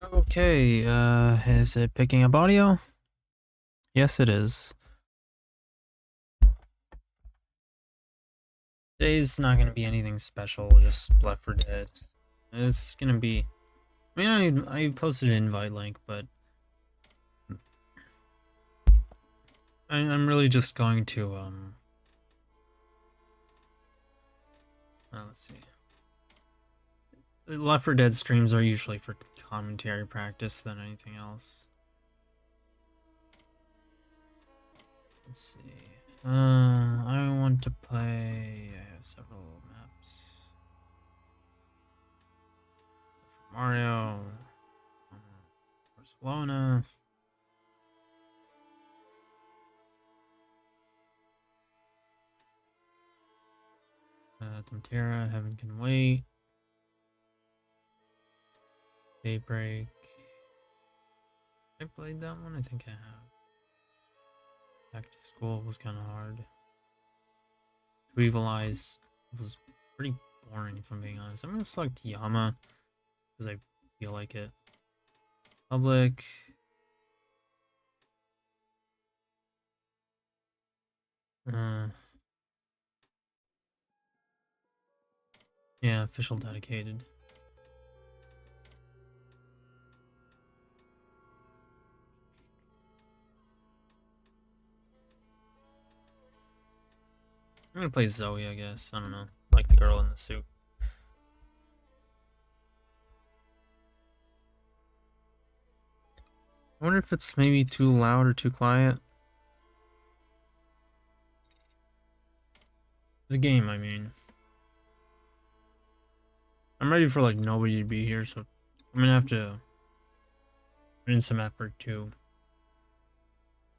Okay, is it picking up audio? Yes, it is. Today's not gonna be anything special, just Left 4 Dead. It's gonna be... I posted an invite link, but... I'm really just going to, let's see. Left 4 Dead streams are usually for commentary practice than anything else. Let's see. I want to play... I have several maps. Mario... Barcelona... Tempera, Heaven Can Wait. Daybreak. I played that one? I think I have. Back to School was kind of hard. Two Evil Eyes was pretty boring, if I'm being honest. I'm gonna select Yama because I feel like it. Public. Yeah, official dedicated. I'm gonna play Zoe, I guess. I don't know. Like the girl in the suit. I wonder if it's maybe too loud or too quiet. The game, I mean. I'm ready for like nobody to be here, so I'm gonna have to put in some effort to,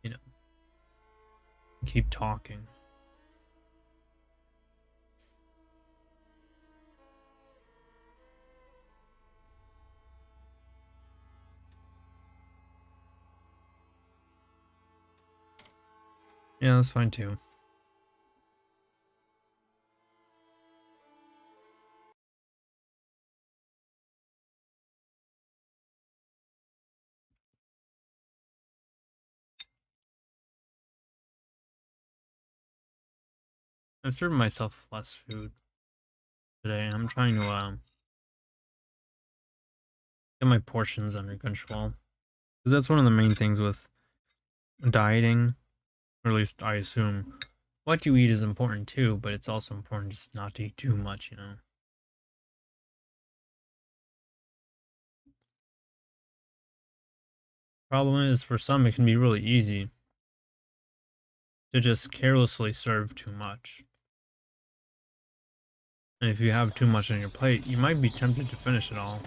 you know, keep talking. Yeah, that's fine too. I've served myself less food today, and I'm trying to get my portions under control. Because that's one of the main things with dieting, or at least I assume. What you eat is important too, but it's also important just not to eat too much, you know? Problem is, for some, it can be really easy to just carelessly serve too much. And if you have too much on your plate, you might be tempted to finish it all.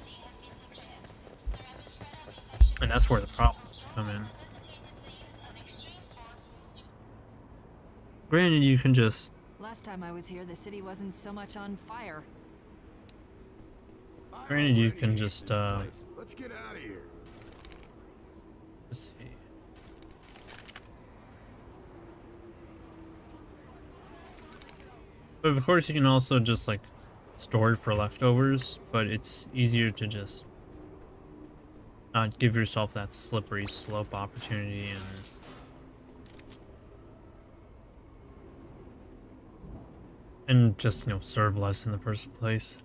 And that's where the problems come in. Granted, you can just... Last time I was here, the city wasn't so much on fire. Granted, you can just, Let's get out of here. let's see. But of course, you can also just, like, store it for leftovers, but it's easier to just not give yourself that slippery slope opportunity and just, you know, serve less in the first place.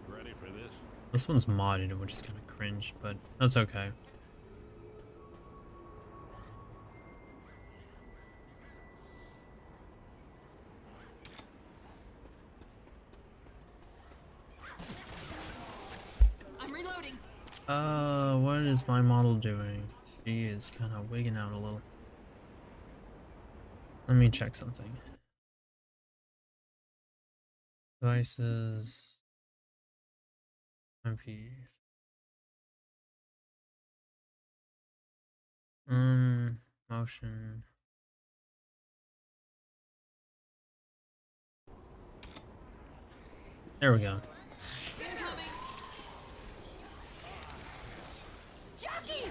Ready for this? This one's modded, which is kind of cringe, but that's okay. I'm reloading. What is my model doing? She is kind of wigging out a little. Let me check something. Devices. MP. Motion. There we go. Incoming. Jockey!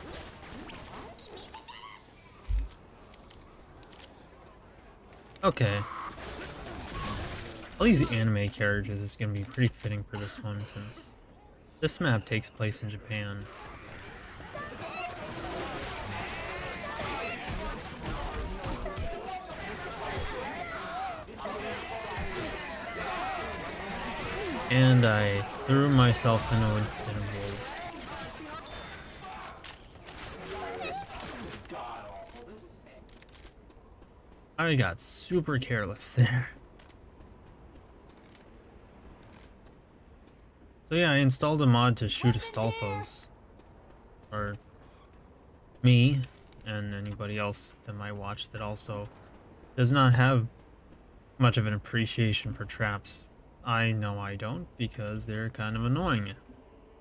Okay. All these anime characters is gonna be pretty fitting for this one since This map takes place in Japan. And I threw myself into wolves. I got super careless there. So yeah, I installed a mod to shoot Astolfos. Or me, and anybody else that might watch that also does not have much of an appreciation for traps. I know I don't, because they're kind of annoying. At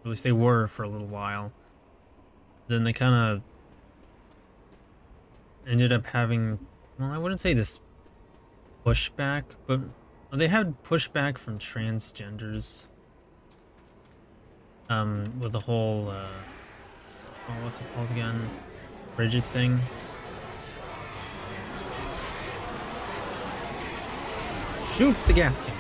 least they were for a little while. Then they kind of ended up having, well, I wouldn't say this pushback, but they had pushback from transgenders. With the whole, oh, what's it called again? Rigid thing. Shoot the gas can.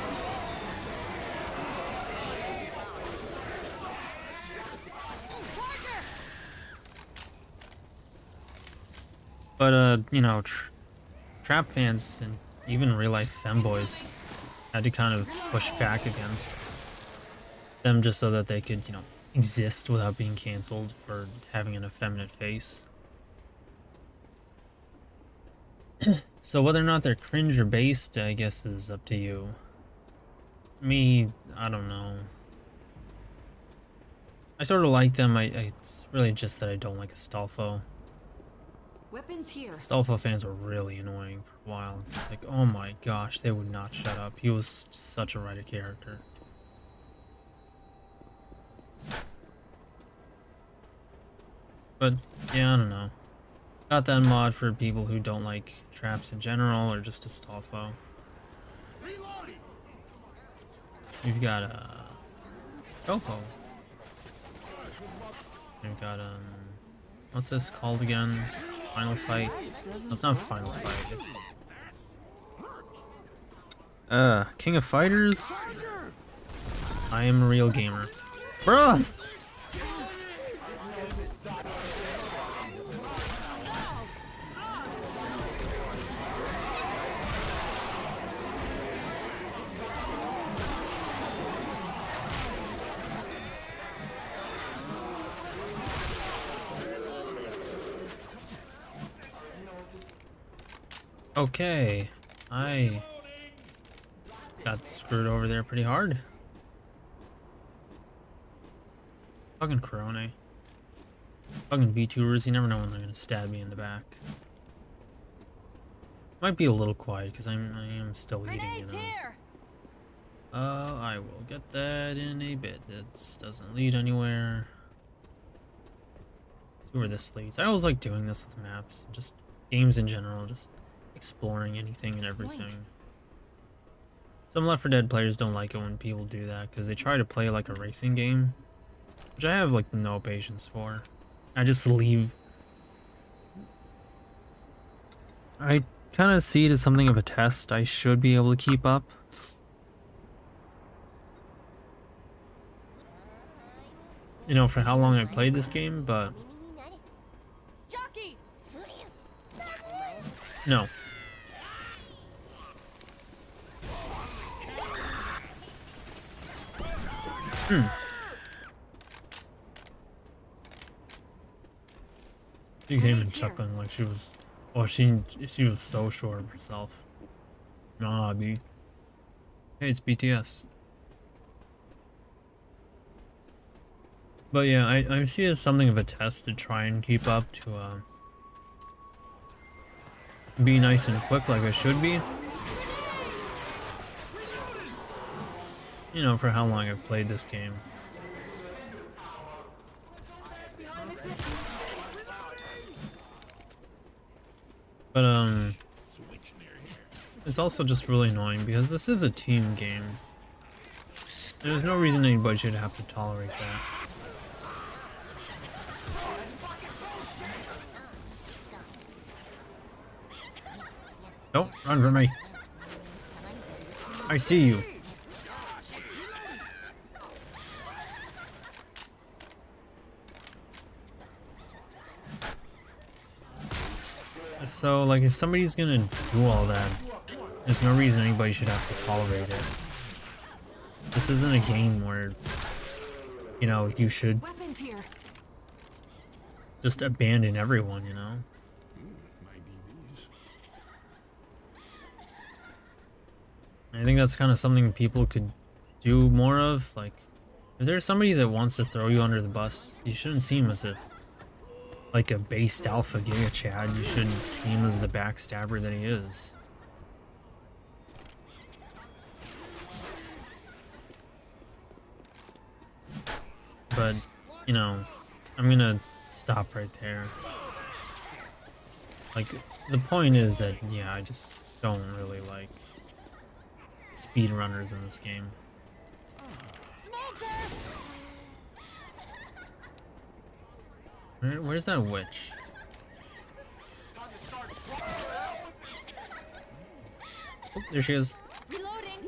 But, you know, trap fans and even real life femboys had to kind of push back against them just so that they could, you know, exist without being canceled for having an effeminate face. So whether or not they're cringe or based, I guess is up to you. Me, I don't know. I sort of like them. It's really just that I don't like Astolfo. Weapons here. Astolfo fans were really annoying for a while. It's like, oh my gosh, they would not shut up. He was such a writer character. But yeah, I don't know. Got that mod for people who don't like traps in general or just Astolfo. We've got Coco. We've got what's this called again? Final Fight? No, it's not Final Fight, it's King of Fighters? I am a real gamer. Bruh! Okay, I got screwed over there pretty hard. Fucking Corone. Fucking VTubers, you never know when they're gonna stab me in the back. Might be a little quiet because I am still eating, you know. Here. I will get that in a bit. That doesn't lead anywhere. Let's see where this leads. I always like doing this with maps, just games in general, just exploring anything and everything. Some Left 4 Dead players don't like it when people do that because they try to play like a racing game, which I have like no patience for. I just leave. I kind of see it as something of a test. I should be able to keep up. You know, for how long I played this game, but Jockey. no. She came in chuckling like she was, oh, she was so sure of herself. Nah, B. Hey, it's BTS. But yeah, I see it as something of a test to try and keep up, to be nice and quick like I should be. You know, for how long I've played this game. But it's also just really annoying because this is a team game. There's no reason anybody should have to tolerate that. Don't run from me. I see you. So, like, if somebody's gonna do all that, there's no reason anybody should have to tolerate it. This isn't a game where, you know, you should Weapons here. just abandon everyone, you know? My DDs. I think that's kind of something people could do more of. Like, if there's somebody that wants to throw you under the bus, you shouldn't see him as like a based alpha giga chad. You should see him as the backstabber that he is. But, you know, I'm gonna stop right there. Like, the point is that, yeah, I just don't really like speedrunners in this game. Smoke there. Where's that witch? Oh, there she is. Reloading.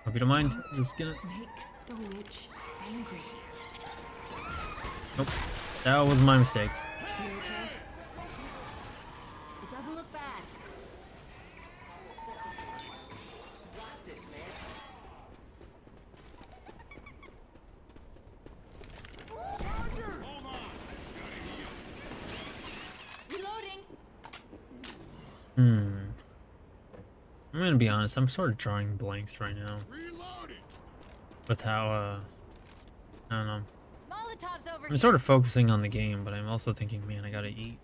Hope you don't mind. Just gonna. Make the witch angry. Nope. That was my mistake. You okay? It doesn't look bad. Reloading. I'm gonna be honest, I'm sort of drawing blanks right now Reloading. with how, I don't know. Molotov's over I'm here. sort of focusing on the game, but I'm also thinking, man, I gotta eat.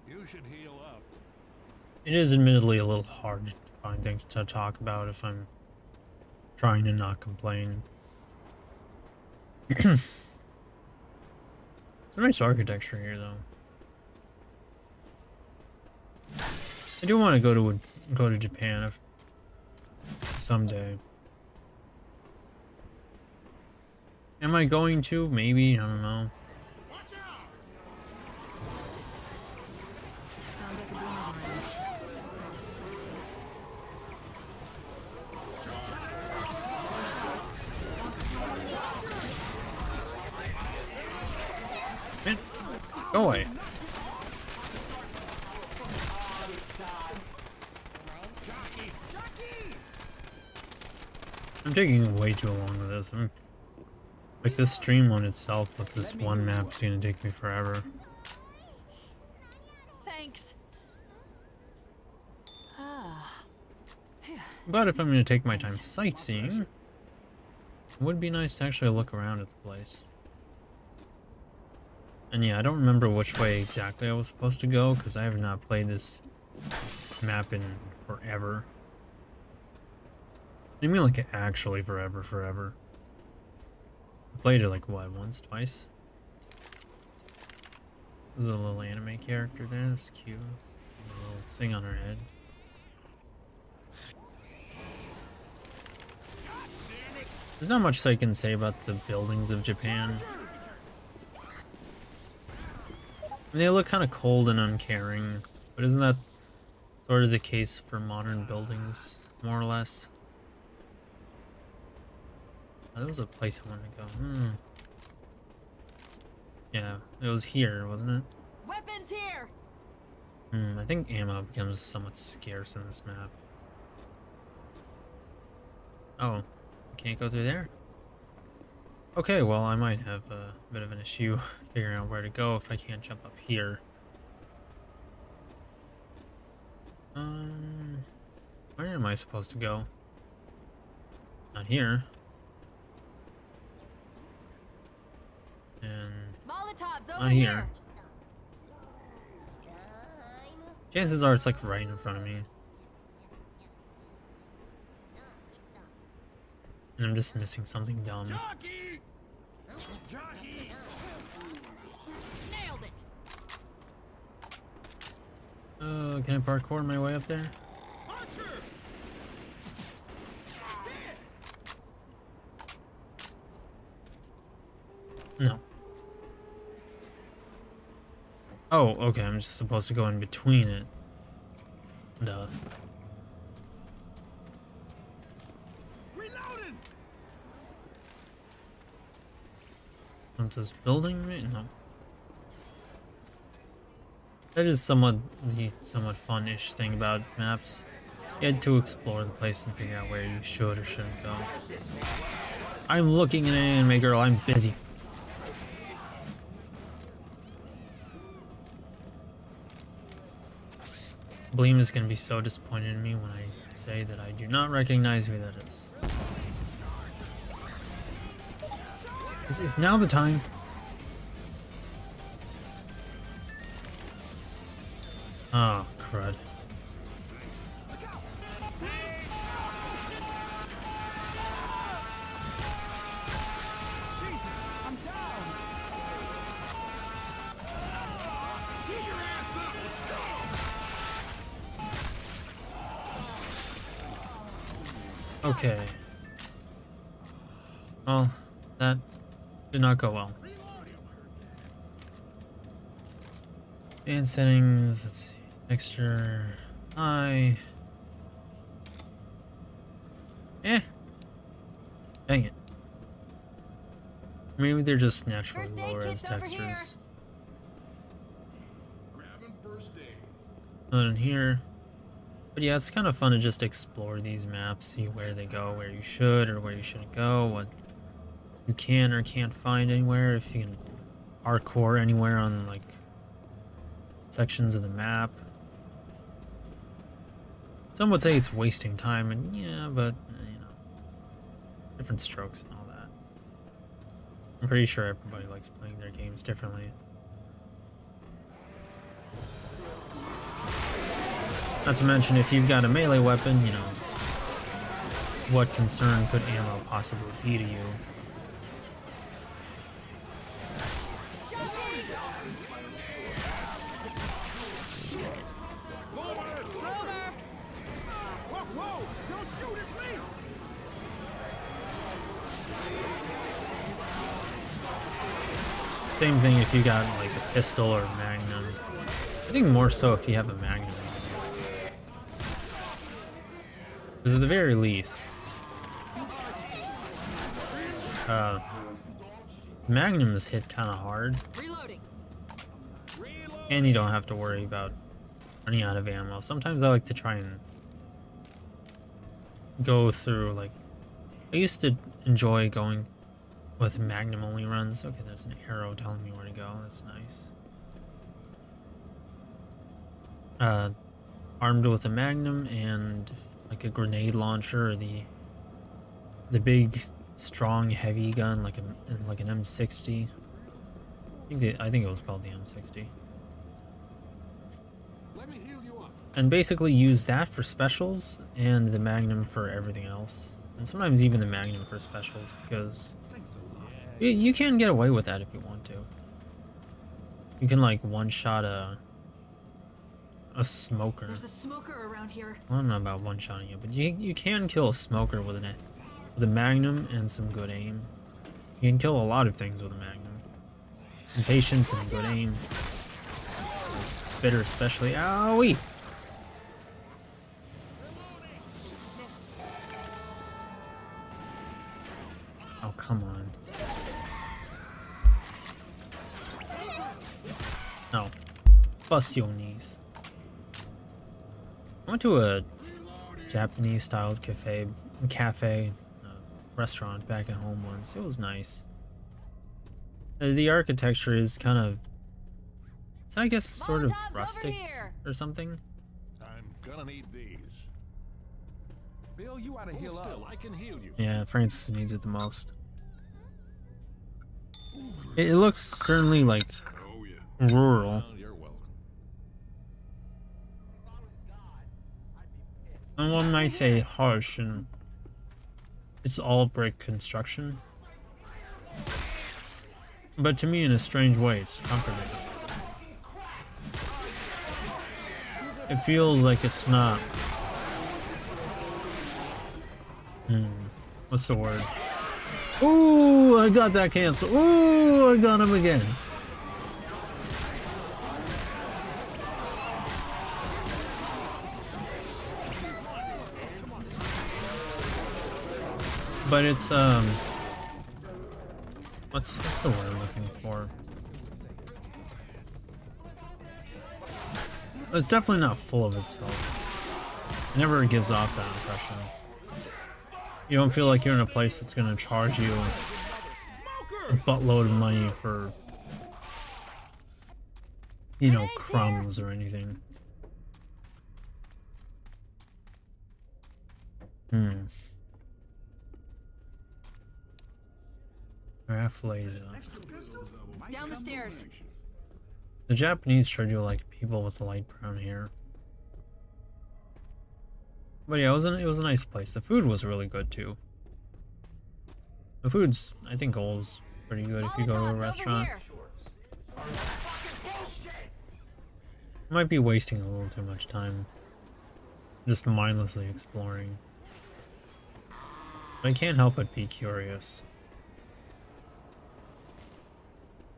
You should heal up. It is admittedly a little hard to find things to talk about if I'm trying to not complain. It's a nice architecture here, though. I do want to go to Japan someday. Am I going to? Maybe. I don't know. Watch out! Sounds like a boomerang. Man, go away. I'm taking way too long with this. Like, this stream on itself with this one map is gonna take me forever. Thanks. Ah. But if I'm gonna take my time sightseeing, it would be nice to actually look around at the place. And yeah, I don't remember which way exactly I was supposed to go because I have not played this map in forever. I mean, like, actually forever. I played it like, what, once, twice? There's a little anime character there, that's cute. A little thing on her head. There's not much I can say about the buildings of Japan. They look kind of cold and uncaring, but isn't that sort of the case for modern buildings, more or less? Oh, that was a place I wanted to go. Yeah, it was here, wasn't it? Weapons here. I think ammo becomes somewhat scarce in this map. Oh, I can't go through there? Okay, well, I might have a bit of an issue figuring out where to go if I can't jump up here. Where am I supposed to go? Not here. And Molotov's over not here. Chances are it's like right in front of me. And I'm just missing something dumb. Jockey! Jockey! Nailed it. Can I parkour my way up there? Hunter! No. Oh, okay, I'm just supposed to go in between it. Duh. Into this building, right? No. That is somewhat the somewhat fun-ish thing about maps. You had to explore the place and figure out where you should or shouldn't go. I'm looking at an anime girl, I'm busy. Bleem is gonna be so disappointed in me when I say that I do not recognize who that is. Is now the time? Oh, crud. Jesus, I'm down. Get your ass up! Let's go! Okay. Well, that did not go well. And settings, let's see. Texture, high. Dang it. Maybe they're just naturally First aid lower as kit's over here. textures. Grabbing first aid. Other than here. But yeah, it's kind of fun to just explore these maps, see where they go, where you should or where you shouldn't go, what you can or can't find anywhere, if you can hardcore anywhere on like sections of the map. Some would say it's wasting time, and yeah, but you know, different strokes and all that. I'm pretty sure everybody likes playing their games differently. Not to mention, if you've got a melee weapon, you know, what concern could ammo possibly be to you? Whoa, don't shoot, it's me. Same thing if you got like a pistol or a magnum. I think more so if you have a magnum. Because at the very least, magnums hit kind of hard, Reloading. and you don't have to worry about running out of ammo. Sometimes I like to try and go through, like, I used to enjoy going with magnum only runs. Okay, there's an arrow telling me where to go. That's nice. Armed with a magnum and like a grenade launcher, or the big strong heavy gun, like an M60. I think it was called the M60. Let me heal you up. And basically use that for specials and the magnum for everything else, and sometimes even the magnum for specials, because Thanks a lot. you can get away with that if you want to. You can like one-shot a smoker. There's a smoker around here. I don't know about one-shotting it, but you can kill a smoker with a magnum and some good aim. You can kill a lot of things with a magnum. And patience and good aim. Spitter especially. Owie! Oh, come on. No. Bust your knees. I went to a Japanese-styled cafe restaurant back at home once. It was nice. The architecture is kind of, it's I guess sort of Molotovs over rustic here. or something. I'm gonna need these. Bill, you ought to heal Hold up. still, I can heal you. Yeah, Francis needs it the most. It looks certainly like Oh yeah. rural. Well, you're welcome. And one might say harsh, and it's all brick construction. But to me, in a strange way, it's comforting. It feels like it's not. What's the word? Ooh, I got that cancel. Ooh, I got him again. But it's what's the word I'm looking for? It's definitely not full of itself. It never gives off that impression. You don't feel like you're in a place that's gonna charge you a buttload of money for, you know, crumbs or anything. Raffles. Down the stairs. The Japanese treat you like people with light brown hair. But yeah, it was a nice place. The food was really good too. The food's, I think, always pretty good if you go to a restaurant. Might be wasting a little too much time just mindlessly exploring. But I can't help but be curious.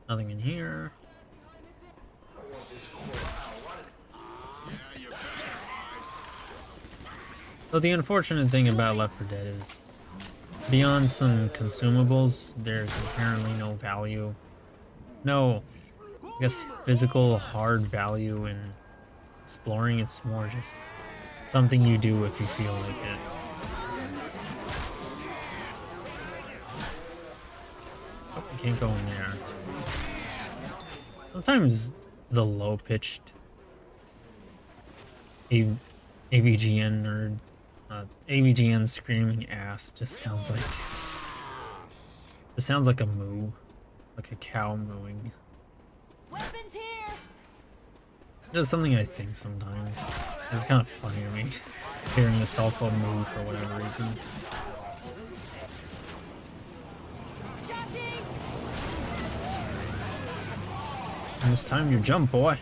Nothing in here. So the unfortunate thing about Left 4 Dead is, beyond some consumables, there's inherently no value. No, I guess, physical, hard value in exploring. It's more just something you do if you feel like it. Oh, you can't go in there. Sometimes the low-pitched AVGN nerd, AVGN screaming ass just sounds like, a moo, like a cow mooing. Weapons here. It's something I think sometimes. It's kind of funny to me, hearing the stealth moo for whatever reason. Jumping. And it's time you jump, boy.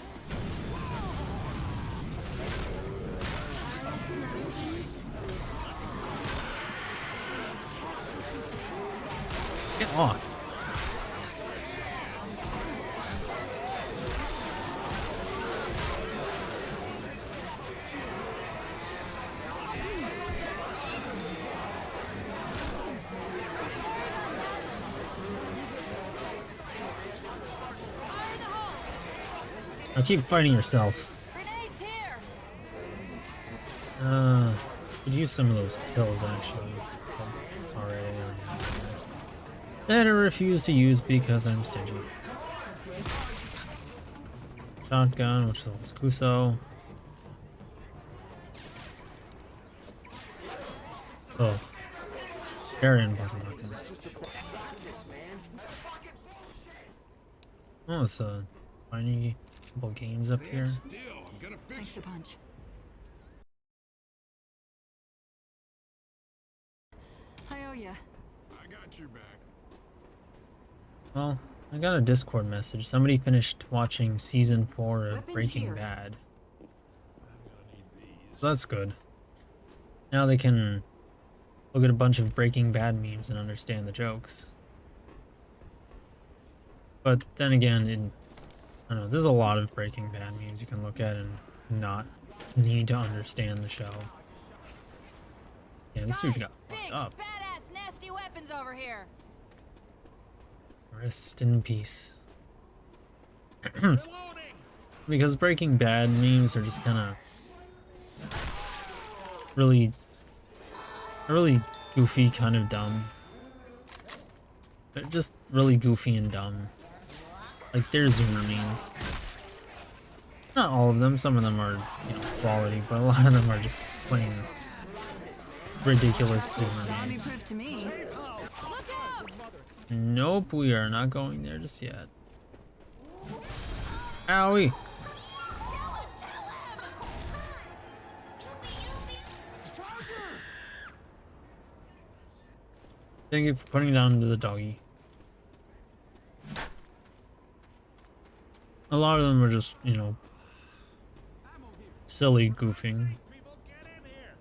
Get off. Now keep fighting yourselves. Grenades here. Could use some of those pills actually. Already. That I refuse to use because I'm stingy. Shotgun, which is Kuso. Oh. Very unpleasant weapons. Oh, it's a tiny couple games up here. Still, I'm gonna fix Thanks a bunch. I owe ya. I got your back. Well, I got a Discord message. Somebody finished watching season 4 of Weapons Breaking here. Bad. I'm gonna need these. So that's good. Now they can look at a bunch of Breaking Bad memes and understand the jokes. But then again, I don't know, there's a lot of Breaking Bad memes you can look at and not need to understand the show. Yeah, this dude got Big, fucked up. badass, nasty weapons over here. Rest in peace. Reloading. Because Breaking Bad memes are just kind of really goofy, kind of dumb. They're just really goofy and dumb. Like, they're zoomer memes. Not all of them. Some of them are, you know, quality, but a lot of them are just plain ridiculous zoomer memes. Zombie-proof to me. Look out! Nope, we are not going there just yet. Owie! Thank you for putting it down to the doggy. A lot of them are just, you know, silly goofing. People, get in here.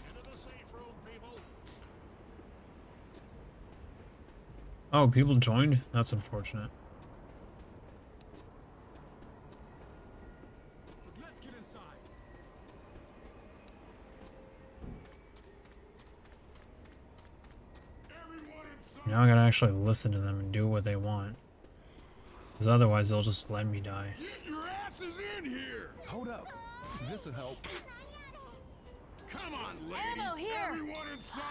Into the safe room, people. Oh, people joined? That's unfortunate. Let's get inside. Everyone Now I gotta actually listen to them and do what they want. Because otherwise they'll just let me die. Get your asses in here! Hold up. This'll help. Come on, ladies! Ammo here! Everyone inside!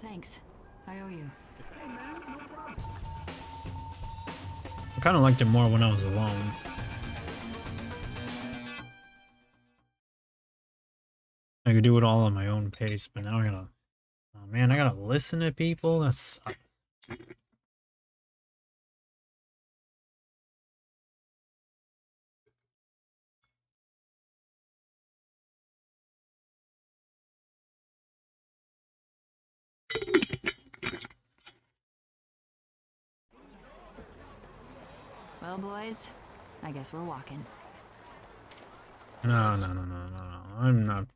Thanks. I owe you. Hey, man, no problem. I kind of liked it more when I was alone. I could do it all at my own pace, but now I gotta... Oh man, I gotta listen to people? That sucks. Well, boys, I guess we're walking. No. I'm not...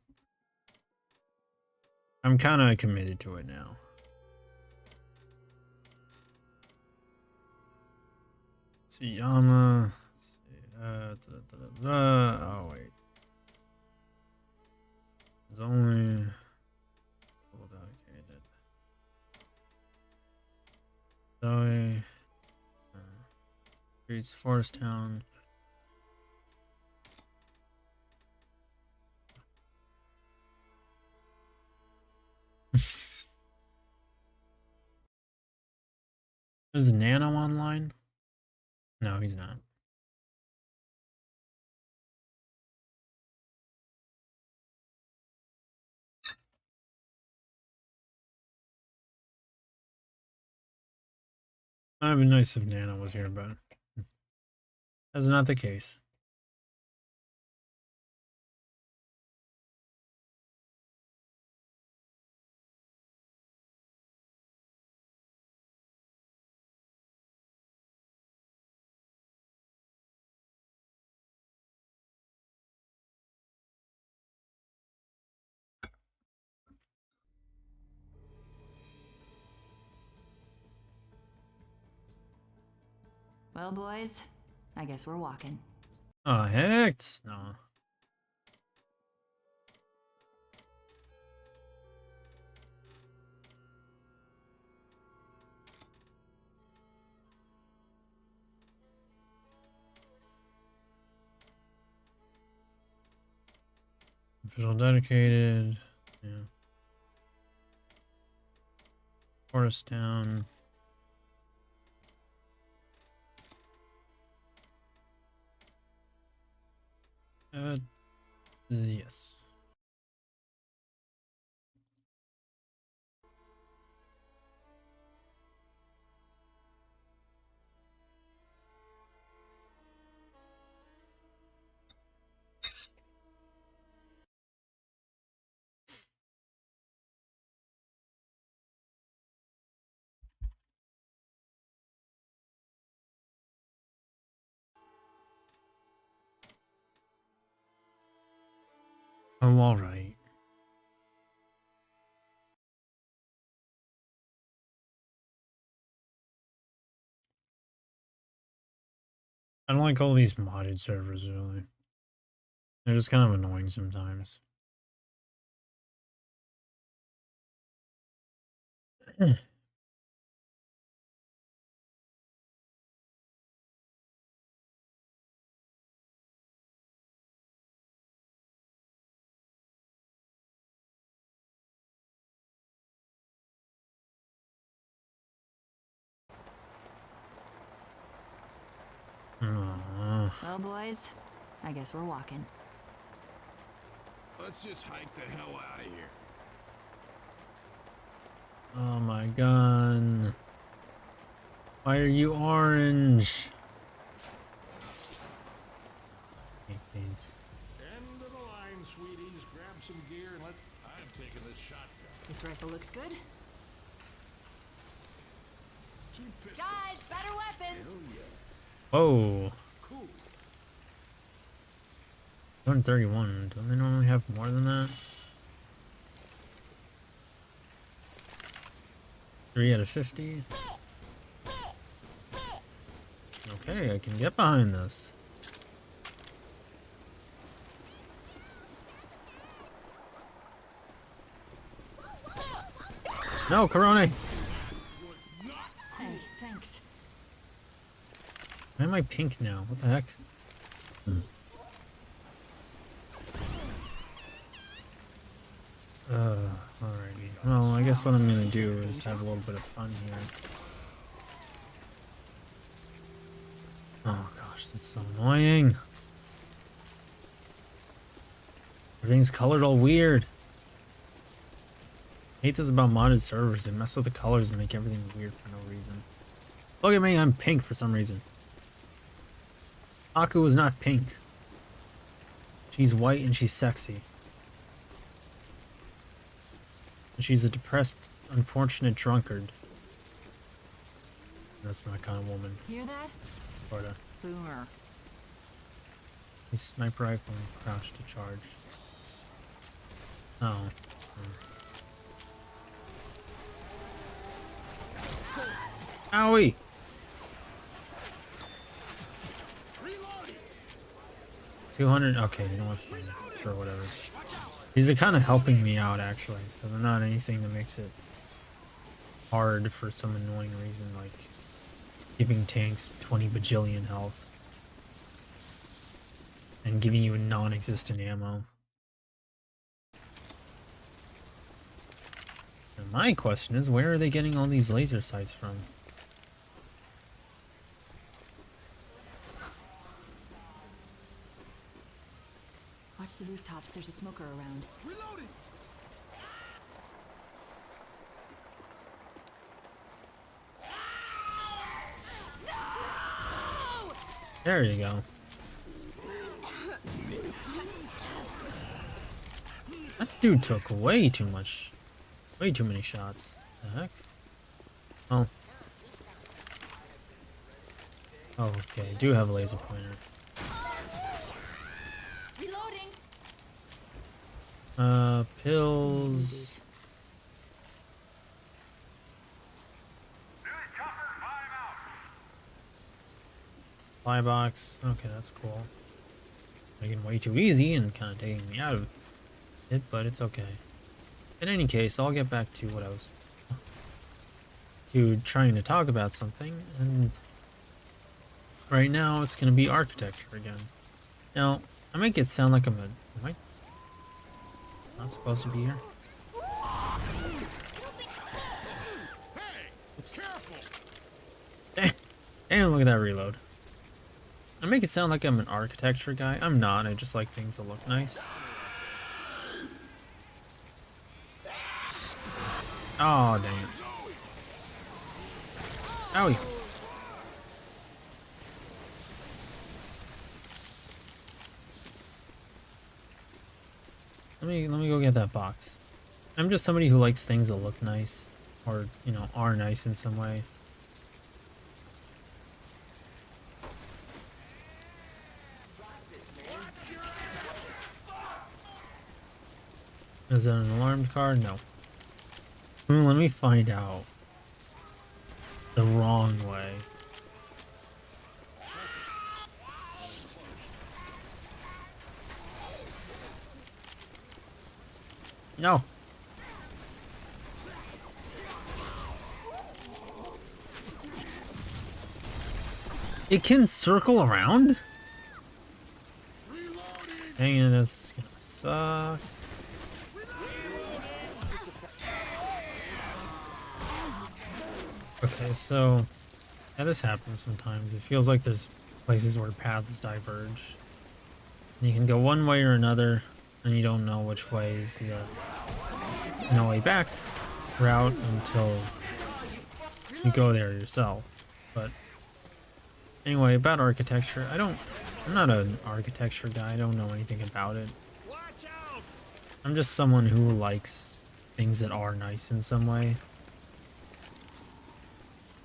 I'm kind of committed to it now. Tsuyama... Oh, wait. It's only... dedicated. Zoe... Streets, Forest Town... Is Nano online? No, he's not. That'd be nice if Nano was here, but that's not the case. Well, boys, I guess we're walking. Oh, heck no. Official dedicated. Yeah. Forest Town. Yes. Oh, all right. I don't like all these modded servers, really. They're just kind of annoying sometimes. Well, boys, I guess we're walking. Let's just hike the hell out of here. Oh my god. Why are you orange? Okay, please. End of the line, sweeties. Grab some gear and let's... I'm taking this shotgun. This rifle looks good. 2 pistols. Guys, better weapons! Hell yeah. Whoa. Cool. 131. Don't they normally have more than that? 3 out of 50. Okay, I can get behind this. No, Corone! Was not I pink now? What the heck? Alrighty. Well, I guess what I'm gonna do is have a little bit of fun here. Oh gosh, that's so annoying. Everything's colored all weird. I hate this about modded servers. They mess with the colors and make everything weird for no reason. Look at me, I'm pink for some reason. Aku is not pink. She's white and she's sexy. And she's a depressed, unfortunate drunkard. That's my kind of woman. Hear that? Sorta. Boomer. A sniper rifle and crouch to charge. Oh. Owie! 200? Okay, you know what? Fine. Sure, whatever. These are kind of helping me out, actually, so they're not anything that makes it hard for some annoying reason, like giving tanks 20 bajillion health and giving you non-existent ammo. And my question is, where are they getting all these laser sights from? Watch the rooftops, there's a smoker around. Reloading! There you go. That dude took way too many shots. The heck? Oh. Oh, okay, I do have a laser pointer. Reloading. Pills. Supply box. Okay, that's cool. Making it way too easy and kind of taking me out of it, but it's okay. In any case, I'll get back to what I was trying to talk about something, and right now it's going to be architecture again. Now, I make it sound like am I not supposed to be here? Hey! Oops. Careful! Damn, look at that reload. I make it sound like I'm an architecture guy. I'm not. I just like things that look nice. Oh, dang it. Owie. Let me go get that box. I'm just somebody who likes things that look nice, or, you know, are nice in some way. Is that an alarmed car? No. Let me find out the wrong way. No. It can circle around? Dang it, that's gonna suck. Okay, so yeah, this happens sometimes. It feels like there's places where paths diverge. And you can go one way or another, and you don't know which way is the no way back route until you go there yourself. But anyway, about architecture, I'm not an architecture guy. I don't know anything about it. Watch out! I'm just someone who likes things that are nice in some way.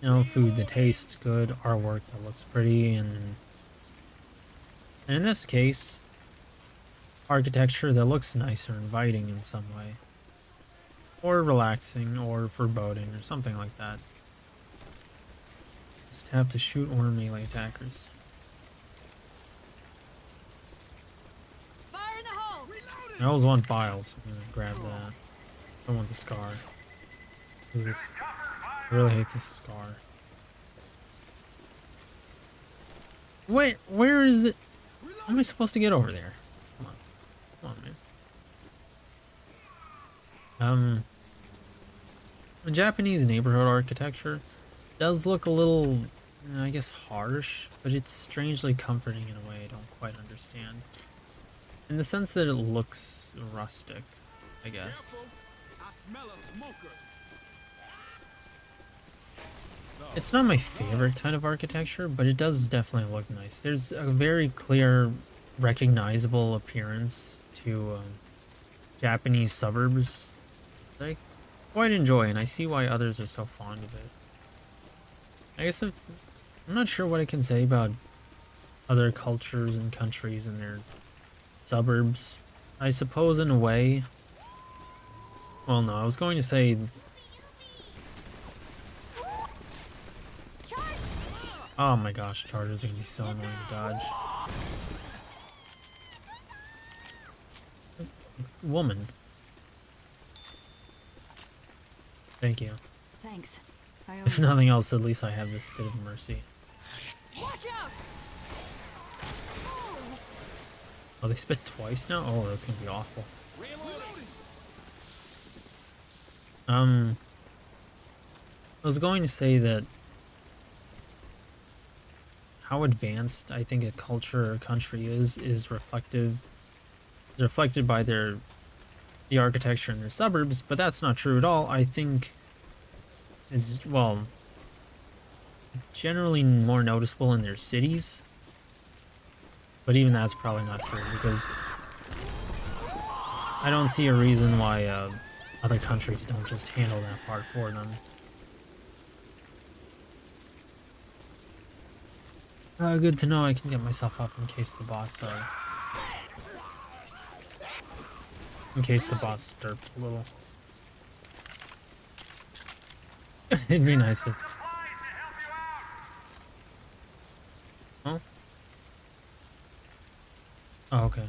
You know, food that tastes good, artwork that looks pretty, and in this case, architecture that looks nice or inviting in some way. Or relaxing, or foreboding, or something like that. Just have to shoot or melee attackers. Fire in the hole. I always want bile, so I'm gonna grab that. I want the scar. I really hate this scar. Wait, where is it? How am I supposed to get over there? Come on. Come on, man. The Japanese neighborhood architecture does look a little, I guess, harsh, but it's strangely comforting in a way I don't quite understand. In the sense that it looks rustic, I guess. Careful. I smell a smoker. It's not my favorite kind of architecture, but it does definitely look nice. There's a very clear, recognizable appearance to Japanese suburbs that I quite enjoy, and I see why others are so fond of it. I guess I'm not sure what I can say about other cultures and countries and their suburbs. I suppose in a way... Well, no, I was going to say... Oh my gosh, Chargers are gonna be so annoying to dodge. Woman. Thank you. Thanks. I owe If you. nothing else, at least I have this bit of mercy. Watch out! Oh, they spit twice now? Oh, that's gonna be awful. I was going to say that how advanced I think a culture or country is reflected by the architecture in their suburbs, but that's not true at all. I think is, well, generally more noticeable in their cities, but even that's probably not true because I don't see a reason why other countries don't just handle that part for them. Good to know I can get myself up in case the bots are... In case the bots derp a little. It'd be nice if... Oh? Oh, okay.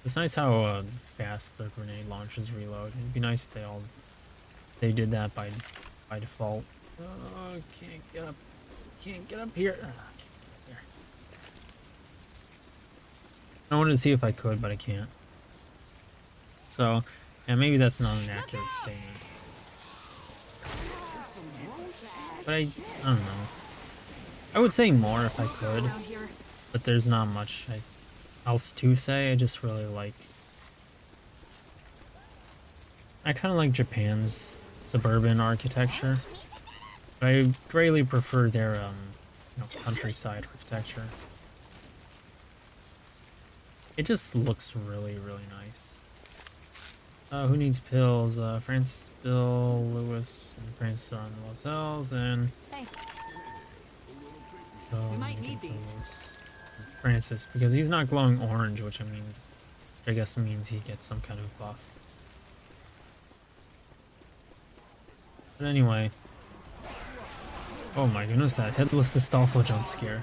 It's nice how fast the grenade launches reload. It'd be nice if they did that by default. Oh, can't get up. Can't get up here. I wanted to see if I could, but I can't. So, yeah, maybe that's not an accurate statement. But I don't know. I would say more if I could, but there's not much else to say. I just really like... I kind of like Japan's suburban architecture, but I greatly prefer their, countryside architecture. It just looks really, really nice. Who needs pills? Francis, Bill, Lewis, and Francis are on the motels, and... Hey. So, We might need these. Francis, because he's not glowing orange, which I guess means he gets some kind of buff. But anyway. Oh my goodness, that headless Astolfo jump scare.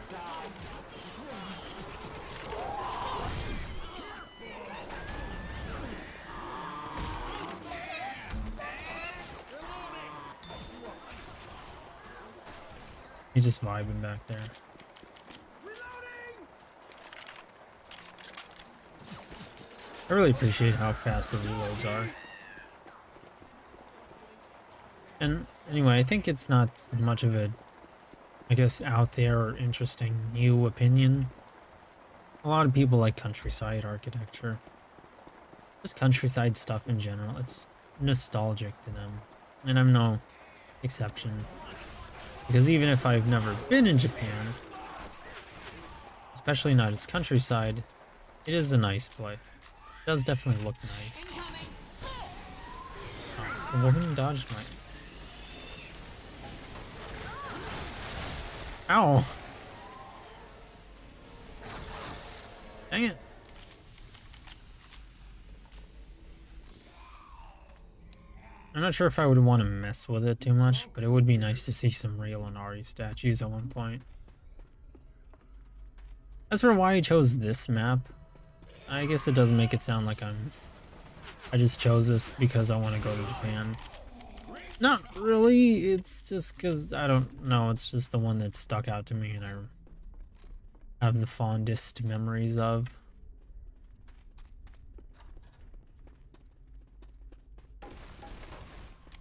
He's just vibing back there. I really appreciate how fast the reloads are. And anyway, I think it's not much of a, I guess, out there or interesting new opinion. A lot of people like countryside architecture. Just countryside stuff in general. It's nostalgic to them. And I'm no exception. Because even if I've never been in Japan, especially not its countryside, it is a nice place. It does definitely look nice. Oh, the woman dodged my... Ow! Dang it. I'm not sure if I would want to mess with it too much, but it would be nice to see some real Onari statues at one point. As for why I chose this map, I guess it does make it sound like I just chose this because I want to go to Japan. Not really, it's just because, I don't know, it's just the one that stuck out to me and have the fondest memories of.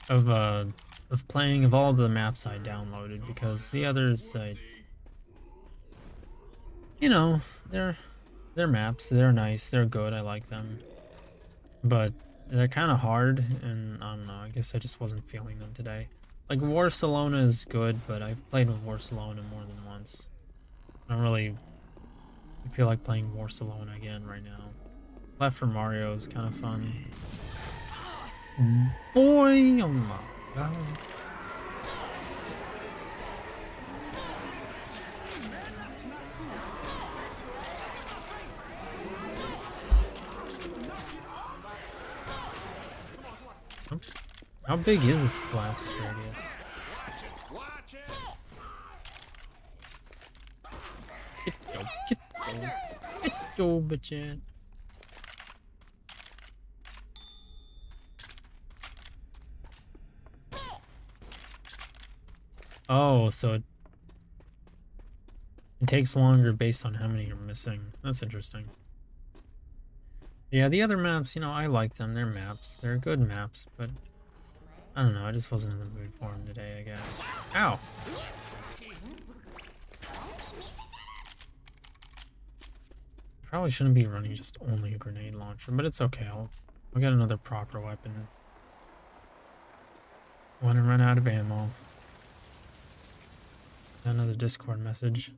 Of playing of all the maps I downloaded, because the others, you know, they're maps, they're nice, they're good, I like them, but they're kind of hard, and I don't know, I guess I just wasn't feeling them today. Like Barcelona is good, but I've played with Barcelona more than once. I don't really feel like playing Barcelona again right now. Left for Mario is kind of fun. Boy, oh my god. How big is this blast radius? Watch it! Get go, bitch. Oh, so it takes longer based on how many you're missing. That's interesting. Yeah, the other maps, you know, I like them. They're maps. They're good maps, but I don't know. I just wasn't in the mood for them today, I guess. Ow! Probably shouldn't be running just only a grenade launcher, but it's okay. I'll get another proper weapon when I run out of ammo. Another Discord message.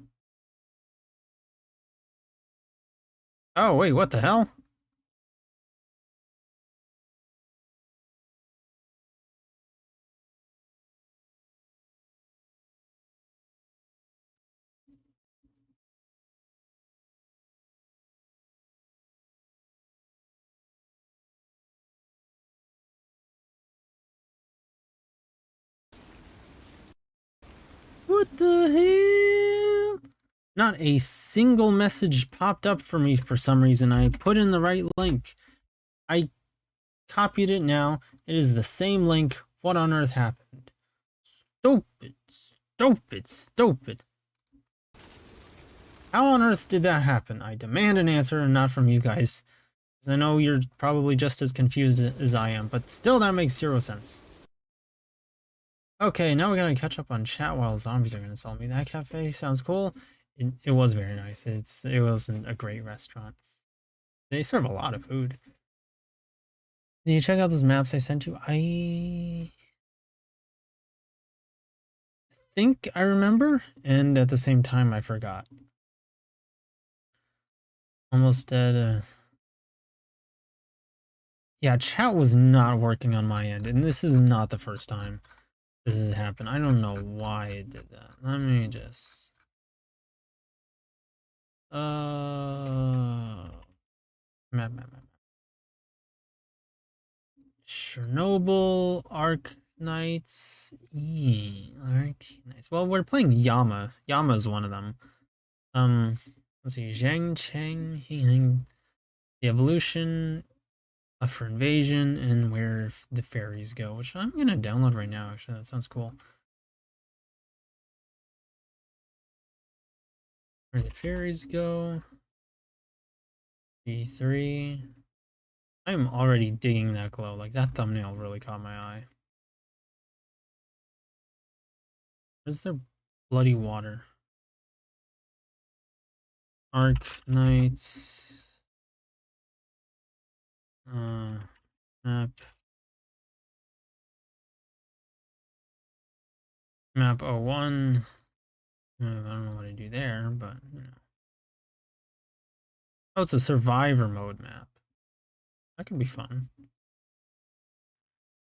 Oh, wait, what the hell? What the hell? Not a single message popped up for me for some reason. I put in the right link. I copied it now. It is the same link. What on earth happened? Stupid. Stupid. Stupid. How on earth did that happen? I demand an answer, and not from you guys. Because I know you're probably just as confused as I am, but still that makes 0 sense. Okay, now we gotta catch up on chat while zombies are gonna sell me. That cafe sounds cool. It was very nice. It wasn't a great restaurant. They serve a lot of food. Did you check out those maps I sent you? I think I remember, and at the same time I forgot. Almost dead. Yeah, chat was not working on my end, and this is not the first time this has happened. I don't know why it did that. Let me just... Map. Chernobyl, Arc Knights. Arc Knights. Well, we're playing Yama. Yama is one of them. Let's see. Zhang Cheng, the evolution, left for invasion, and where the fairies go, which I'm gonna download right now. Actually, that sounds cool. Where the fairies go. B3. I'm already digging that glow. Like, that thumbnail really caught my eye. Where's their bloody water? Arc Knights. Map. Map 01. I don't know what to do there, but, you know. Oh, it's a survivor mode map. That could be fun.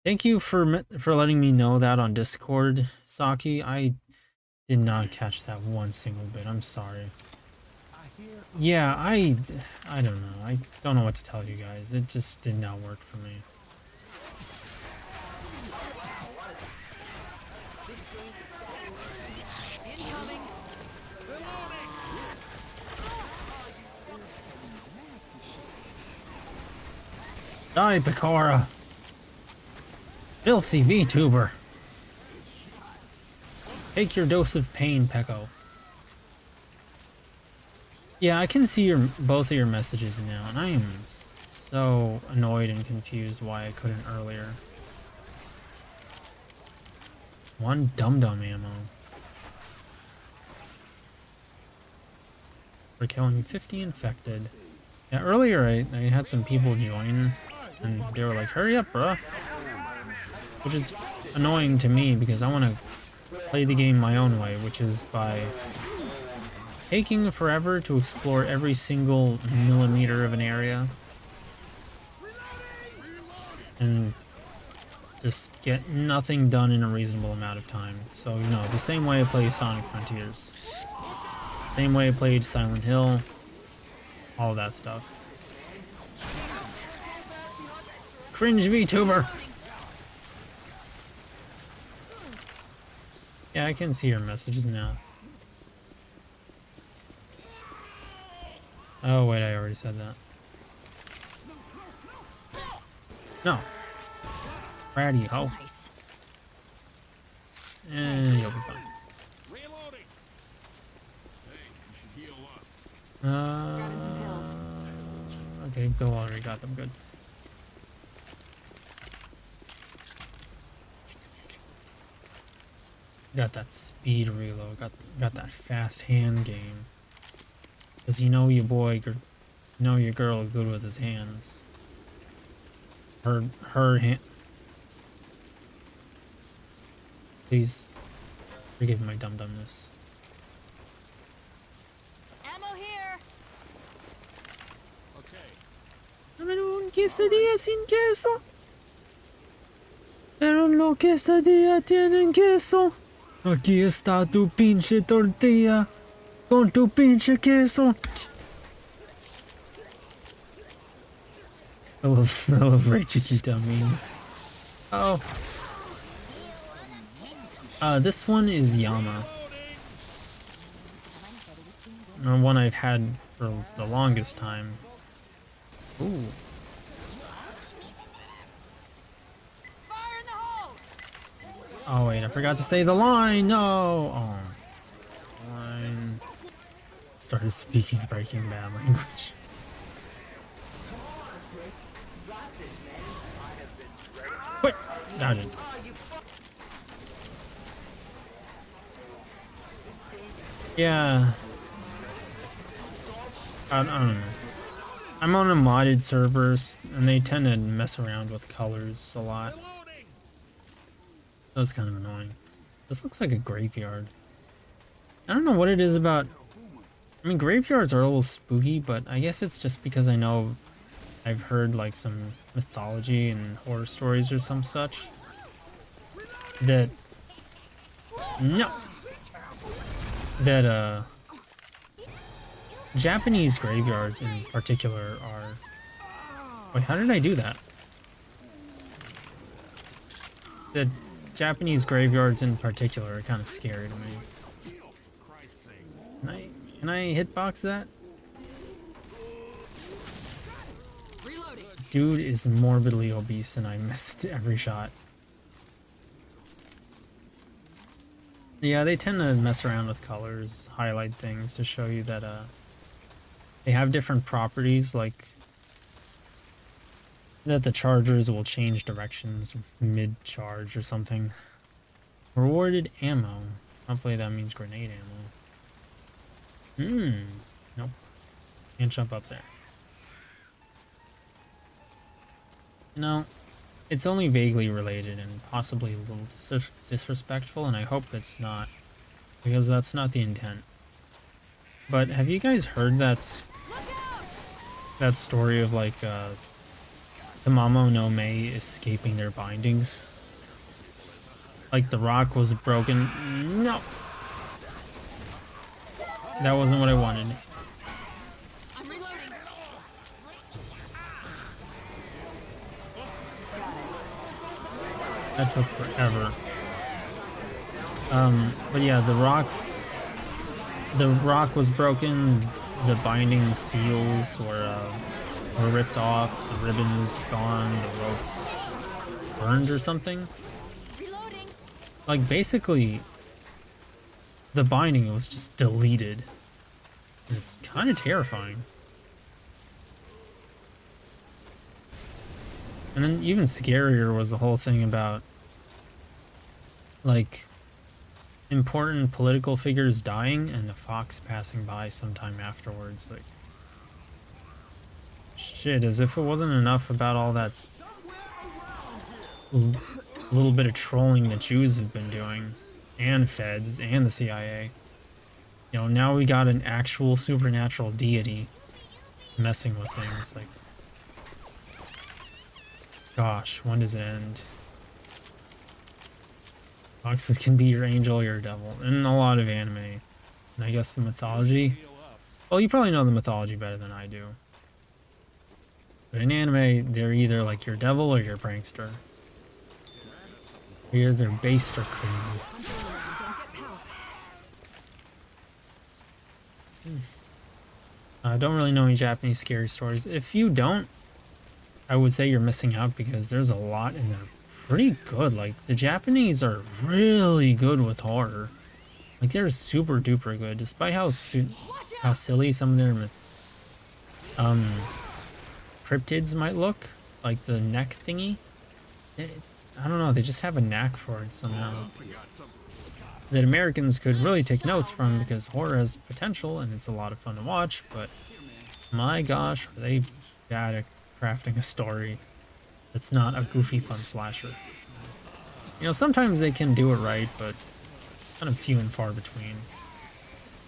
Thank you for letting me know that on Discord, Saki. I did not catch that one single bit. I'm sorry. Yeah, I don't know. I don't know what to tell you guys. It just did not work for me. Die, Picora! Filthy VTuber! Take your dose of pain, Pecco. Yeah, I can see your both of your messages now, and I am so annoyed and confused why I couldn't earlier. One dum-dum ammo. For killing 50 infected. Yeah, earlier I had some people join, and they were like, hurry up, bruh. Which is annoying to me because I want to play the game my own way, which is by taking forever to explore every single millimeter of an area and just get nothing done in a reasonable amount of time. So, you know, the same way I play Sonic Frontiers, same way I played Silent Hill, all that stuff. Cringe VTuber! Yeah, I can see your messages now. Oh, wait, I already said that. No. Ratty ho. Nice. You'll be fine. Reloading. Hey, you should heal up. Grabbing some pills. Okay, Bill already got them. Good. Got that speed reload. Got that fast hand game. Cause you know your boy, you know your girl is good with his hands. Her hand. Please forgive my dum-dumness. Ammo here. Okay. Dame un quesadilla sin queso. Pero no quesadilla tienen queso. Aquí está tu pinche tortilla. Con tu pinche queso. I love Ray Chiquita memes. Oh. This one is Yama. The one I've had for the longest time. Ooh. Fire in the hole. Oh wait, I forgot to say the line. No. Oh. Line. Started speaking Breaking Bad language. Wait. Dodge it. Yeah. I don't know. I'm on a modded servers, and they tend to mess around with colors a lot. That's kind of annoying. This looks like a graveyard. I don't know what it is about. I mean, graveyards are a little spooky, but I guess it's just because I know I've heard like some mythology and horror stories or some such. That Japanese graveyards in particular are... Wait, how did I do that? The Japanese graveyards in particular are kind of scary to me. Can I hitbox that? Reloading. Dude is morbidly obese and I missed every shot. Yeah, they tend to mess around with colors, highlight things to show you that they have different properties, like that the chargers will change directions mid-charge or something. Rewarded ammo. Hopefully that means grenade ammo. Nope. Can't jump up there. You know, it's only vaguely related and possibly a little disrespectful, and I hope it's not, because that's not the intent. But have you guys heard that story of like Tamamo no Mei escaping their bindings? Like the rock was broken. No, that wasn't what I wanted. I'm reloading. That took forever. But yeah, the rock was broken. The binding seals were ripped off. The ribbon was gone. The ropes burned or something. Reloading. Like basically, the binding was just deleted. It's kind of terrifying. And then even scarier was the whole thing about, like, important political figures dying and the fox passing by sometime afterwards. Like, shit, as if it wasn't enough about all that little bit of trolling the Jews have been doing, and feds, and the CIA. You know, now we got an actual supernatural deity messing with things. Like, gosh, when does it end? Foxes can be your angel or your devil in a lot of anime. And I guess the mythology. Well, you probably know the mythology better than I do. But in anime, they're either like your devil or your prankster. You're either based or crazy. I don't really know any Japanese scary stories. If you don't, I would say you're missing out because there's a lot and they're pretty good. Like, the Japanese are really good with horror. Like, they're super duper good, despite how silly some of their cryptids might look, like the neck thingy. I don't know, they just have a knack for it somehow that Americans could really take notes from, because horror has potential and it's a lot of fun to watch, but my gosh, are they bad at crafting a story that's not a goofy fun slasher. You know, sometimes they can do it right, but kind of few and far between.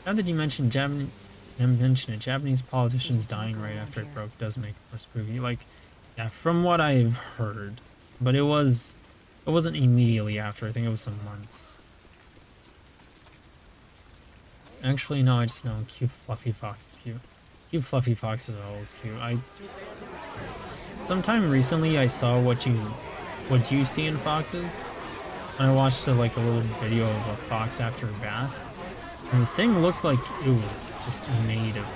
Now that you mentioned Japanese politicians dying right after it broke does make it more spooky. Like, yeah, from what I've heard, but it wasn't immediately after. I think it was some months. Actually, no, I just know cute fluffy fox is cute. Cute fluffy foxes are always cute. Sometime recently I saw what you see in foxes. And I watched like a little video of a fox after a bath. And the thing looked like it was just made of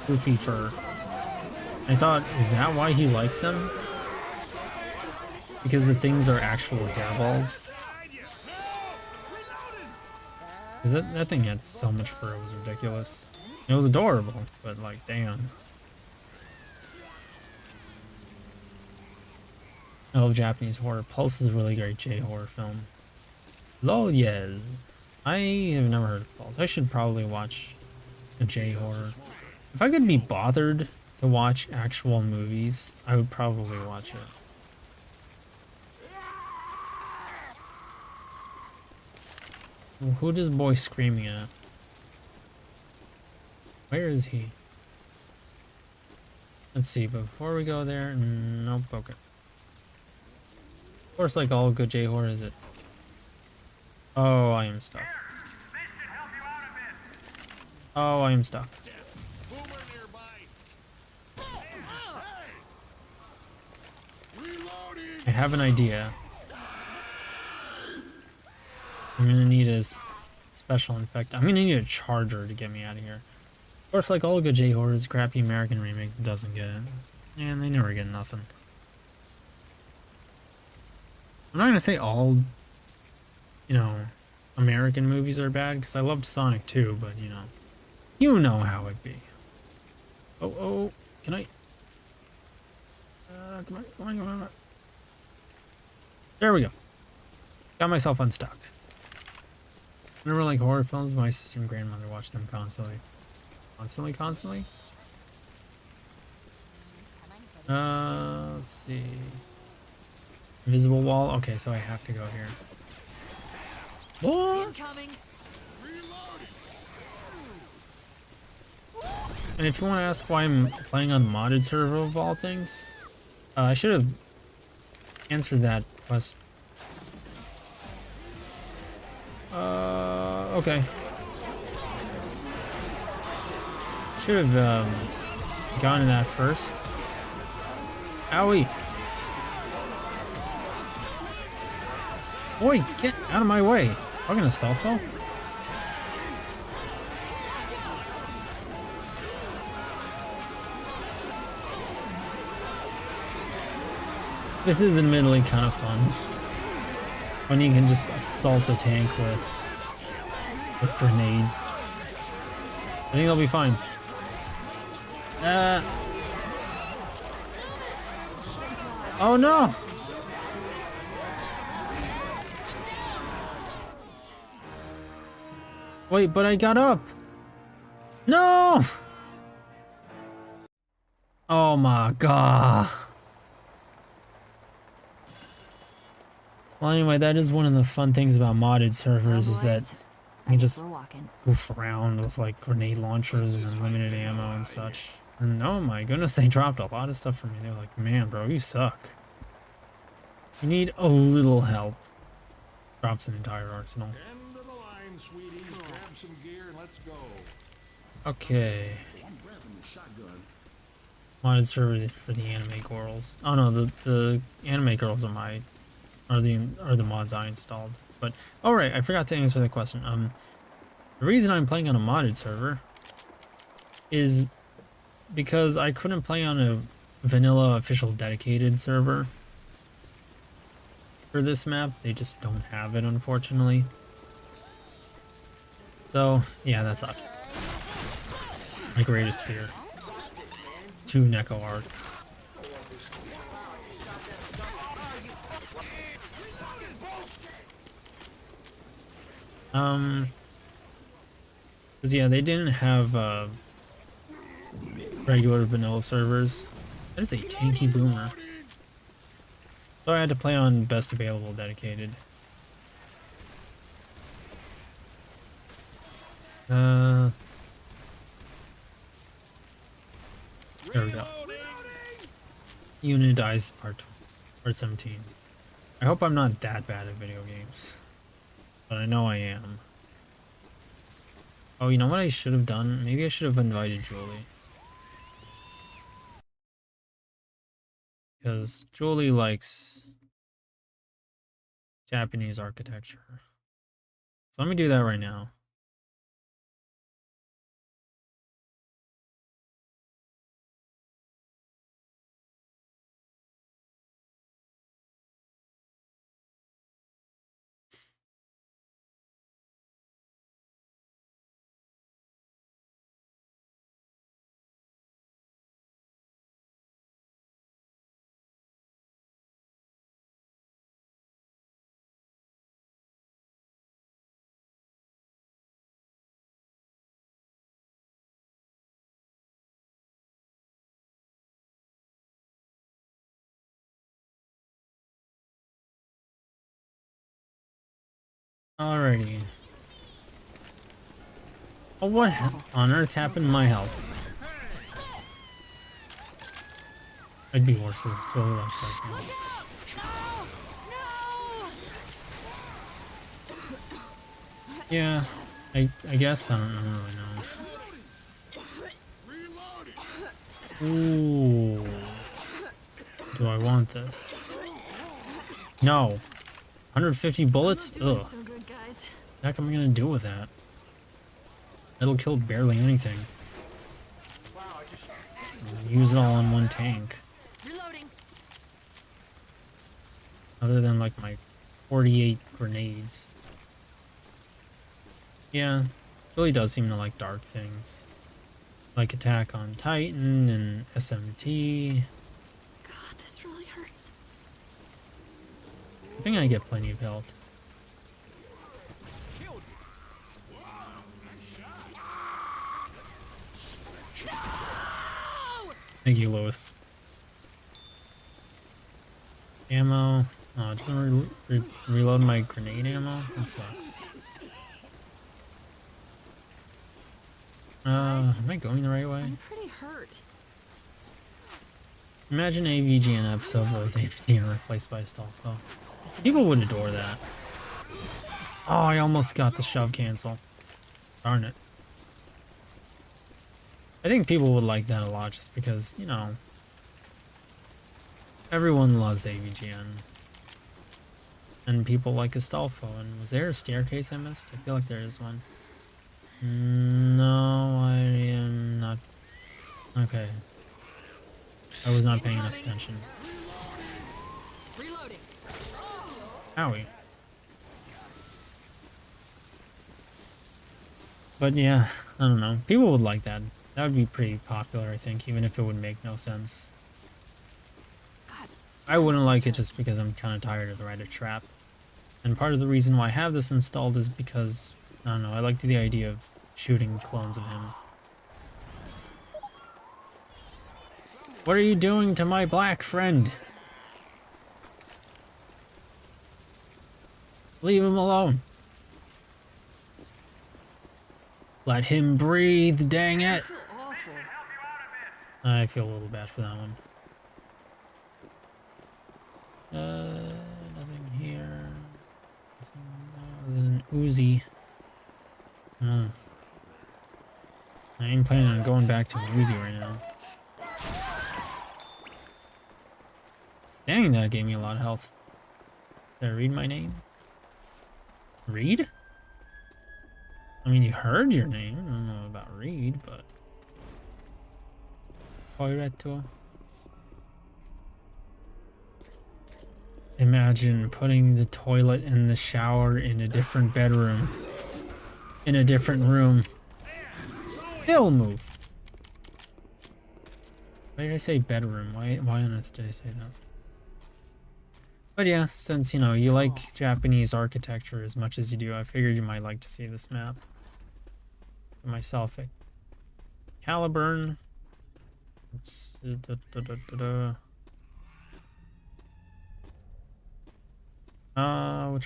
goofy fur. I thought, is that why he likes them? Because the things are actual hairballs. Because that thing had so much fur, it was ridiculous. It was adorable, but like, damn. I love Japanese horror. Pulse is a really great J-horror film. Lol, yes. I have never heard of Pulse. I should probably watch a J-horror. If I could be bothered to watch actual movies, I would probably watch it. Well, who this boy screaming at? Where is he? Let's see, but before we go there, nope, okay. Of course, like all good J-horror, is it? Oh, I am stuck. Oh, I am stuck. I have an idea. I'm gonna need a special infect. I'm gonna need a charger to get me out of here. Of course, like all good J-horrors, crappy American remake doesn't get it. And they never get nothing. I'm not gonna say all, you know, American movies are bad, because I loved Sonic 2, but you know how it be. Oh, can I? Come on. There we go. Got myself unstuck. Whenever like horror films, my sister and grandmother watch them constantly. Constantly? Let's see. Invisible wall? Okay, so I have to go here. What? Incoming. And if you want to ask why I'm playing on modded server of all things, I should have answered that quest. Okay. Should have gone to that first. Owie! Boy, get out of my way! I'm gonna stealth though. This is admittedly kind of fun when you can just assault a tank with grenades. I think they'll be fine. Oh no! Wait, but I got up! No! Oh my god. Well, anyway, that is one of the fun things about modded servers is that you can just goof around with like grenade launchers and unlimited ammo and such. And oh my goodness, they dropped a lot of stuff for me. They were like, man, bro, you suck. You need a little help. Drops an entire arsenal. End of the line, sweeties. Grab some gear and let's go. Okay. Modded server for the anime girls. Oh no, the anime girls are the mods I installed. But all right, I forgot to answer the question. The reason I'm playing on a modded server is because I couldn't play on a vanilla official dedicated server for this map. They just don't have it, unfortunately. So yeah, that sucks. My greatest fear. 2 Neko arcs. Cause yeah, they didn't have regular vanilla servers. That is a tanky boomer. So I had to play on best available dedicated. There we go. Yu-nee dies part 17. I hope I'm not that bad at video games, but I know I am. Oh, you know what I should have done? Maybe I should have invited Julie. Because Julie likes Japanese architecture. So let me do that right now. Alrighty. Oh, what on earth happened to my health? I'd be worse than this. Totally watch that. Yeah, I guess I don't really know. Ooh. Do I want this? No. 150 bullets? Ugh. What the heck am I gonna do with that? It'll kill barely anything. Use it all on one tank. Other than like my 48 grenades. Yeah, Julie does seem to like dark things. Like Attack on Titan and SMT. God, this really hurts. I think I get plenty of health. Thank you, Lewis. Ammo. Oh, it doesn't reload my grenade ammo? That sucks. Am I going the right way? I'm pretty hurt. Imagine AVGN episode with AVGN replaced by Stalko. People would adore that. Oh, I almost got the shove cancel. Darn it. I think people would like that a lot just because, you know, everyone loves AVGN. And people like Astolfo. And was there a staircase I missed? I feel like there is one. No, I am not. Okay. I was not paying enough attention. Owie. But yeah, I don't know. People would like that. That would be pretty popular, I think, even if it would make no sense. God, I wouldn't like it just because I'm kind of tired of the Rider Trap. And part of the reason why I have this installed is because, I don't know, I like the idea of shooting clones of him. What are you doing to my black friend? Leave him alone. Let him breathe, dang I it. feel awful. I feel a little bad for that one. Nothing here. There's an Uzi. I ain't planning on going back to an Uzi right now. Dang, that gave me a lot of health. Did I read my name? Read? I mean, you heard your name. I don't know about read, but... Toiletto. Imagine putting the toilet and the shower in a different bedroom. In a different room. They'll move. Why did I say bedroom? Why on earth did I say that? But yeah, since, you know, you like Japanese architecture as much as you do, I figured you might like to see this map. For myself, a Caliburn. It's, which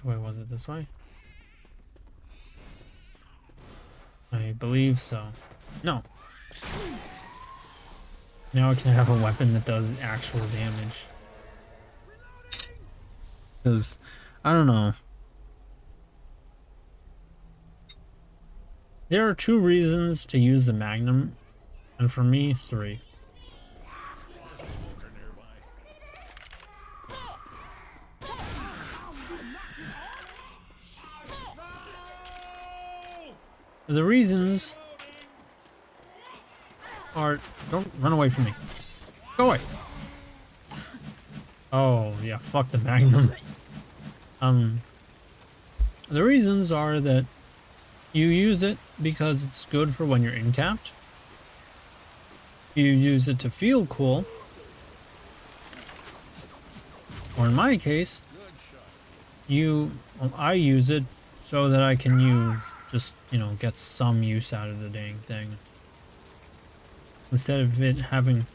way was it? This way? I believe so. No. Now I can have a weapon that does actual damage. Because, I don't know. There are 2 reasons to use the Magnum, and for me, 3. The reasons are... Don't run away from me. Go away. Oh, yeah, fuck the Magnum. The reasons are that you use it because it's good for when you're incapped. You use it to feel cool. Or in my case, I use it so that I can just, you know, get some use out of the dang thing. Instead of it having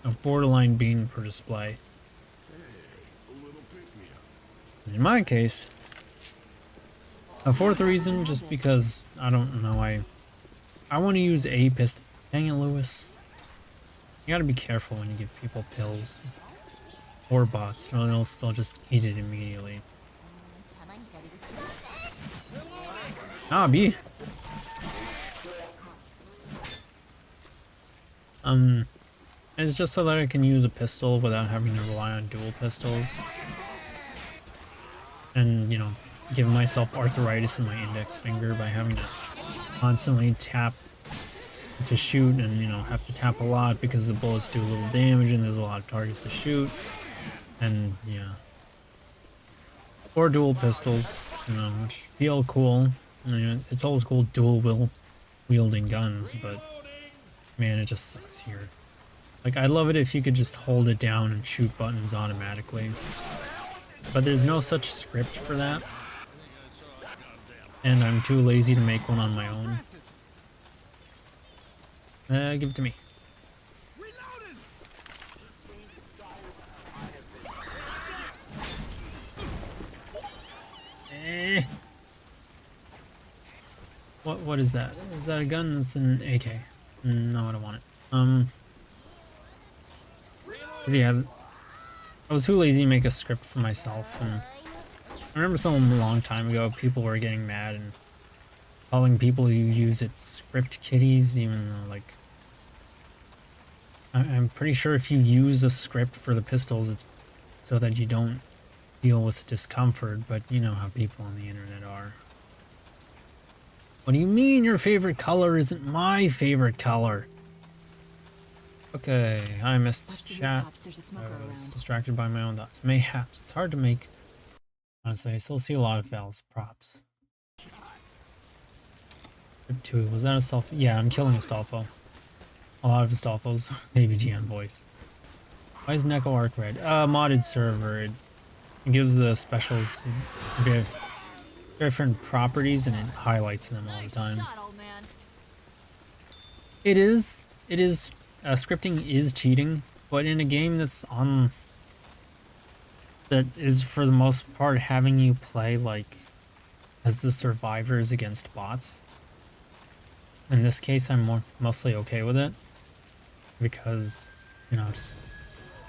a borderline being per display. In my case, a 4th reason, just because, I don't know, I want to use a pistol. Dang it, Lewis. You gotta be careful when you give people pills. Or bots, or else they'll just eat it immediately. Ah, B. It's just so that I can use a pistol without having to rely on dual pistols. And, you know, give myself arthritis in my index finger by having to constantly tap to shoot and, you know, have to tap a lot because the bullets do a little damage and there's a lot of targets to shoot. And, yeah. Or dual pistols, you know, which feel cool. I mean, it's always cool dual wielding guns, but man, it just sucks here. Like, I'd love it if you could just hold it down and shoot buttons automatically. But there's no such script for that. And I'm too lazy to make one on my own. Give it to me. What is that? Is that a gun? That's an AK. No, I don't want it. 'Cause yeah, I was too lazy to make a script for myself, and I remember a long time ago, people were getting mad and calling people who use it script kiddies, even though, like, I'm pretty sure if you use a script for the pistols, it's so that you don't deal with discomfort, but you know how people on the internet are. What do you mean your favorite color isn't my favorite color? Okay, I missed chat. I was distracted by my own thoughts. Mayhaps. It's hard to make. Honestly, I still see a lot of Val's props. Two. Was that a Stolfo? Yeah, I'm killing a Stolfo. A lot of Stolfos. AVGN voice. Why is Neko Arc red? Modded server. It gives the specials different properties and it highlights them all the time. Shot, old man. It is. Scripting is cheating, but in a game that is for the most part having you play like as the survivors against bots. In this case, I'm mostly okay with it because, you know, just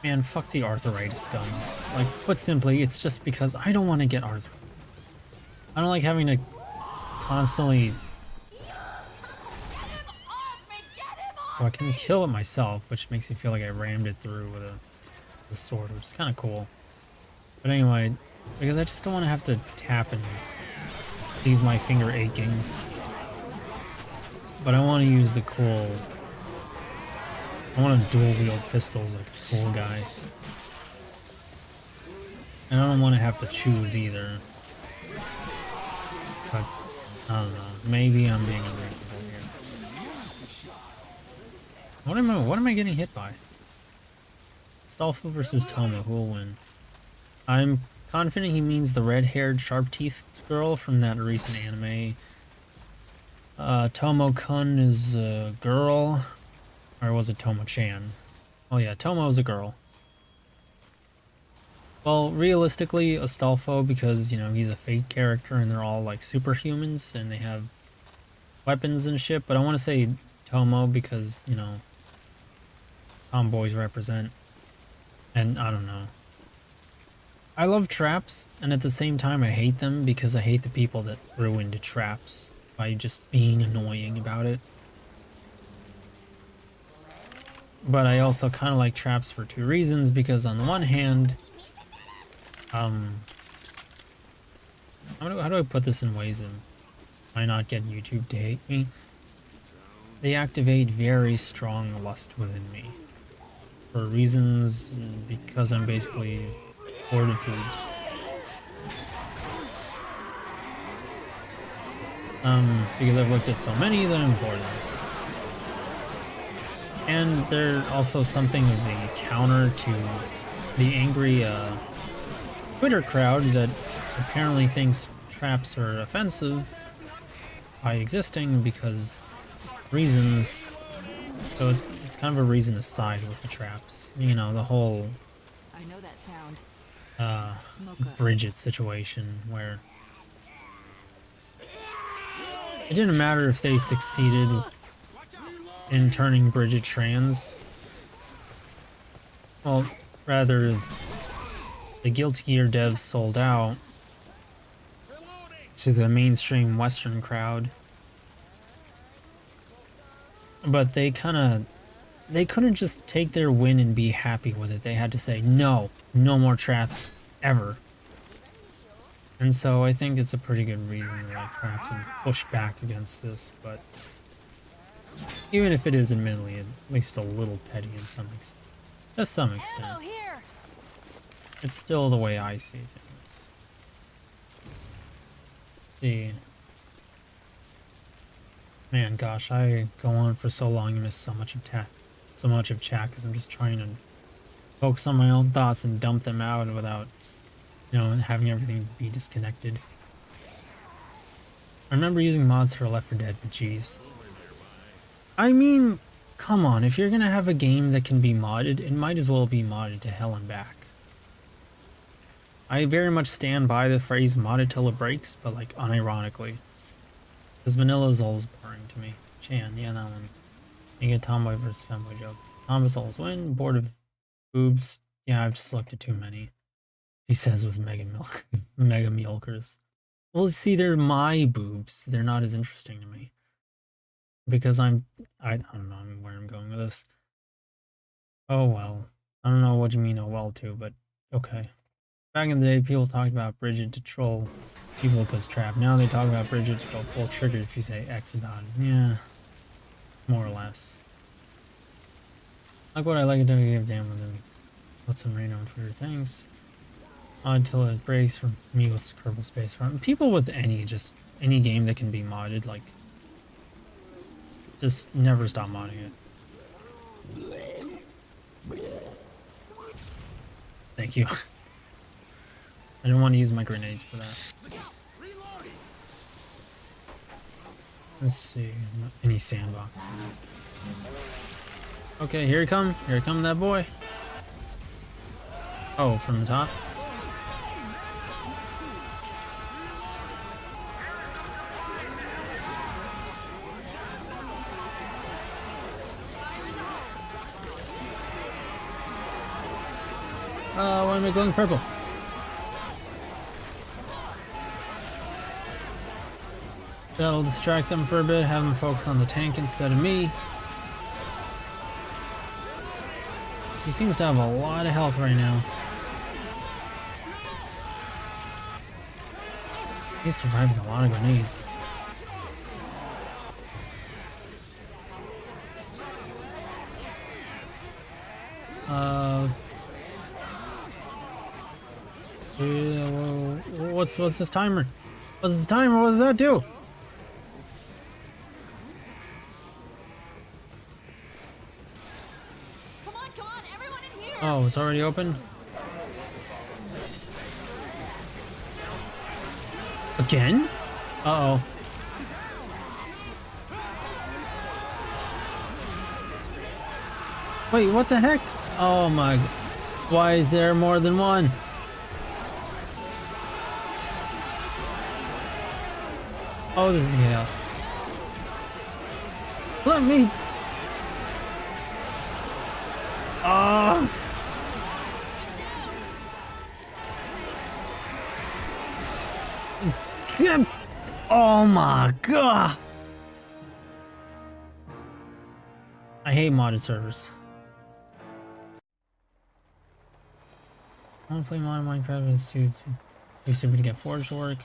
man, fuck the arthritis guns. Like, put simply, it's just because I don't want to get arthritis. I don't like having to constantly. So I can kill it myself, which makes me feel like I rammed it through with a sword, which is kind of cool. But anyway, because I just don't want to have to tap and leave my finger aching. But I want to use the cool. I want to dual wield pistols like a cool guy. And I don't want to have to choose either. But I don't know. Maybe I'm being unreasonable here. What am I getting hit by? Stolfo versus Tomo, who will win? I'm confident he means the red-haired, sharp-teethed girl from that recent anime. Tomo-kun is a girl. Or was it Tomo-chan? Oh yeah, Tomo is a girl. Well, realistically, Astolfo, because, you know, he's a fake character and they're all like superhumans and they have weapons and shit, but I want to say Tomo because, you know, tomboys represent. And I don't know. I love traps, and at the same time I hate them because I hate the people that ruined traps by just being annoying about it. But I also kind of like traps for two reasons, because on the one hand, how do I put this in ways of might not get YouTube to hate me? They activate very strong lust within me. For reasons, because I'm basically bored of boobs. Because I've looked at so many that I'm bored of. And they're also something of the counter to the angry Twitter crowd that apparently thinks traps are offensive by existing because reasons. So it's kind of a reason to side with the traps. You know, the whole I know that sound. Bridget situation where it didn't matter if they succeeded in turning Bridget trans. Well, rather, the Guilty Gear devs sold out to the mainstream Western crowd. But they couldn't just take their win and be happy with it. They had to say, no more traps, ever. And so I think it's a pretty good reason to like traps and push back against this, but even if it is admittedly at least a little petty in some extent, to some extent, it's still the way I see things. See, man, gosh, I go on for so long and miss so much of chat because I'm just trying to focus on my own thoughts and dump them out without, you know, having everything be disconnected. I remember using mods for Left 4 Dead, but geez. I mean, come on, if you're gonna have a game that can be modded, it might as well be modded to hell and back. I very much stand by the phrase modded till it breaks, but like unironically. Because vanilla is always boring to me. Chan, yeah, that one. You get tomboy versus femboy joke. Tomboys always win, bored of boobs. Yeah, I've just looked at too many. He says with mega milkers. Well, see, they're my boobs. They're not as interesting to me. Because I don't know where I'm going with this. Oh well. I don't know what you mean oh well to, but okay. Back in the day, people talked about Bridget to troll people because trap. Now they talk about Bridget to go full trigger if you say X about it. Yeah. More or less. Like what I like it, don't give a damn with them. Let some rain on Twitter, thanks. Until it breaks for me with Kerbal Space Run. People with any game that can be modded, like, Just never stop modding it. Thank you. I didn't want to use my grenades for that. Let's see. Any sandbox. Okay, here he come. Here come that boy. Oh, from the top? Why am I glowing purple? That'll distract them for a bit, have them focus on the tank instead of me. He seems to have a lot of health right now. He's surviving a lot of grenades. What's this timer? What's this timer? What does that do? Come on, everyone in here. Oh, it's already open? Again? Uh-oh. Wait, what the heck? Oh my... Why is there more than one? Oh, this is chaos. Let me... Ah! Oh my god! I hate modded servers. I want to play modded Minecraft. It's too stupid to get Forge to work.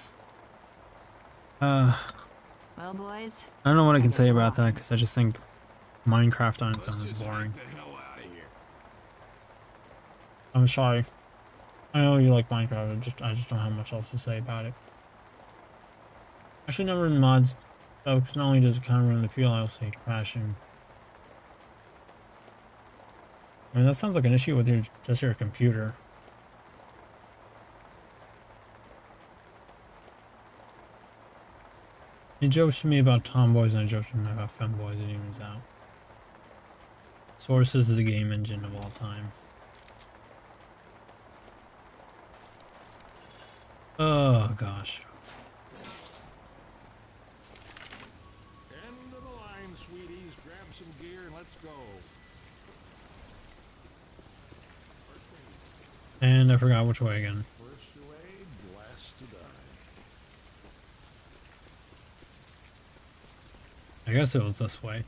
Well, boys. I don't know what I can say about that because I just think Minecraft on its own is boring. I'm sorry. I know you like Minecraft. I just don't have much else to say about it. Actually, never in mods though, because not only does it kind of ruin the feel, I also hate crashing. I mean, that sounds like an issue with your computer. He jokes to me about tomboys and I joke to him about femboys, it evens out. Source is the game engine of all time. Oh gosh. End of the line, sweeties. Grab some gear and let's go. And I forgot which way again. First away, last to die. I guess it was this way.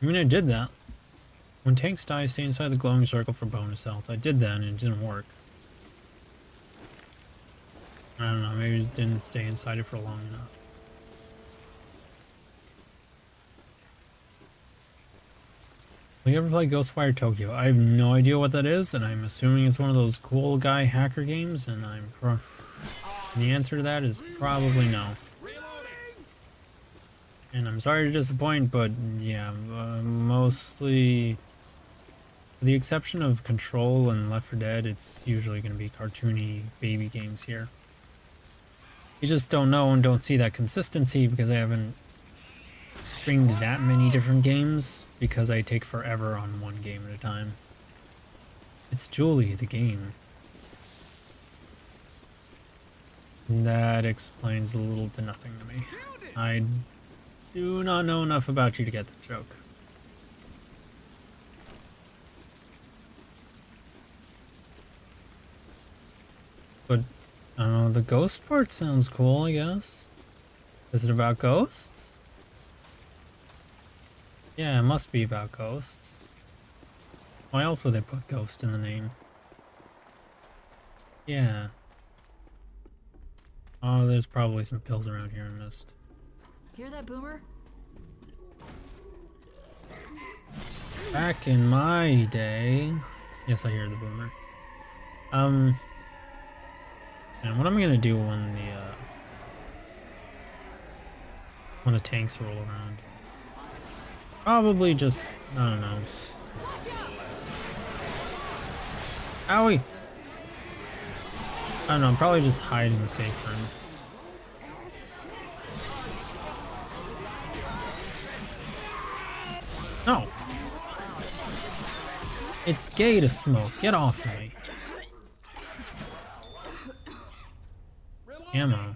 I mean, I did that. When tanks die, stay inside the glowing circle for bonus health. I did that and it didn't work. I don't know, maybe it didn't stay inside it for long enough. Will you ever play Ghostwire Tokyo? I have no idea what that is, and I'm assuming it's one of those cool guy hacker games, and the answer to that is probably no. And I'm sorry to disappoint, but yeah, mostly, with the exception of Control and Left 4 Dead, it's usually going to be cartoony baby games here. You just don't know and don't see that consistency because I haven't streamed that many different games because I take forever on one game at a time. It's Julie, the game. That explains a little to nothing to me. I do not know enough about you to get the joke. But, I don't know, the ghost part sounds cool, I guess. Is it about ghosts? Yeah, it must be about ghosts. Why else would they put ghost in the name? Yeah. Oh, there's probably some pills around here I missed. Hear that, Boomer? Back in my day... Yes, I hear the boomer. And what am I gonna do when when the tanks roll around. Probably just, I don't know. Owie! I don't know, probably just hide in the safe room. No! It's gay to smoke. Get off of me. Ammo.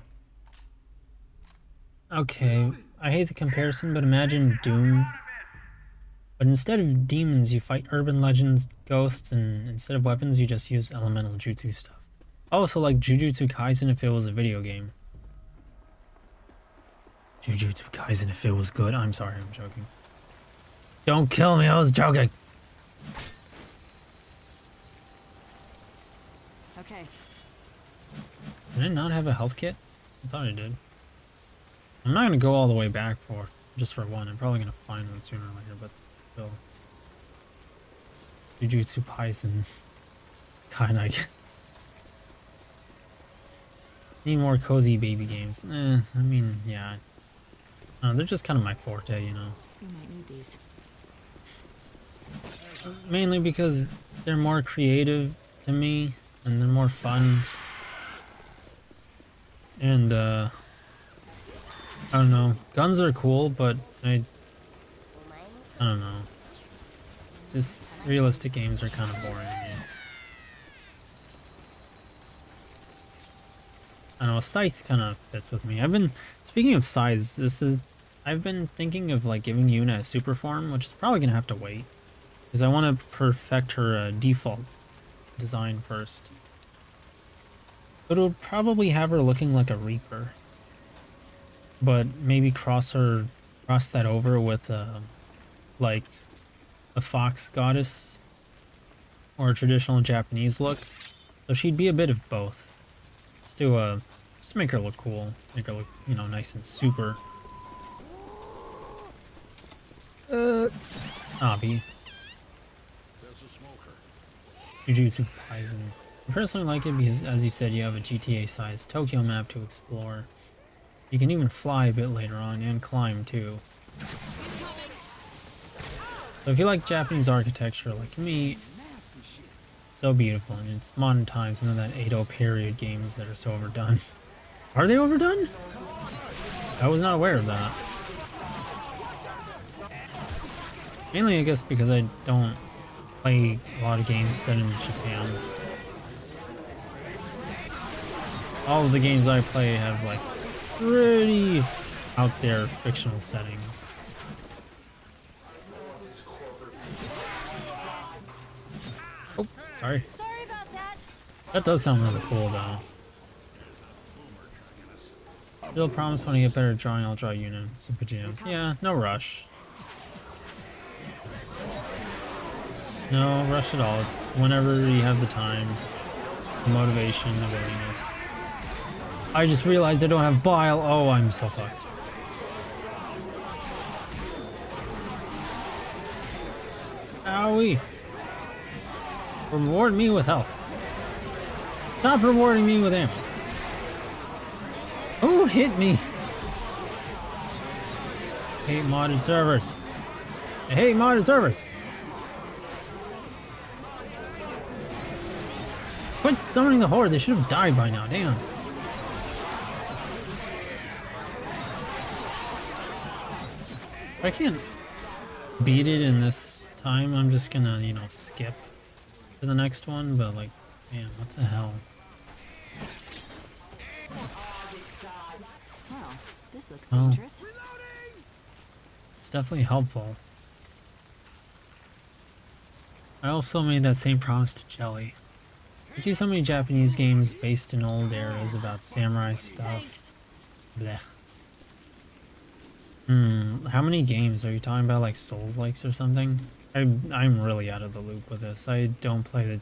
Okay, I hate the comparison, but imagine Doom. But instead of demons, you fight urban legends, ghosts, and instead of weapons, you just use elemental jutsu stuff. Oh, so like Jujutsu Kaisen if it was a video game. Jujutsu Kaisen if it was good. I'm sorry, I'm joking. Don't kill me, I was joking. Okay. Did I not have a health kit? I thought I did. I'm not gonna go all the way back just for one. I'm probably gonna find one sooner or later, but still. Jujutsu Kaisen. Kinda, I guess. Need more cozy baby games. I mean, yeah. They're just kind of my forte, you know. You might need these. Mainly because they're more creative to me, and they're more fun. And, I don't know. Guns are cool, but I don't know. Just realistic games are kind of boring to me. I don't know, Scythe kind of fits with me. Speaking of scythes, I've been thinking of like giving Yu-nee a super form, which is probably gonna have to wait. Because I want to perfect her default design first. But it would probably have her looking like a Reaper. But maybe cross that over with like a fox goddess or a traditional Japanese look. So she'd be a bit of both. Just to make her look cool, make her look, you know, nice and super. Obby. Jujutsu Kaisen. I personally like it because, as you said, you have a GTA-sized Tokyo map to explore. You can even fly a bit later on, and climb too. So if you like Japanese architecture like me, it's so beautiful, and it's modern times, none of that Edo period games that are so overdone. Are they overdone? I was not aware of that. Mainly, I guess, because I don't play a lot of games set in Japan. All of the games I play have, like, pretty out there fictional settings. Oh, sorry. Sorry about that. That does sound really cool, though. Still promise when I get better at drawing, I'll draw Yu-nee. Some pajamas. Yeah, no rush. No rush at all. It's whenever you have the time, the motivation, the willingness. I just realized I don't have bile. Oh, I'm so fucked. Owie. Reward me with health. Stop rewarding me with ammo. Who hit me? I hate modded servers. I hate modded servers. Quit summoning the horde. They should have died by now. Damn. If I can't beat it in this time, I'm just gonna, you know, skip to the next one. But like, man, what the hell? Well, this looks dangerous. It's definitely helpful. I also made that same promise to Jelly. I see so many Japanese games based in old eras about samurai stuff. Blech. How many games are you talking about? Like Souls-likes or something? I'm really out of the loop with this. I don't play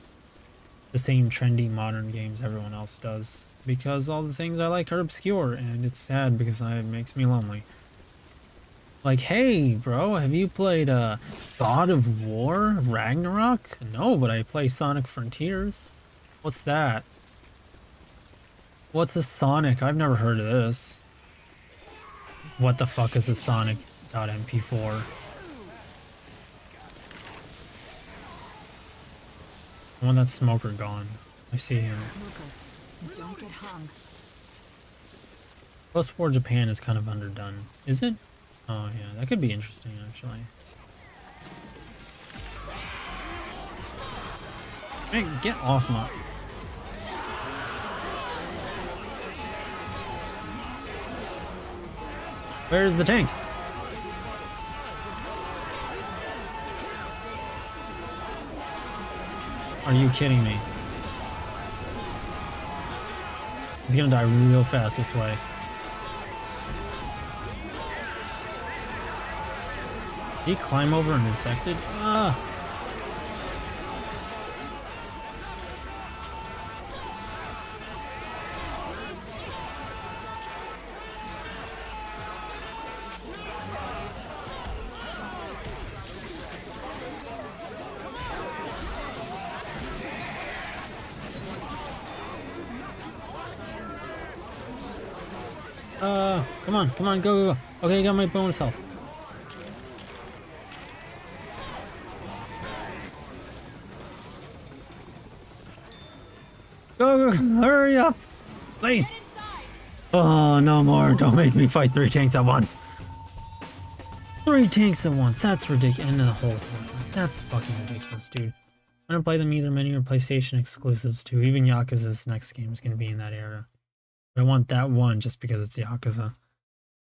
the same trendy modern games everyone else does because all the things I like are obscure, and it's sad because it makes me lonely. Like, hey, bro, have you played God of War Ragnarok? No, but I play Sonic Frontiers. What's that? What's a Sonic? I've never heard of this. What the fuck is a Sonic.mp4? I want that smoker gone. I see him. Smoker, don't get hung. Post-war Japan is kind of underdone. Is it? Oh yeah, that could be interesting actually. Hey, get off my... Where's the tank? Are you kidding me? He's gonna die real fast this way. Did he climb over and infected? Ah! Come on, go, go, go. Okay, I got my bonus health. Go, go, hurry up, please. Oh, no more. Don't make me fight 3 tanks at once. 3 tanks at once. That's ridiculous. And the whole horde. That's fucking ridiculous, dude. I don't play them either. Many are PlayStation exclusives too. Even Yakuza's next game is going to be in that era. I want that one just because it's Yakuza.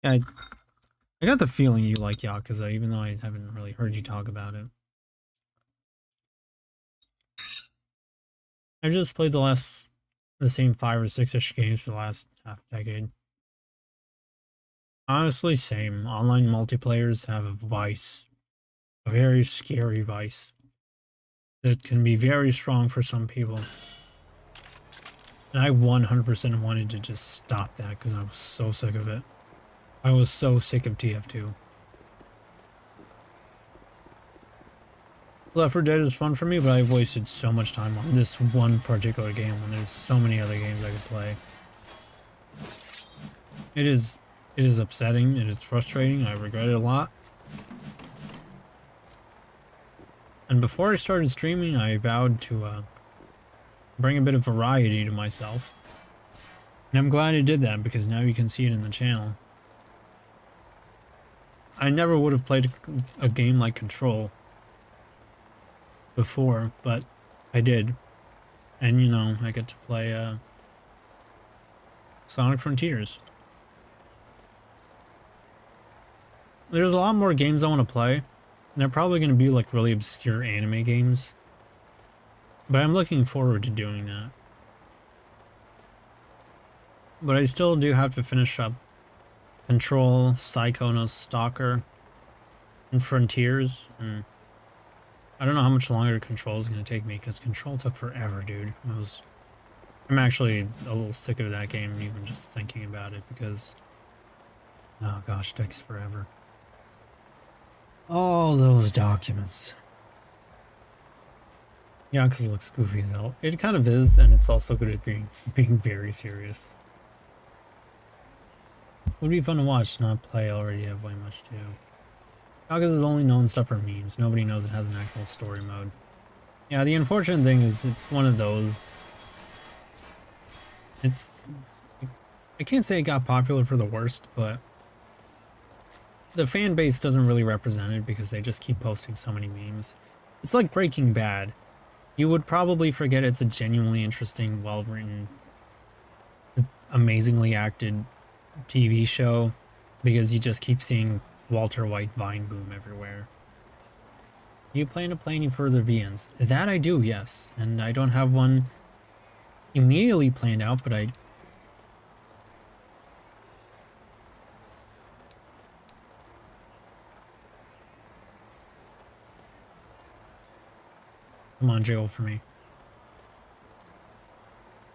Yeah, I got the feeling you like Yakuza, even though I haven't really heard you talk about it. I've just played the same 5 or 6-ish games for the last half decade. Honestly, same. Online multiplayers have a vice. A very scary vice. That can be very strong for some people. And I 100% wanted to just stop that because I was so sick of it. I was so sick of TF2. Left 4 Dead is fun for me, but I've wasted so much time on this one particular game when there's so many other games I could play. It is upsetting, it is frustrating, I regret it a lot. And before I started streaming, I vowed to bring a bit of variety to myself. And I'm glad I did that because now you can see it in the channel. I never would have played a game like Control before, but I did. And you know, I get to play Sonic Frontiers. There's a lot more games I want to play. And they're probably going to be like really obscure anime games. But I'm looking forward to doing that. But I still do have to finish up Control, Psychonauts, Stalker, and Frontiers. And I don't know how much longer Control is going to take me, because Control took forever, dude. I'm actually a little sick of that game, even just thinking about it, because... oh gosh, it takes forever. All those documents. Yeah, because it looks goofy as hell. It kind of is, and it's also good at being very serious. Would be fun to watch, not play. Already have way much to do. Yakuza is only known stuff for memes. Nobody knows it has an actual story mode. Yeah, the unfortunate thing is it's one of those. I can't say it got popular for the worst, but the fan base doesn't really represent it because they just keep posting so many memes. It's like Breaking Bad. You would probably forget it's a genuinely interesting, well-written, amazingly acted TV show because you just keep seeing Walter White Vine boom everywhere. Do you plan to play any further VNs? That I do, yes. And I don't have one immediately planned out, but I... come on, jail for me.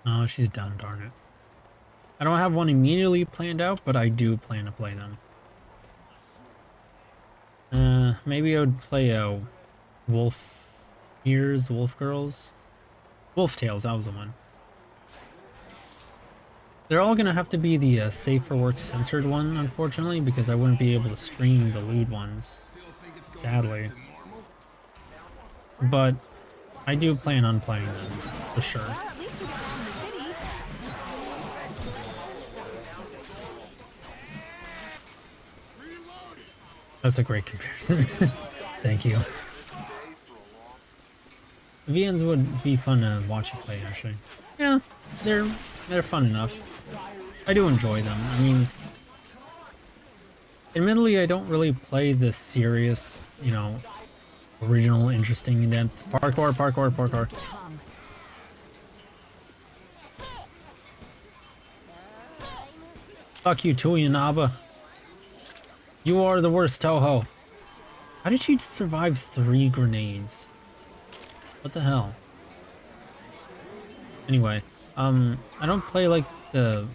No, she's done, darn it. I don't have one immediately planned out, but I do plan to play them. Maybe I would play Wolf Ears, Wolf Girls? Wolf Tales, that was the one. They're all gonna have to be the safe for work censored one, unfortunately, because I wouldn't be able to stream the lewd ones, sadly. But I do plan on playing them, for sure. Well, at least we got out of the city. That's a great comparison. Thank you. VNs would be fun to watch you play, actually. Yeah, they're fun enough. I do enjoy them. I mean, admittedly, I don't really play the serious, you know, original, interesting, in-depth parkour. Fuck you, Tui and Abba. You are the worst, Toho. How did she survive 3 grenades? What the hell? Anyway, I don't play like the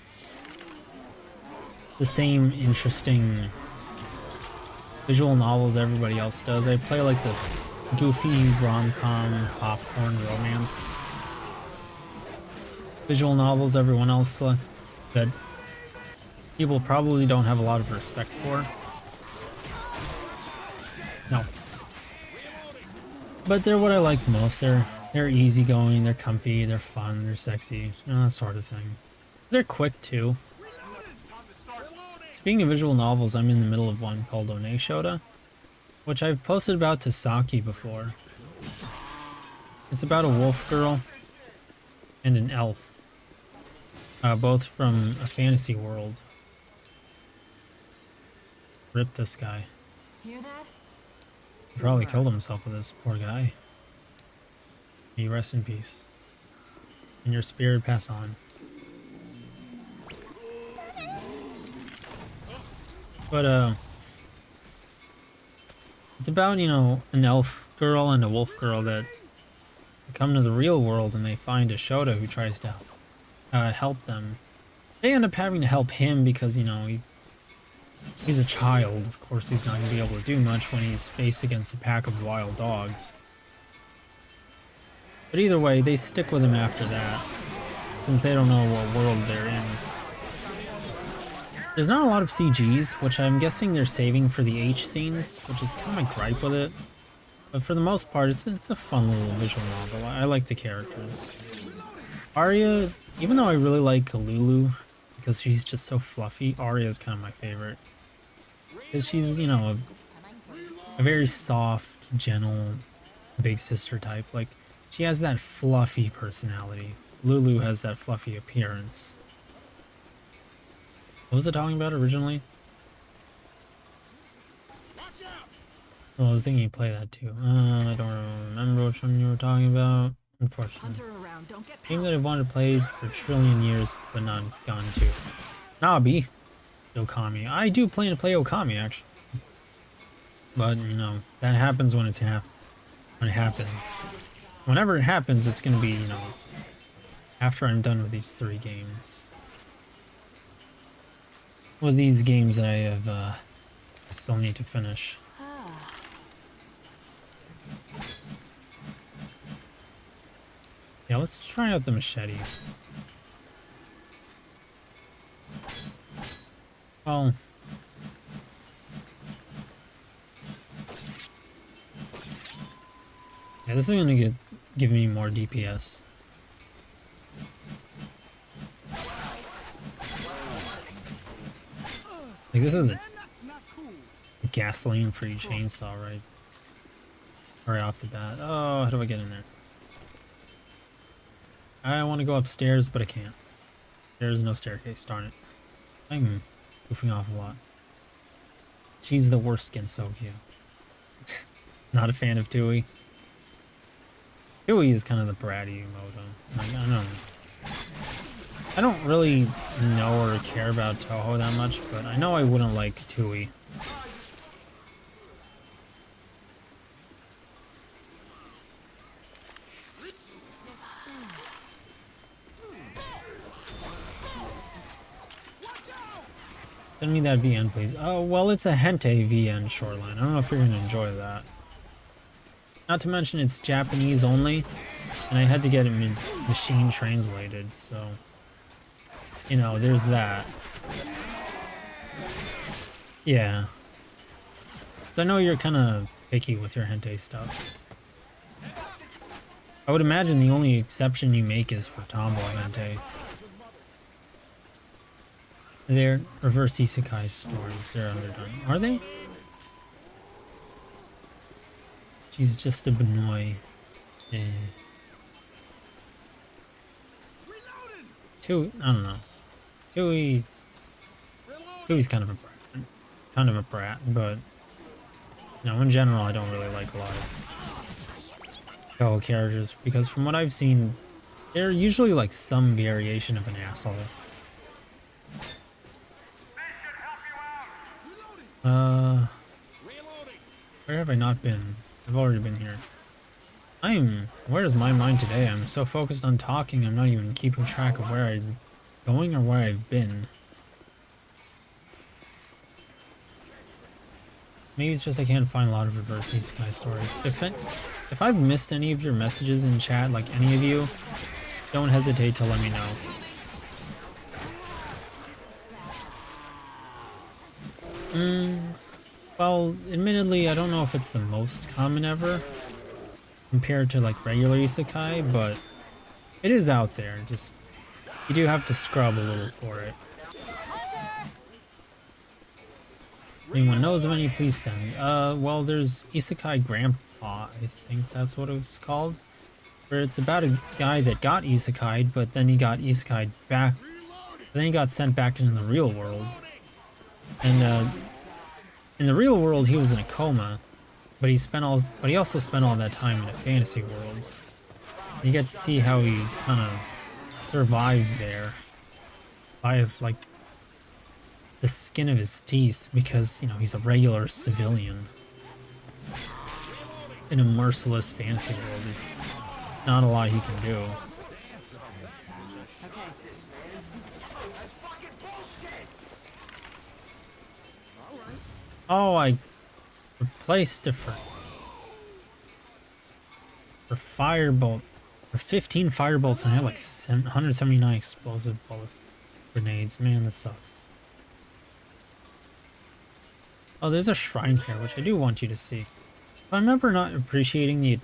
same interesting visual novels everybody else does. I play like the goofy rom-com popcorn romance visual novels everyone else that people probably don't have a lot of respect for. No. But they're what I like most. They're easygoing, they're comfy, they're fun, they're sexy, you know, that sort of thing. They're quick too. Speaking of visual novels, I'm in the middle of one called One Shota, which I've posted about to Saki before. It's about a wolf girl and an elf, both from a fantasy world. Rip this guy. Hear that? He probably killed himself with this, poor guy. May you rest in peace. And your spirit pass on. But, it's about, you know, an elf girl and a wolf girl that come to the real world and they find a Shota who tries to help them. They end up having to help him because, you know, he's a child. Of course, he's not going to be able to do much when he's faced against a pack of wild dogs. But either way, they stick with him after that, since they don't know what world they're in. There's not a lot of CGs, which I'm guessing they're saving for the H scenes, which is kind of my gripe with it. But for the most part, it's a fun little visual novel. I like the characters. Arya, even though I really like Lulu, because she's just so fluffy, Arya is kind of my favorite. Because she's, you know, a very soft, gentle, big sister type. Like, she has that fluffy personality. Lulu has that fluffy appearance. What was I talking about originally? Oh, I was thinking you play that too. I don't remember which one you were talking about, unfortunately. Game that I've wanted to play for a trillion years, but not gone to. Nabi. Okami. I do plan to play Okami, actually. But, you know, that happens when when it happens. Whenever it happens, it's gonna be, you know, after I'm done with these 3 games. Well, these games that I have, I still need to finish. Yeah, let's try out the machete. Well, yeah, this is gonna give me more DPS. Like, this is the gasoline-free chainsaw, right off the bat. Oh, how do I get in there? I want to go upstairs, but I can't. There's no staircase, darn it. I'm goofing off a lot. She's the worst Gensokyo. Not a fan of Tui. Tui is kind of the bratty Moto. Like, I don't really know or care about Toho that much, but I know I wouldn't like Tui. Send me that VN, please. Oh, well, it's a Hente VN Shoreline. I don't know if you're going to enjoy that. Not to mention it's Japanese only, and I had to get it machine translated, so... you know, there's that. Yeah. 'Cause I know you're kind of picky with your hentai stuff. I would imagine the only exception you make is for tomboy hentai. They're reverse isekai stories. They're underdone. Are they? She's just a Benoy. Eh. Tui, I don't know. Tui's kind of a brat. Kind of a brat, but you know, in general, I don't really like a lot of fellow characters because from what I've seen, they're usually like some variation of an asshole. Where have I not been? I've already been here. Where is my mind today? I'm so focused on talking, I'm not even keeping track of where I'm going or where I've been. Maybe it's just I can't find a lot of reverse isekai stories. If I've missed any of your messages in chat, like any of you, don't hesitate to let me know. Well, admittedly, I don't know if it's the most common ever compared to like regular isekai, but it is out there. Just you do have to scrub a little for it. Anyone knows of any, please send. Well, there's Isekai Grandpa, I think that's what it was called. Where it's about a guy that got isekai'd, but then he got isekai'd back. Then he got sent back into the real world. And in the real world, he was in a coma, but he also spent all that time in a fantasy world. And you get to see how he kind of survives there by like the skin of his teeth, because you know he's a regular civilian in a merciless fantasy world. There's not a lot he can do. Oh, I replaced it for firebolt. For 15 firebolts, and I have like 179 explosive bullet grenades. Man, that sucks. Oh, there's a shrine here, which I do want you to see. If I'm ever not appreciating the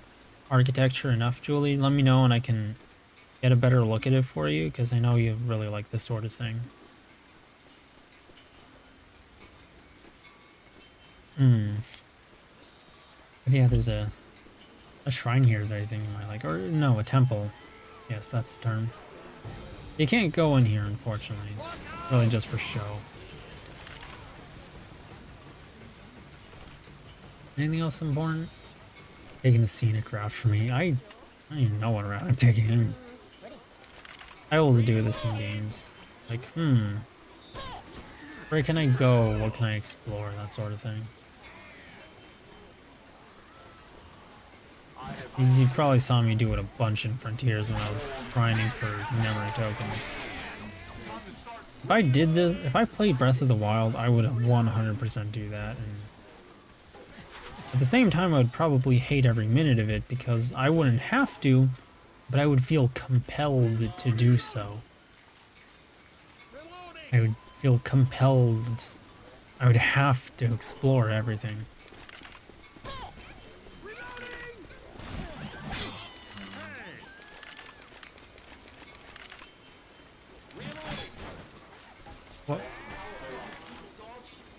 architecture enough, Julie, let me know and I can get a better look at it for you, because I know you really like this sort of thing. But yeah, there's a shrine here that I think I might like. Or, no, a temple. Yes, that's the term. You can't go in here, unfortunately. It's really just for show. Anything else important? Taking the scenic route for me. I don't even know what route I'm taking. I always do this in games. Like, where can I go? What can I explore? That sort of thing. You probably saw me do it a bunch in Frontiers when I was grinding for memory tokens. If I did this, if I played Breath of the Wild, I would 100% do that. And at the same time, I would probably hate every minute of it because I wouldn't have to, but I would feel compelled to do so. I would feel compelled, I would have to explore everything. What?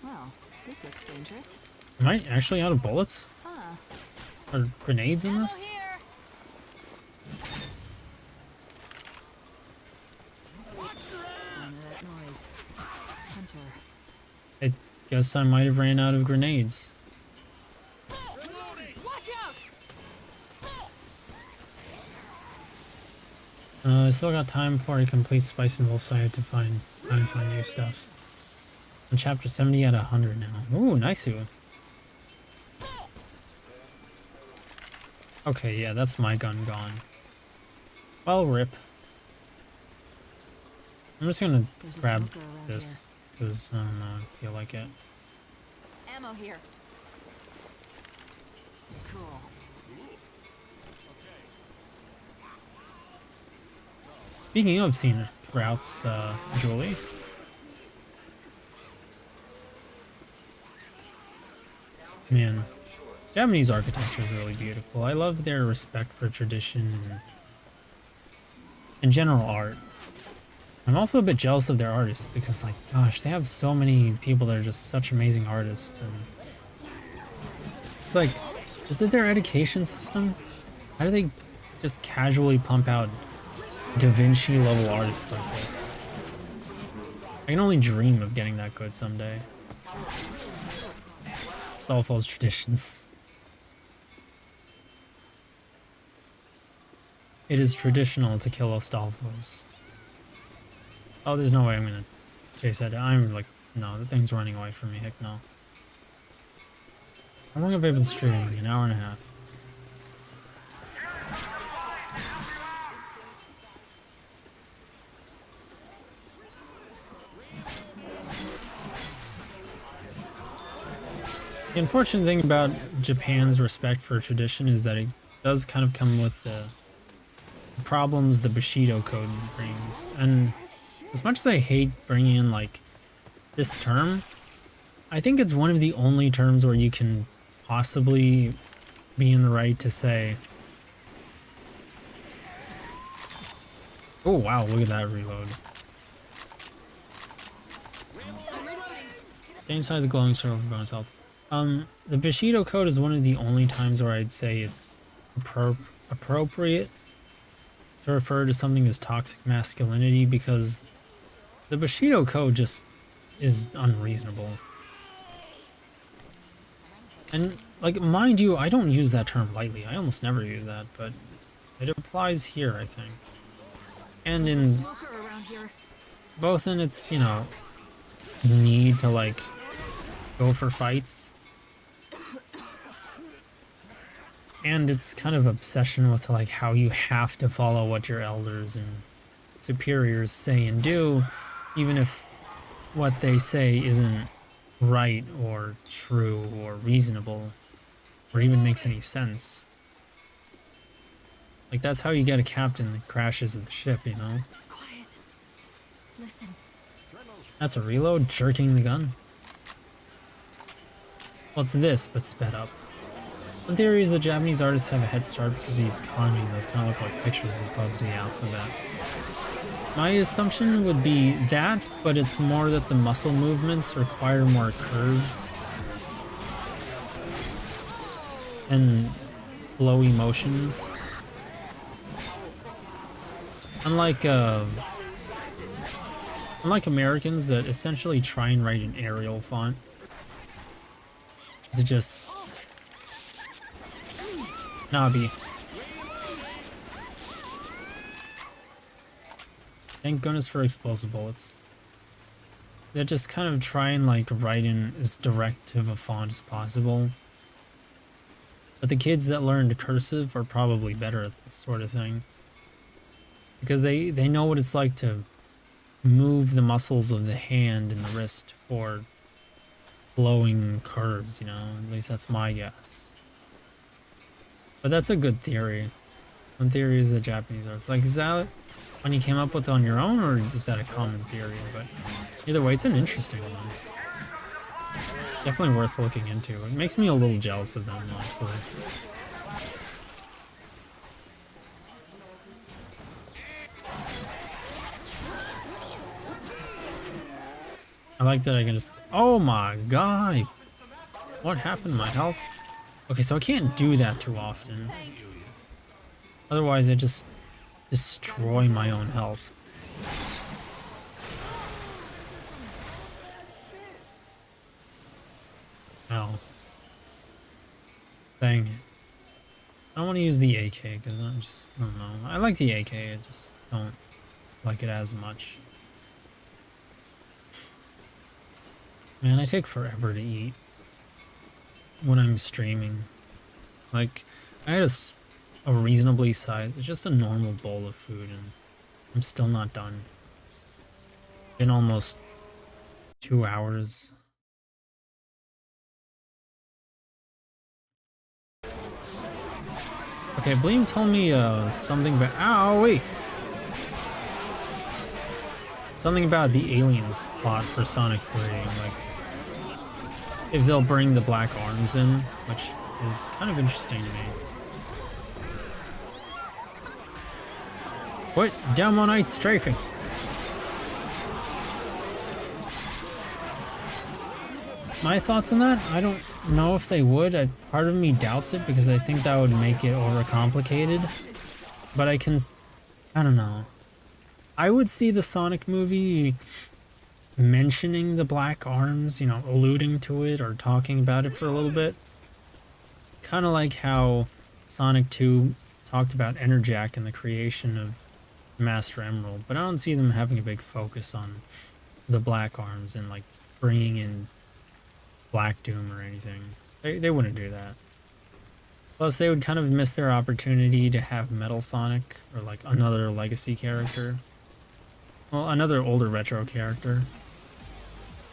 Well, this looks dangerous. Am I actually out of bullets? Huh. Are grenades in this? That noise. Hunter. I guess I might have ran out of grenades. Watch out! I still got time before I complete Spice and Wolf, so I have to find new stuff. I'm chapter 70 at 100 now. Ooh, nice. Okay, yeah, that's my gun gone. Well, rip. I'm just gonna grab this, because I don't know, I feel like it. Ammo here. Cool. Speaking of scenic routes, Julie. Man, Japanese architecture is really beautiful. I love their respect for tradition and general art. I'm also a bit jealous of their artists because, like, gosh, they have so many people that are just such amazing artists. And it's like, is it their education system? How do they just casually pump out Da Vinci level artists like this? I can only dream of getting that good someday. Stallfall's traditions. It is traditional to kill Astolfos. Oh, there's no way I'm gonna chase that down. I'm like, no, the thing's running away from me. Heck no. How long have I been streaming? An hour and a half. The unfortunate thing about Japan's respect for tradition is that it does kind of come with the problems the Bushido Code brings. And as much as I hate bringing in, like, this term, I think it's one of the only terms where you can possibly be in the right to say, oh wow, look at that reload. Stay inside the glowing circle for bonus health. The Bushido Code is one of the only times where I'd say it's appropriate to refer to something as toxic masculinity, because the Bushido Code just is unreasonable. And, like, mind you, I don't use that term lightly. I almost never use that, but it applies here, I think. And in both in its, you know, need to, like, go for fights, and its kind of obsession with, like, how you have to follow what your elders and superiors say and do, even if what they say isn't right or true or reasonable or even makes any sense. Like, that's how you get a captain that crashes the ship, you know? Quiet. Listen. That's a reload, jerking the gun. What's this but sped up? One theory is that Japanese artists have a head start because they use kanji. Those kind of look like pictures as opposed to the alphabet. My assumption would be that, but it's more that the muscle movements require more curves and flowy motions. Unlike Americans that essentially try and write an Arial font to just Nabi. Thank goodness for explosive bullets. They just kind of try and, like, write in as direct of a font as possible. But the kids that learned cursive are probably better at this sort of thing, because they know what it's like to move the muscles of the hand and the wrist for flowing curves, you know? At least that's my guess. But that's a good theory. One theory is the Japanese arts. Like, is that one you came up with on your own, or is that a common theory? But either way, it's an interesting one. Definitely worth looking into. It makes me a little jealous of them, honestly. I like that I can just... Oh my god! What happened to my health? Okay, so I can't do that too often. Otherwise, I just destroy my own health. Ow. Dang it. I don't want to use the AK because I don't know. I like the AK, I just don't like it as much. Man, I take forever to eat when I'm streaming. Like, I had a reasonably sized, just a normal bowl of food, and I'm still not done. It's been almost 2 hours. Okay, Bleem told me something about... Ow, wait! something about the aliens plot for Sonic 3, like if they'll bring the black arms in, which is kind of interesting to me. What? Demo Knight strafing. My thoughts on that? I don't know if they would. Part of me doubts it because I think that would make it overcomplicated. But I don't know. I would see the Sonic movie mentioning the black arms, you know, alluding to it or talking about it for a little bit. Kind of like how Sonic 2 talked about Enerjack and the creation of Master Emerald. But I don't see them having a big focus on the black arms and like bringing in Black Doom or anything. They wouldn't do that. Plus, they would kind of miss their opportunity to have Metal Sonic or like another legacy character. Well, another older retro character.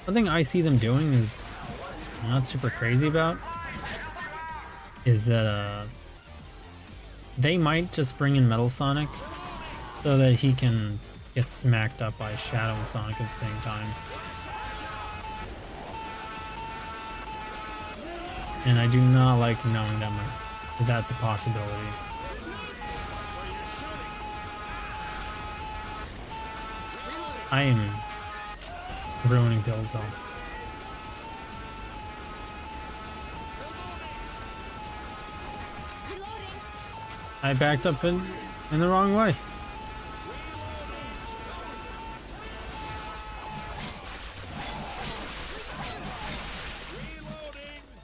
One thing I see them doing is I'm not super crazy about is that they might just bring in Metal Sonic so that he can get smacked up by Shadow and Sonic at the same time. And I do not like knowing that that's a possibility. I am ruining Bill's health. I backed up in the wrong way.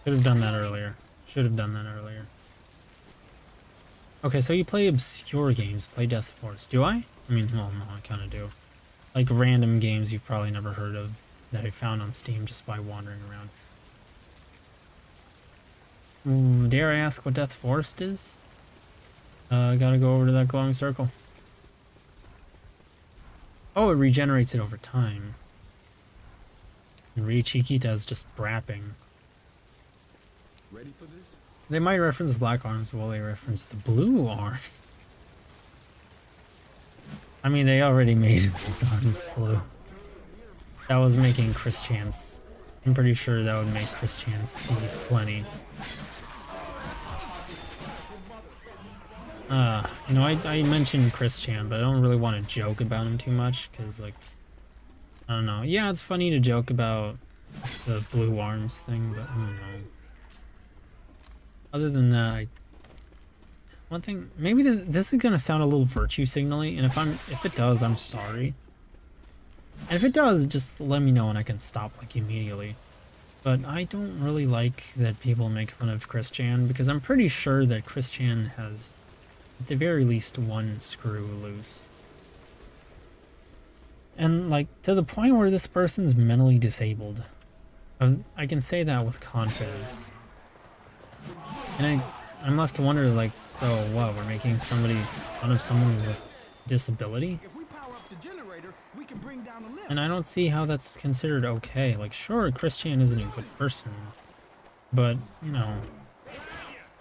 Could have done that earlier. Should have done that earlier. Okay, so you play obscure games, play Death Force. Do I? I mean, well, no, I kind of do. Like random games you've probably never heard of that I found on Steam just by wandering around. Ooh, dare I ask what Death Forest is? I gotta go over to that glowing circle. Oh, it regenerates it over time. And Rie Chiquita is just brapping. Ready for this? They might reference the black arms while they reference the blue arms. I mean, they already made his arms blue. That was making Chris Chance. I'm pretty sure that would make Chris Chance see plenty. You know, I mentioned Chris Chan, but I don't really want to joke about him too much, because, like, I don't know. Yeah, it's funny to joke about the blue arms thing, but I don't know. Other than that, one thing, maybe this is gonna sound a little virtue signaling, and if it does, I'm sorry. And if it does, just let me know and I can stop like immediately. But I don't really like that people make fun of Chris Chan, because I'm pretty sure that Chris Chan has at the very least one screw loose. And like to the point where this person's mentally disabled. I can say that with confidence. And I'm left to wonder, like, so what? We're making fun of someone with disability? If we power up the generator, we can bring down a lift. And I don't see how that's considered okay. Like, sure, Chris Chan isn't a good person, but, you know,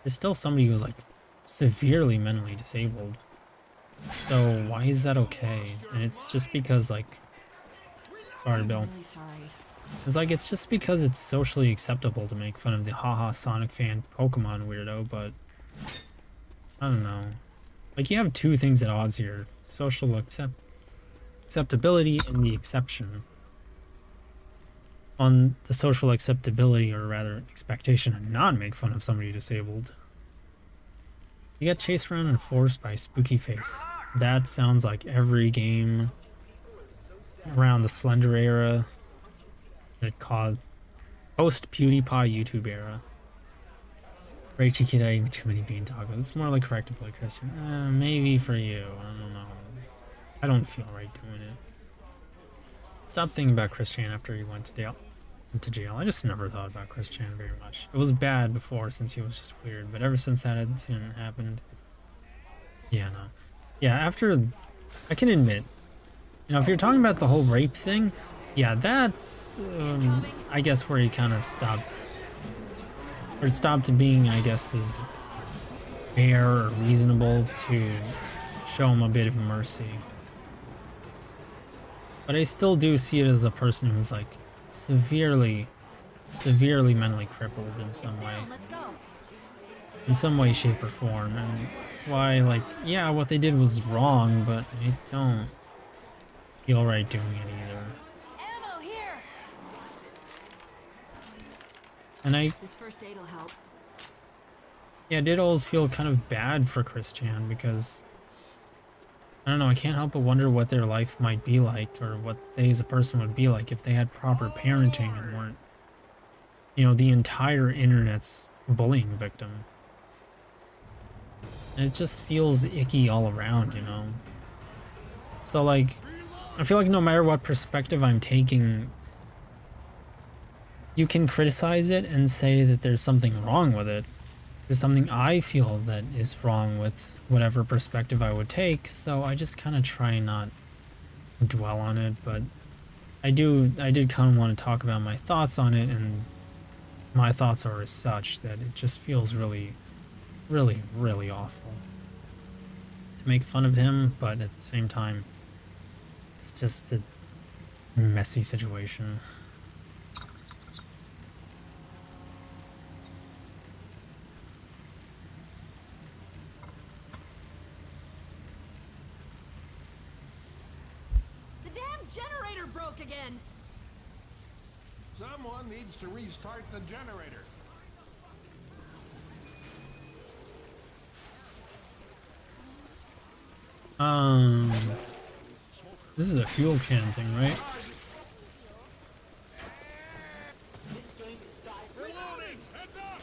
there's still somebody who's, like, severely mentally disabled. So why is that okay? And it's just because, like, sorry, Bill. I'm really sorry. It's like, it's just because it's socially acceptable to make fun of the haha Sonic fan Pokemon weirdo, but I don't know. Like, you have two things at odds here. Social acceptability and the exception. On the social acceptability, or rather expectation to not make fun of somebody disabled, you get chased around and forced by a spooky face. That sounds like every game around the Slender era that caused post PewDiePie YouTube era. Rie Chiquita eating too many bean tacos. It's more like correctable, Christian. Maybe for you. I don't know. I don't feel right doing it. Stop thinking about Chris Chan after he went to jail. I just never thought about Chris Chan very much. It was bad before, since he was just weird, but ever since that incident happened, yeah, no. Yeah, after, I can admit, you know, if you're talking about the whole rape thing, yeah, that's, I guess, where he kind of stopped, or stopped being, I guess, as fair or reasonable to show him a bit of mercy. But I still do see it as a person who's like severely mentally crippled in some way. Let's go. In some way, shape, or form. And that's why, like, yeah, what they did was wrong, but I don't feel right doing it either. Ammo here. And This first aid will help. yeah, I did always feel kind of bad for Christian because I don't know, I can't help but wonder what their life might be like, or what they as a person would be like if they had proper parenting and weren't, you know, the entire internet's bullying victim. And it just feels icky all around, you know? So, like, I feel like no matter what perspective I'm taking, you can criticize it and say that there's something wrong with it. There's something I feel that is wrong with whatever perspective I would take, so I just kind of try not dwell on it, but I did kind of want to talk about my thoughts on it, and my thoughts are as such that it just feels really awful to make fun of him, but at the same time, it's just a messy situation. The damn generator broke again. Someone needs to restart the generator. This is a fuel can thing, right? Reloading! Heads up!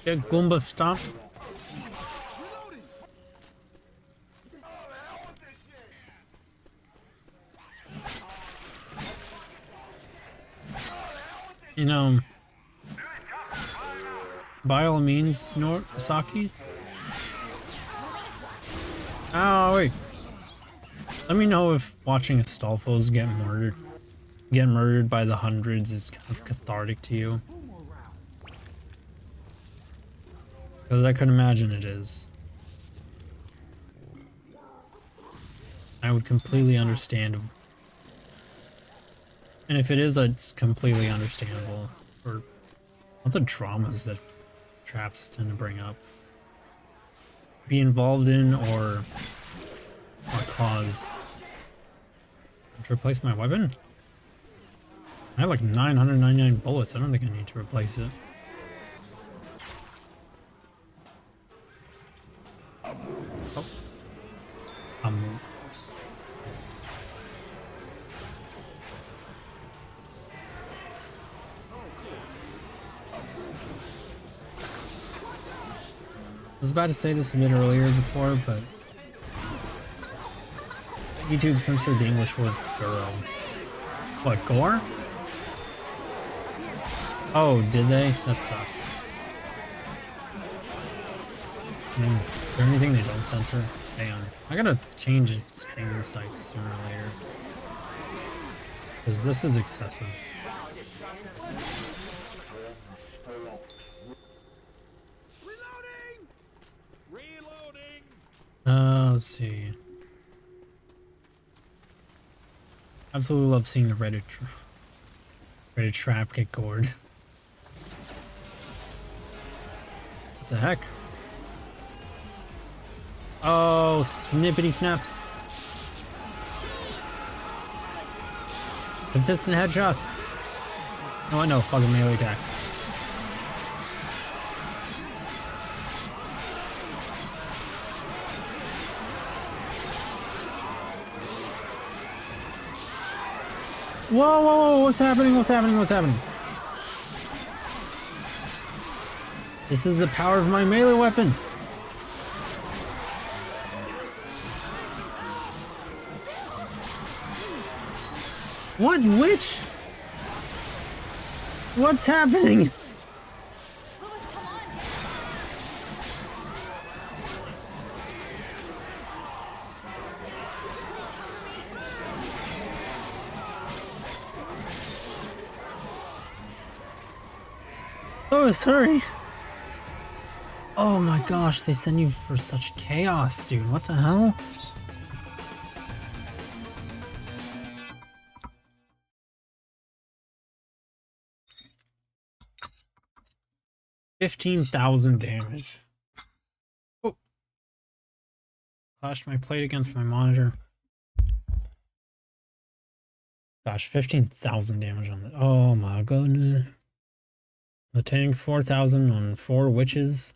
Get Goomba stomp. Reloading! You know, by all means, Saki. Oh, wait. Let me know if watching Astolfo's get murdered by the hundreds is kind of cathartic to you. Because I could imagine it is. I would completely understand. And if it is, it's completely understandable for all the dramas that traps tend to bring up. Be involved in or cause. To replace my weapon? I have like 999 bullets. I don't think I need to replace it. Oh. I was about to say this a bit earlier before, but YouTube censored the English word thorough. What, gore? Oh, did they? That sucks. Is there anything they don't censor? Damn. I gotta change streaming sites sooner or later. Because this is excessive. Let's see. Absolutely love seeing the Reddit trap get gored. What the heck? Oh, snippety snaps. Consistent headshots. Oh, I know, fucking melee attacks. Whoa, whoa, whoa, what's happening? What's happening? What's happening? This is the power of my melee weapon. What? Which? What's happening? Lewis, come on. Lois, hurry. Oh my gosh, they send you for such chaos, dude. What the hell? 15,000 damage. Oh. Clashed my plate against my monitor. Gosh, 15,000 damage on that. Oh my goodness. The tank 4,000 on 4 witches.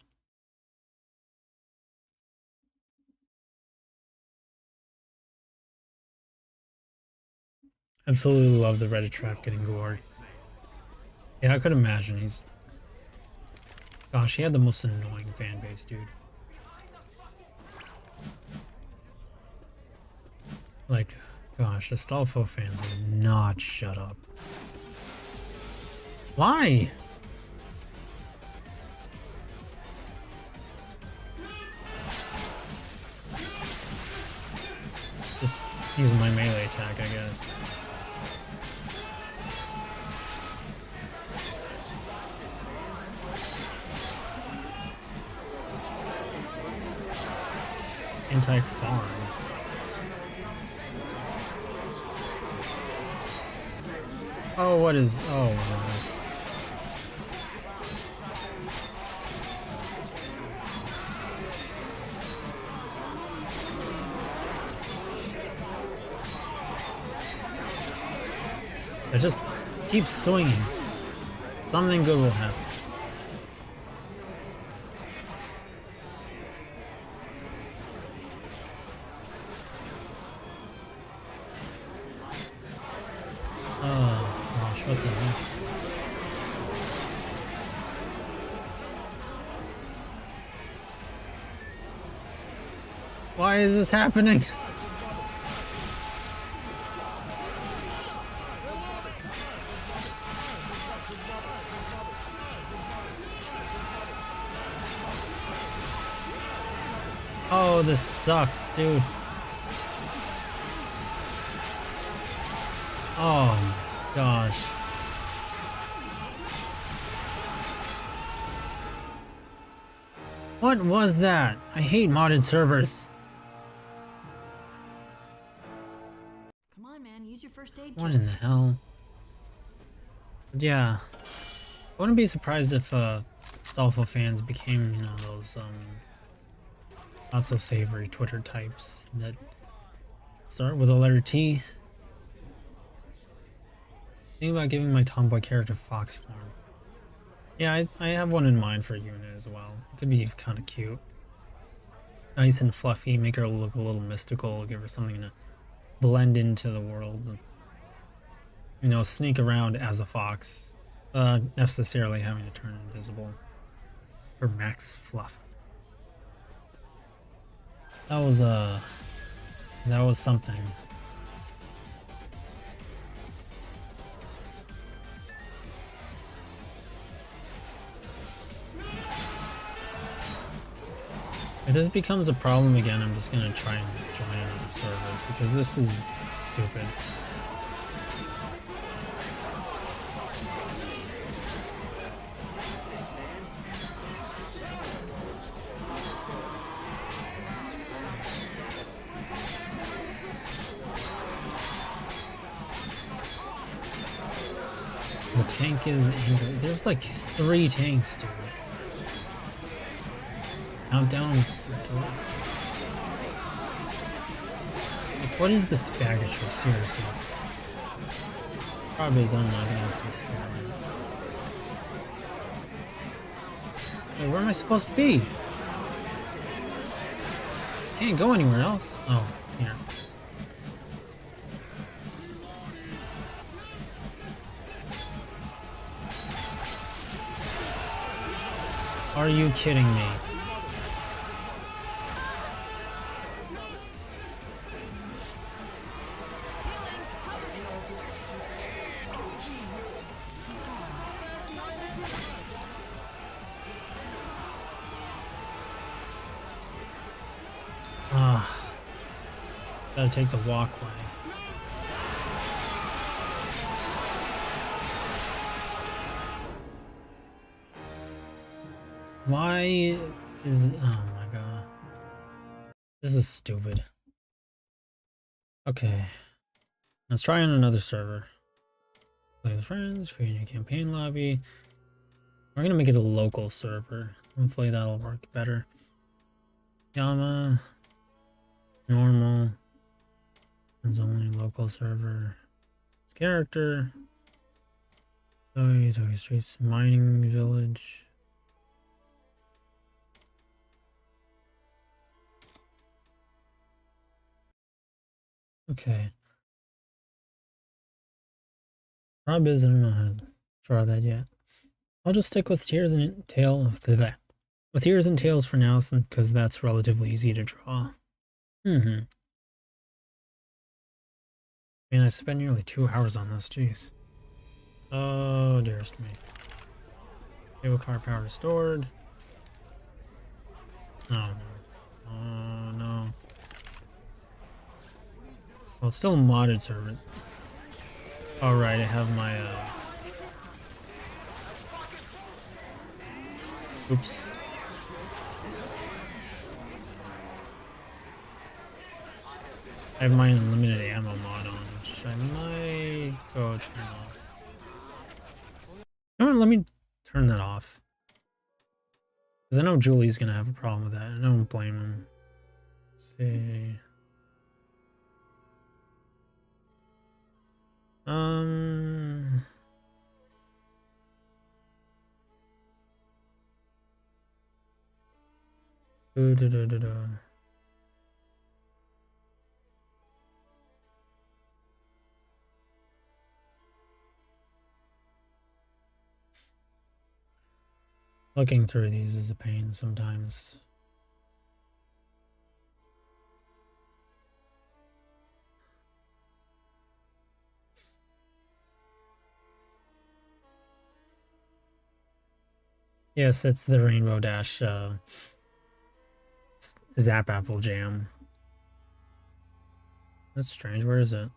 Absolutely love the Reddit trap getting gored. Yeah, I could imagine he's... Gosh, he had the most annoying fan base, dude. Like, gosh, the Astolfo fans would not shut up. Why? Just use my melee attack, I guess. Anti-farm. Oh, what is this? I just keep swinging. Something good will happen. Oh gosh, what the heck? Why is this happening? Oh, this sucks, dude. Oh my gosh. What was that? I hate modded servers. Come on, man, use your first aid What kit. in the hell? But yeah. I wouldn't be surprised if Astolfo fans became, you know, those not so savory Twitter types that start with a letter T. Think about giving my tomboy character fox form. Yeah, I have one in mind for Yu-nee as well. It could be kind of cute. Nice and fluffy, make her look a little mystical, give her something to blend into the world. You know, sneak around as a fox. Necessarily having to turn invisible. For max fluff. That was something. If this becomes a problem again, I'm just gonna try and join another server because this is stupid. The tank is angry. There's like 3 tanks, dude. Countdown to like, what is this faggotry? Seriously. Probably is unlocked to be spared. Wait, where am I supposed to be? Can't go anywhere else. Oh, here. Are you kidding me? Gotta take the walkway. Why is... oh my god. This is stupid. Okay. Let's try on another server. Play with friends, create a new campaign lobby. We're gonna make it a local server. Hopefully that'll work better. Gamma, normal, there's only local server. Character, Zoe Streets, mining village. Okay. Problem is, I don't know how to draw that yet. I'll just stick with tears and with ears and tails for now, because that's relatively easy to draw. Man, I spent nearly 2 hours on this, jeez. Oh, dearest me. Cable car power restored. Oh no. Oh no. Well, it's still a modded server. Alright, I have my, oops. I have my unlimited ammo mod on, which I might go turn off. You know what, let me turn that off. Because I know Julie's gonna have a problem with that. I don't blame him. Let's see. Looking through these is a pain sometimes. Yes, it's the Rainbow Dash Zap Apple Jam. That's strange. Where is it?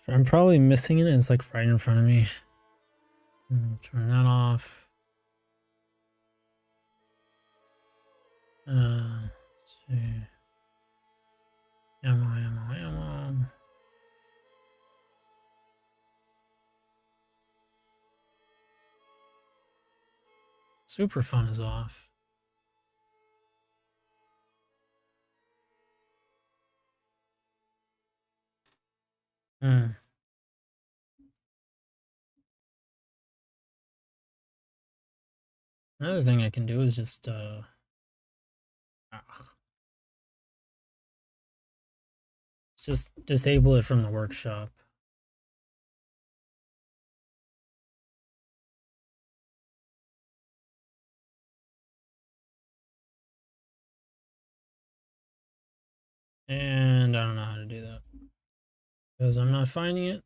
I'm probably missing it. It's like right in front of me. Turn that off. Let's see. Ammo. Super fun is off. Another thing I can do is just disable it from the workshop. And I don't know how to do that because I'm not finding it.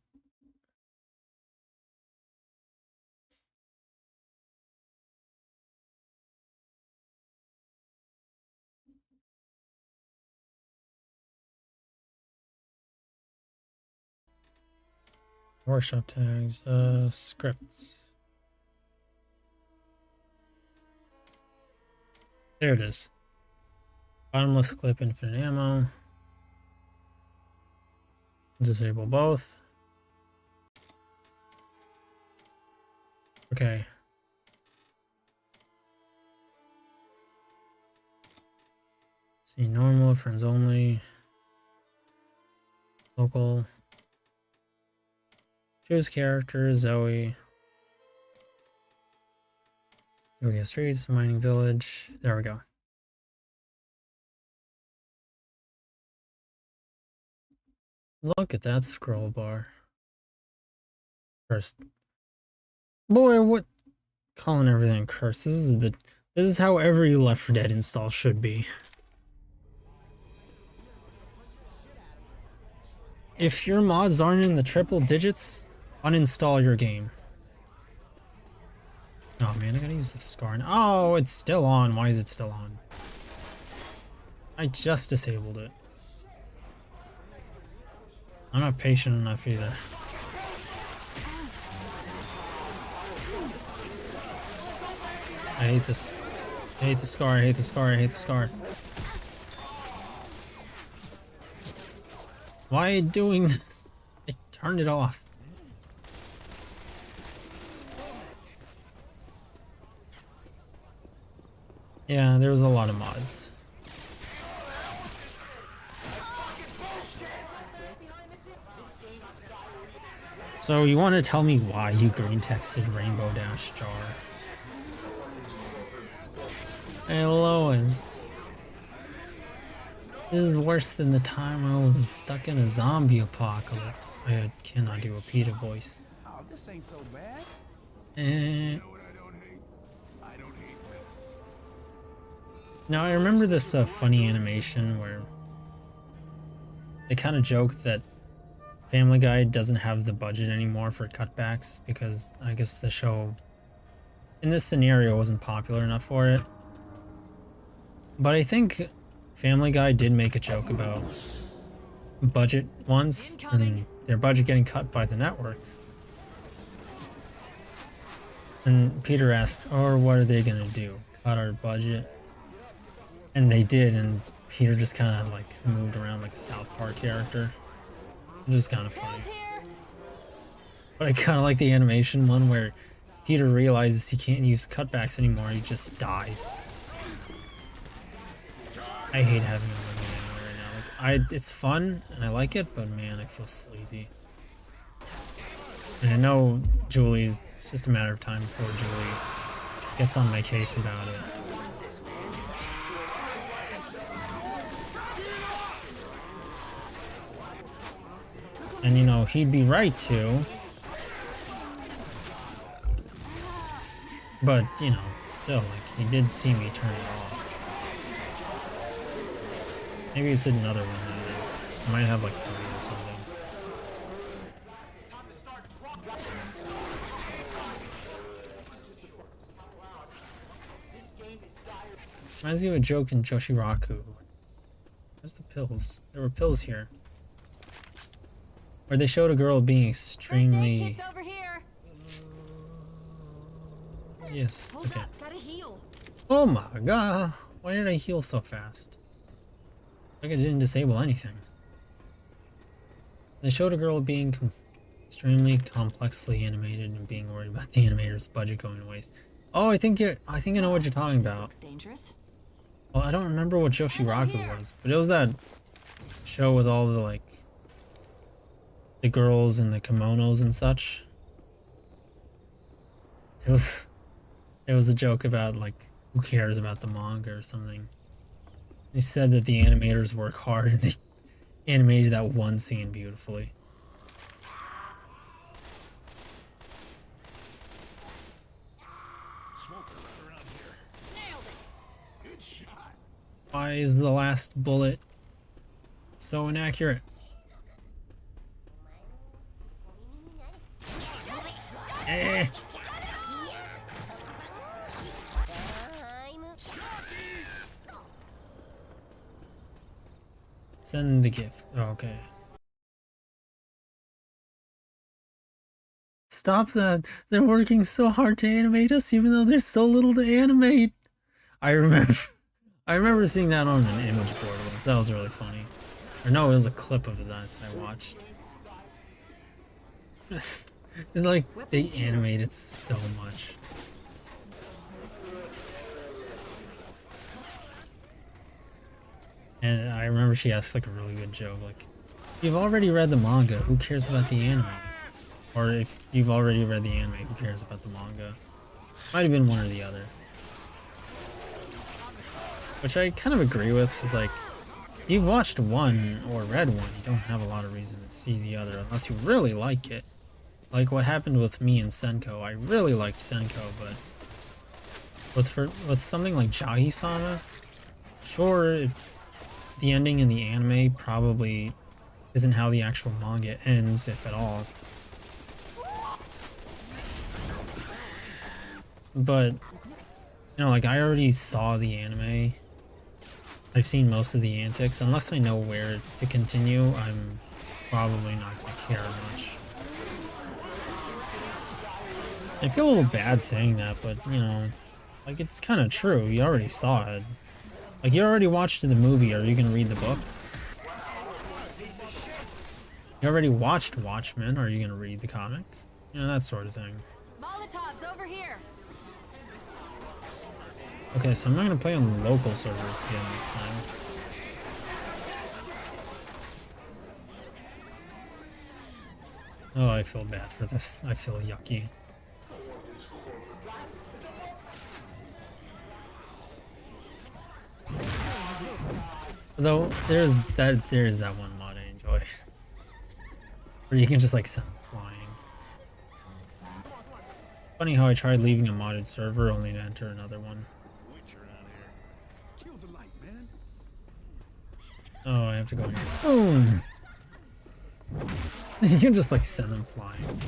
Workshop tags, scripts. There it is. Bottomless clip, infinite ammo. Disable both. Okay. See, normal, friends only. Local. Choose character, Zoe. Streets, mining village. There we go. Look at that scroll bar. Cursed. Boy, what? Calling everything cursed. This is how every Left 4 Dead install should be. If your mods aren't in the triple digits, uninstall your game. Oh man, I gotta use the scar. Oh, it's still on. Why is it still on? I just disabled it. I'm not patient enough either. I hate this. I hate the scar. I hate the scar. I hate the scar. Why are you doing this? I turned it off. Yeah, there was a lot of mods. So you want to tell me why you green texted Rainbow Dash Jar? Hey Lois. This is worse than the time I was stuck in a zombie apocalypse. I cannot do a Peter voice. Oh, this ain't so bad. Eh. What I don't hate? I don't hate this. Now I remember this funny animation where they kind of joked that Family Guy doesn't have the budget anymore for cutbacks because I guess the show in this scenario wasn't popular enough for it. But I think Family Guy did make a joke about budget once and their budget getting cut by the network. And Peter asked, "Oh, what are they gonna do? Cut our budget?" And they did, and Peter just kind of like moved around like a South Park character. Which is kind of funny. But I kind of like the animation one where Peter realizes he can't use cutbacks anymore, he just dies. I hate having him living anywhere right now. Like, it's fun and I like it, but man, I feel sleazy. And I know Julie's, it's just a matter of time before Julie gets on my case about it. And you know, he'd be right to. But, you know, still, like, he did see me turn it off. Maybe it's another one that I might have like 3 or something. Reminds me of a joke in Joshiraku. Where's the pills? There were pills here. Where they showed a girl being extremely... Over here. Yes, it's okay. Gotta heal. Oh my god! Why did I heal so fast? Like I didn't disable anything. They showed a girl being extremely complexly animated and being worried about the animator's budget going to waste. Oh, I think I know what you're talking about. Looks dangerous. Well, I don't remember what Joshiraku was, but it was that show with all the like the girls in the kimonos and such. It was a joke about like who cares about the manga or something. They said that the animators work hard and they animated that one scene beautifully. Smoker right around here. Nailed it. Good shot. Why is the last bullet so inaccurate? Eh. Send the GIF. Oh, okay. Stop that. They're working so hard to animate us even though there's so little to animate. I remember seeing that on an image board once. That was really funny. Or no, it was a clip of that I watched. And like they animated so much. And I remember she asked like a really good joke, like, if you've already read the manga, who cares about the anime? Or if you've already read the anime, who cares about the manga? Might have been one or the other. Which I kind of agree with, because like, if you've watched one or read one, you don't have a lot of reason to see the other unless you really like it. Like what happened with me and Senko. I really liked Senko, but with something like Jahi-sama, sure, the ending in the anime probably isn't how the actual manga ends, if at all. But, you know, like I already saw the anime. I've seen most of the antics. Unless I know where to continue, I'm probably not going to care much. I feel a little bad saying that, but, you know, like it's kind of true. You already saw it. Like, you already watched the movie. Are you going to read the book? You already watched Watchmen. Are you gonna read the comic? You know, that sort of thing. Molotovs over here. Okay, so I'm not gonna play on local servers again next time. Oh, I feel bad for this. I feel yucky. Though there's that one mod I enjoy, where you can just like send them flying. Funny how I tried leaving a modded server only to enter another one. Oh, I have to go here. Boom! You can just like send them flying.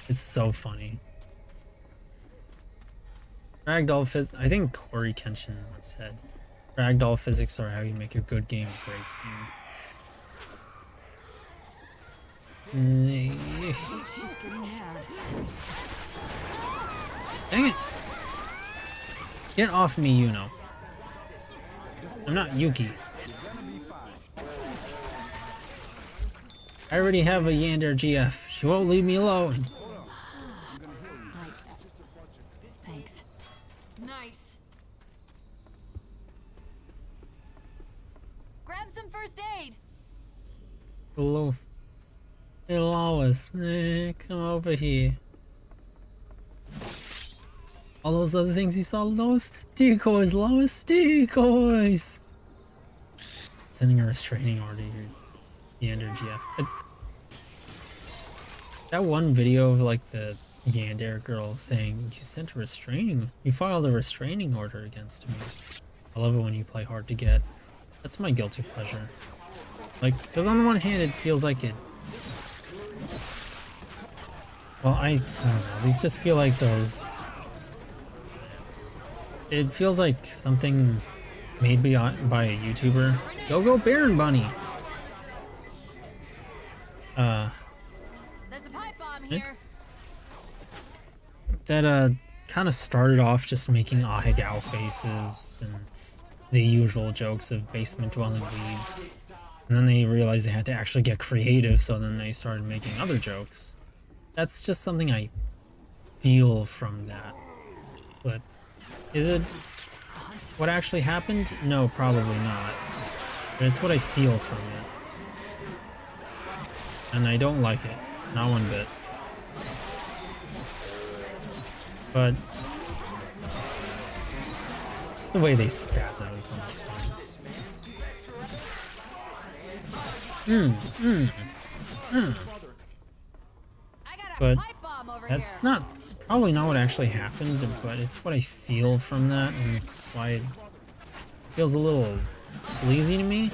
It's so funny. Ragdoll physics. I think Corey Kenshin once said, "Ragdoll physics are how you make a good game a great game." She's getting mad. Dang it! Get off me, Yuno. I'm not Yuki. I already have a Yander GF. She won't leave me alone. Thanks. Nice. Grab some first aid. Hello. Hey, Lois. Come over here. All those other things you saw, Lois? Decoys, Lois. Decoys. Sending a restraining order here. Yander GF. That one video of like the Yander girl saying, you filed a restraining order against me. I love it when you play hard to get. That's my guilty pleasure. Like, because on the one hand it feels like it, well, I don't know, these just feel like those, it feels like something made by a YouTuber. Go Baron Bunny! There's a pipe bomb here. That kind of started off just making ahegao faces and the usual jokes of basement dwelling weebs. And then they realized they had to actually get creative, so then they started making other jokes. That's just something I feel from that. But is it what actually happened? No, probably not. But it's what I feel from it. And I don't like it. Not one bit. But just the way they spaz out is so much fun. But that's probably not what actually happened, but it's what I feel from that, and it's why it feels a little sleazy to me,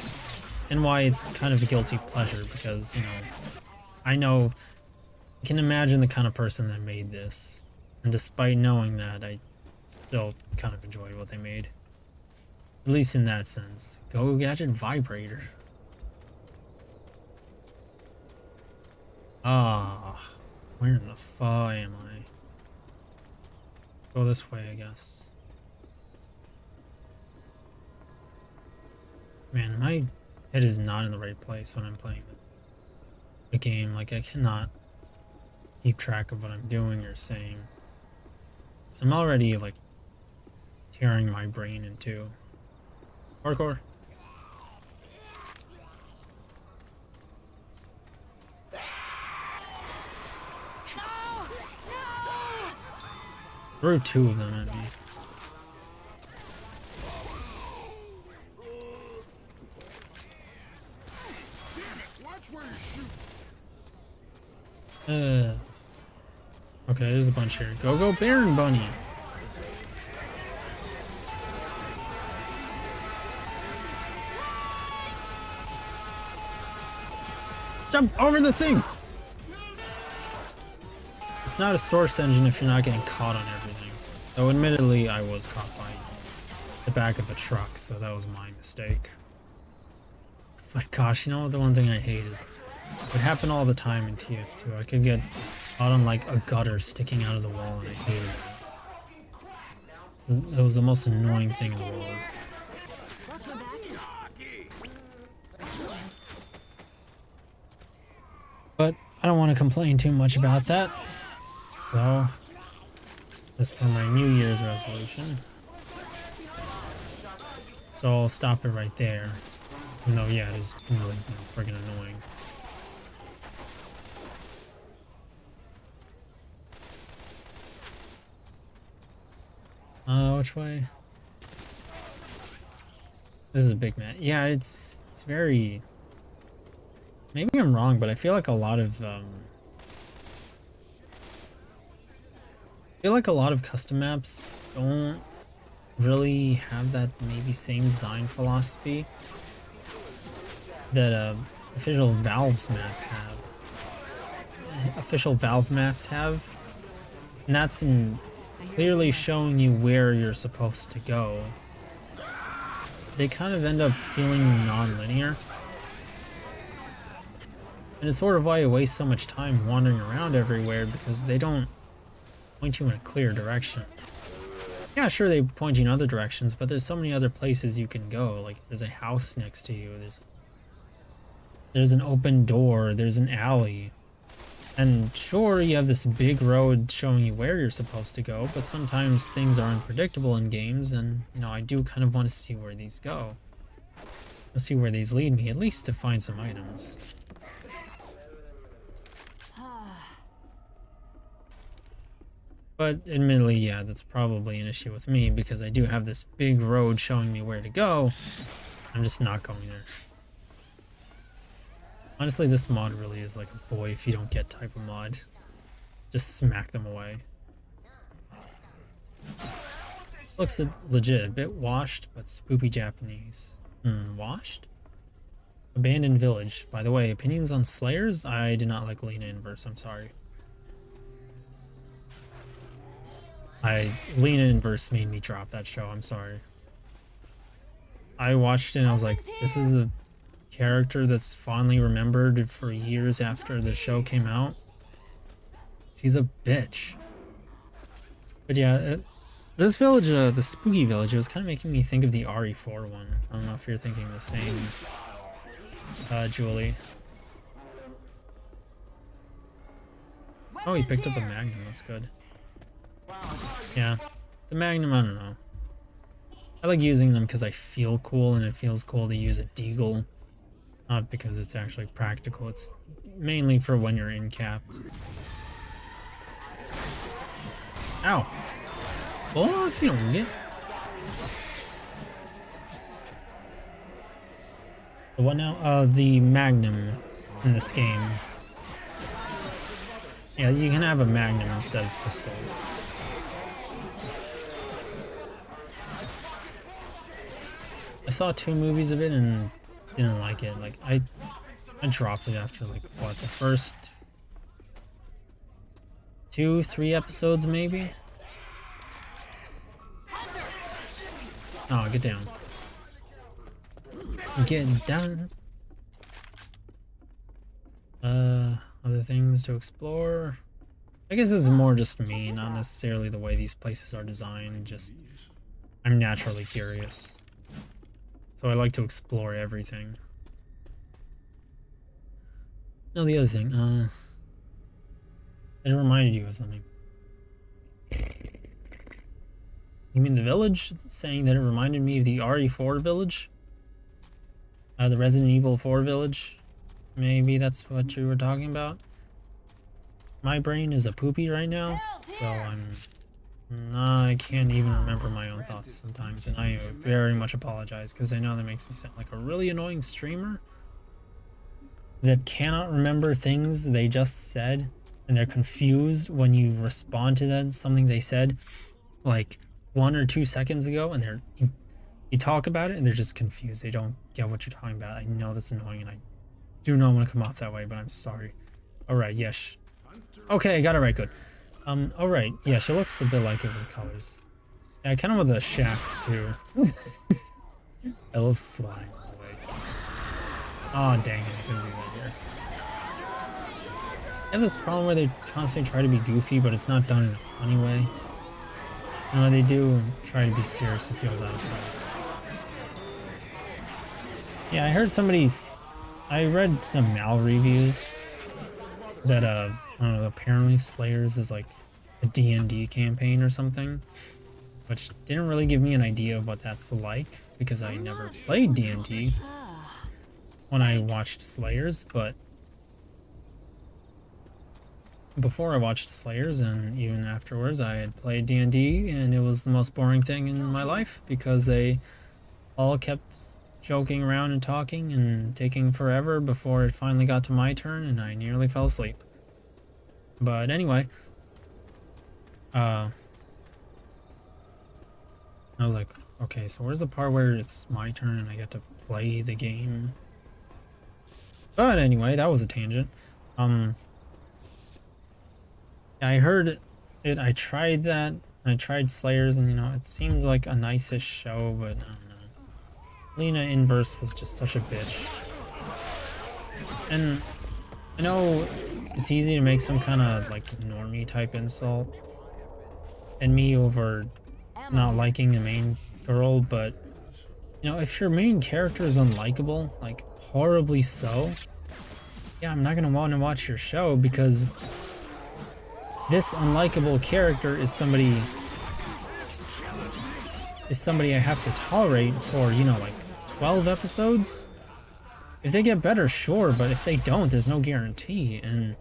and why it's kind of a guilty pleasure, because, you know, I can imagine the kind of person that made this, and despite knowing that, I still kind of enjoy what they made. At least in that sense. Go Gadget Vibrator. Ah, where in the fuck am I? Go this way, I guess. Man, my head is not in the right place when I'm playing the game. Like, I cannot keep track of what I'm doing or saying. So I'm already, like, tearing my brain in two. Hardcore. Threw two of them at me. Okay, there's a bunch here. Go Baron Bunny. Jump over the thing! It's not a source engine if you're not getting caught on everything. Though admittedly, I was caught by the back of a truck, so that was my mistake. But gosh, you know what, the one thing I hate is it would happen all the time in TF2. I could get caught on like a gutter sticking out of the wall, and I hated it. It was the most annoying thing in the world. But I don't want to complain too much about that. So, as per my New Year's resolution. So I'll stop it right there. Even though, yeah, it is really friggin' annoying. Which way? This is a big map. Yeah, it's very... Maybe I'm wrong, but I feel like a lot of, custom maps don't really have that maybe same design philosophy that official Valve maps have, and that's in clearly showing you where you're supposed to go. They kind of end up feeling non-linear, and it's sort of why you waste so much time wandering around everywhere, because they don't point you in a clear direction. Yeah, sure, they point you in other directions, but there's so many other places you can go. Like, there's a house next to you, there's an open door, there's an alley. And sure, you have this big road showing you where you're supposed to go, but sometimes things are unpredictable in games, and, you know, I do kind of want to see where these go. Let's see where these lead me, at least to find some items. But admittedly, yeah, that's probably an issue with me, because I do have this big road showing me where to go. I'm just not going there. Honestly, this mod really is like a boy if you don't get type of mod. Just smack them away. Looks legit, a bit washed, but spoopy Japanese. Washed? Abandoned village. By the way, opinions on Slayers? I did not like Lena Inverse, I'm sorry. Lena Inverse made me drop that show, I'm sorry. I watched it and I was like, this is the character that's fondly remembered for years after the show came out. She's a bitch. But yeah, this village, the spooky village, it was kind of making me think of the RE4 one. I don't know if you're thinking the same, Julie. Oh, he picked up a Magnum, that's good. Yeah, the Magnum, I don't know. I like using them because I feel cool, and it feels cool to use a deagle. Not because it's actually practical, it's mainly for when you're in-capped. Ow! Pull off, you don't get. The what now? The Magnum in this game. Yeah, you can have a Magnum instead of pistols. I saw 2 movies of it and didn't like it. Like, I dropped it after, like, what, the first 2-3 episodes maybe? Oh, get down. Get down. Other things to explore. I guess it's more just me, not necessarily the way these places are designed. Just, I'm naturally curious. So I like to explore everything. No, the other thing, it reminded you of something. You mean the village? Saying that it reminded me of the RE4 village? The Resident Evil 4 village? Maybe that's what you were talking about? My brain is a poopy right now, so I can't even remember my own thoughts sometimes, and I very much apologize, because I know that makes me sound like a really annoying streamer that cannot remember things they just said, and they're confused when you respond to that, something they said like 1 or 2 seconds ago, and you talk about it and they're just confused. They don't get what you're talking about. I know that's annoying, and I do not want to come off that way, but I'm sorry. Alright, yes. Okay, I got it right, good. Alright, yeah, she looks a bit like it with the colors. Yeah, kind of with the shacks, too. I love swine. Oh, dang it, I couldn't do that here. I have this problem where they constantly try to be goofy, but it's not done in a funny way. And when they do try to be serious, it feels out of place. Yeah, I heard I read some Mal reviews that I don't know, apparently Slayers is like a D&D campaign or something, which didn't really give me an idea of what that's like because I never played D&D when I watched Slayers, but before I watched Slayers and even afterwards I had played D&D, and it was the most boring thing in my life because they all kept joking around and talking and taking forever before it finally got to my turn and I nearly fell asleep. But anyway, I was like, okay, so where's the part where it's my turn and I get to play the game? But anyway, that was a tangent. I heard it, I tried that, I tried Slayers, and you know, it seemed like a nice-ish show, but I don't know. Lena Inverse was just such a bitch. And I know it's easy to make some kind of like normie type insult and me over not liking the main girl, but you know, if your main character is unlikable, like horribly so, yeah, I'm not gonna want to watch your show because this unlikable character is somebody I have to tolerate for, you know, like 12 episodes. If they get better, sure, but if they don't, there's no guarantee. And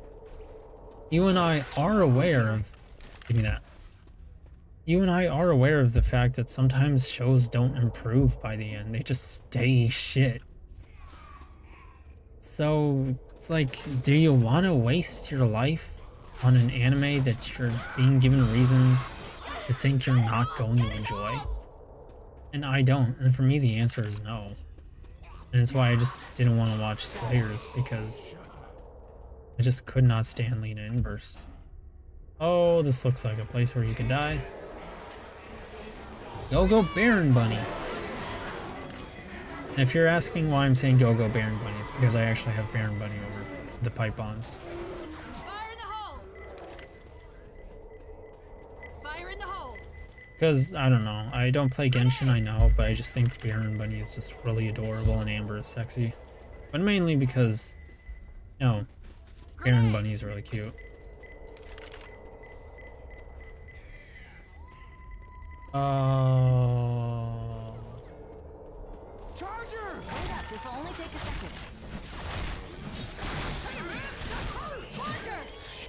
you and I are aware of, give me that. You and I are aware of the fact that sometimes shows don't improve by the end. They just stay shit. So it's like, do you want to waste your life on an anime that you're being given reasons to think you're not going to enjoy? And I don't. And for me, the answer is no. And it's why I just didn't want to watch Slayers, because I just could not stand Lena Inverse. Oh, this looks like a place where you could die. Go Baron Bunny. And if you're asking why I'm saying go Baron Bunny, it's because I actually have Baron Bunny over the pipe bombs. Fire in the hole! Fire in the hole! Because, I don't know, I don't play Genshin, I know, but I just think Baron Bunny is just really adorable and Amber is sexy. But mainly because, you know, Baron Bunny is really cute. Charger! Wait up, this will only take a second.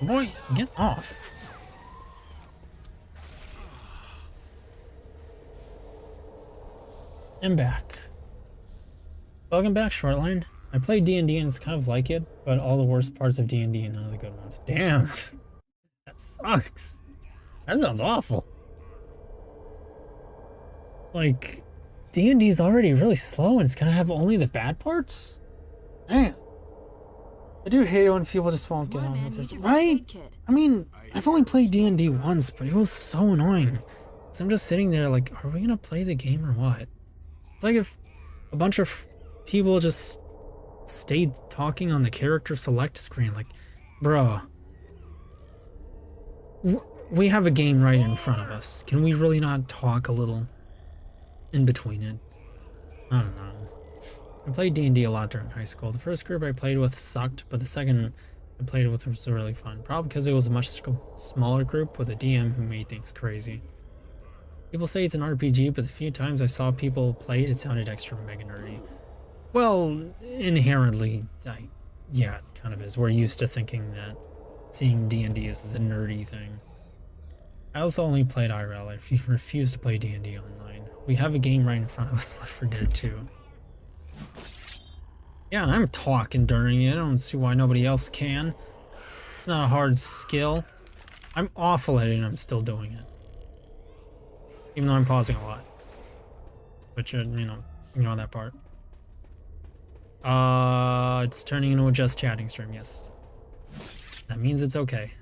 Boy, get off. I'm back. Welcome back, Shortline. I played D&D and it's kind of like it, but all the worst parts of D&D and none of the good ones. Damn. That sucks. That sounds awful. Like, D&D is already really slow and it's gonna have only the bad parts? Damn. I do hate it when people just won't get on with it. Right? I mean, I've only played D&D once, but it was so annoying. So I'm just sitting there like, are we gonna play the game or what? It's like if a bunch of people just stayed talking on the character select screen, like, bruh. We have a game right in front of us. Can we really not talk a little in between it? I don't know. I played D&D a lot during high school. The first group I played with sucked, but the second I played with was really fun. Probably because it was a much smaller group with a DM who made things crazy. People say it's an RPG, but the few times I saw people play it, it sounded extra mega nerdy. Well, inherently, yeah, it kind of is. We're used to thinking that seeing D&D is the nerdy thing. I also only played IRL. I refuse to play D&D online. We have a game right in front of us, l4d2 2. Yeah, and I'm talking during it. I don't see why nobody else can. It's not a hard skill. I'm awful at it and I'm still doing it. Even though I'm pausing a lot. But you know that part. It's turning into a just chatting stream, yes. That means it's okay.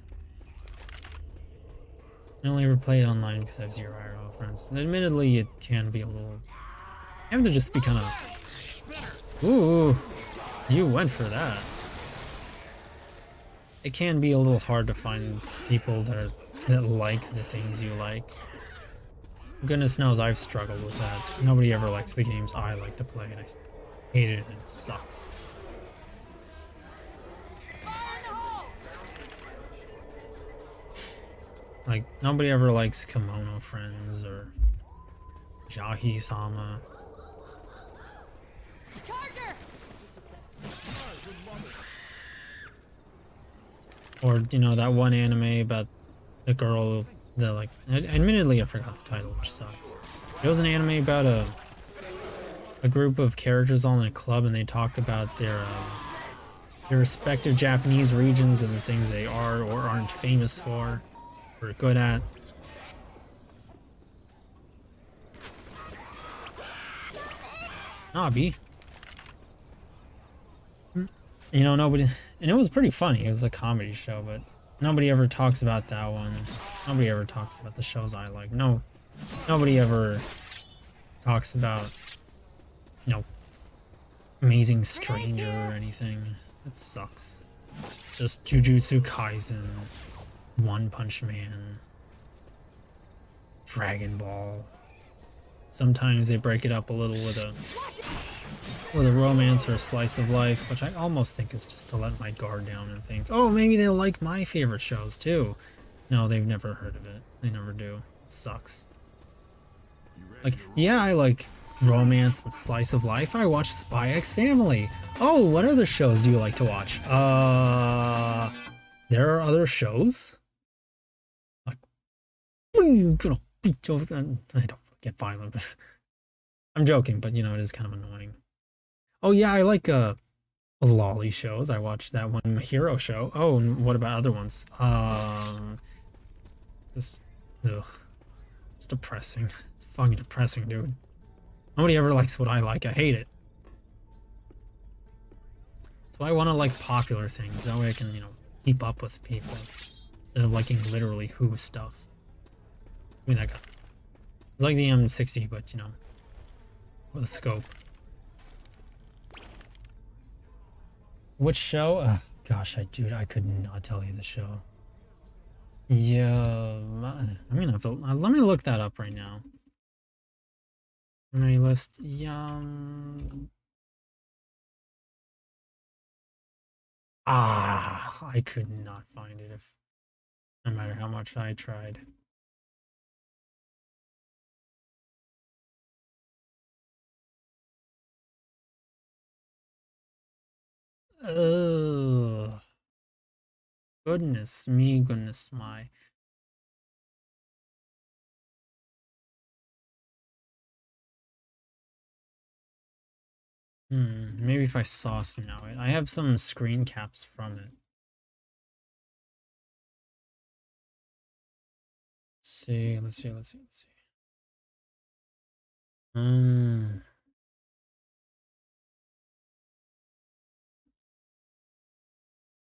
I only ever play it online because I have 0 IRL friends. And admittedly, it can be a little... You have to just be kind of... Ooh, you went for that. It can be a little hard to find people that like the things you like. Goodness knows I've struggled with that. Nobody ever likes the games I like to play, and I hate it, and it sucks. Fire in the hole! Like, nobody ever likes Kimono Friends or Jahi-sama. Charger! Or, you know, that one anime about the girl that, like, admittedly I forgot the title, which sucks. It was an anime about a group of characters all in a club, and they talk about their respective Japanese regions and the things they are or aren't famous for or good at. Nabi. You know, nobody, and it was pretty funny. It was a comedy show, but nobody ever talks about that one. Nobody ever talks about the shows I like. No, nobody ever talks about, you know, Amazing Stranger or anything. It sucks. It's just Jujutsu Kaisen, One Punch Man, Dragon Ball. Sometimes they break it up a little with a romance or a slice of life, which I almost think is just to let my guard down and think, oh, maybe they'll like my favorite shows too. No, they've never heard of it. They never do. It sucks. Like, yeah, I like romance and slice of life. I watch Spy X Family. Oh, what other shows do you like to watch? There are other shows? Like, I'm gonna beat you. I don't get violent, but I'm joking, but you know, it is kind of annoying. Oh yeah, I like lolly shows. I watched that one My Hero show. Oh, and what about other ones? Just ugh. It's depressing. It's fucking depressing, dude. Nobody ever likes what I like. I hate it. That's why I want to like popular things. That way I can, you know, keep up with people instead of liking literally Who stuff. I mean, that guy. It's like the M60, but you know, with a scope. Which show? Gosh, dude, I could not tell you the show. Yeah, I mean, let me look that up right now. My list, I could not find it no matter how much I tried. Oh, goodness me, goodness my. Maybe if I sauce now it. I have some screen caps from it. Let's see.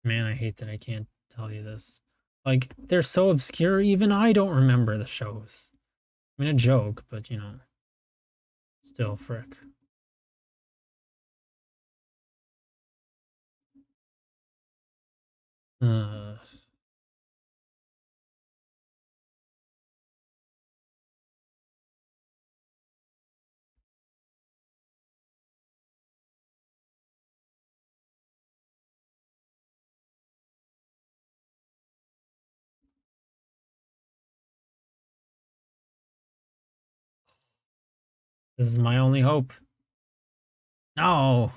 Man, I hate that I can't tell you this. Like, they're so obscure, even I don't remember the shows. I mean, a joke, but you know, still, frick. Uh, this is my only hope. No!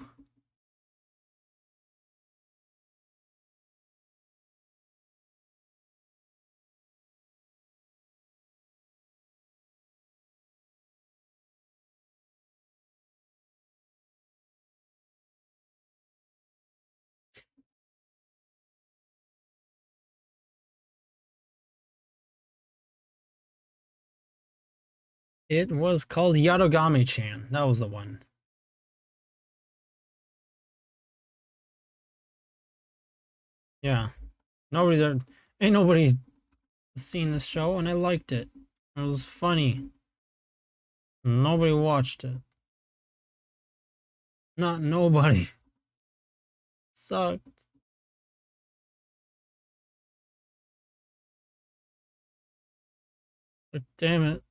It was called Yarogami-chan. That was the one. Yeah. Ain't nobody seen this show, and I liked it. It was funny. Nobody watched it. Not nobody. Sucked. But damn it.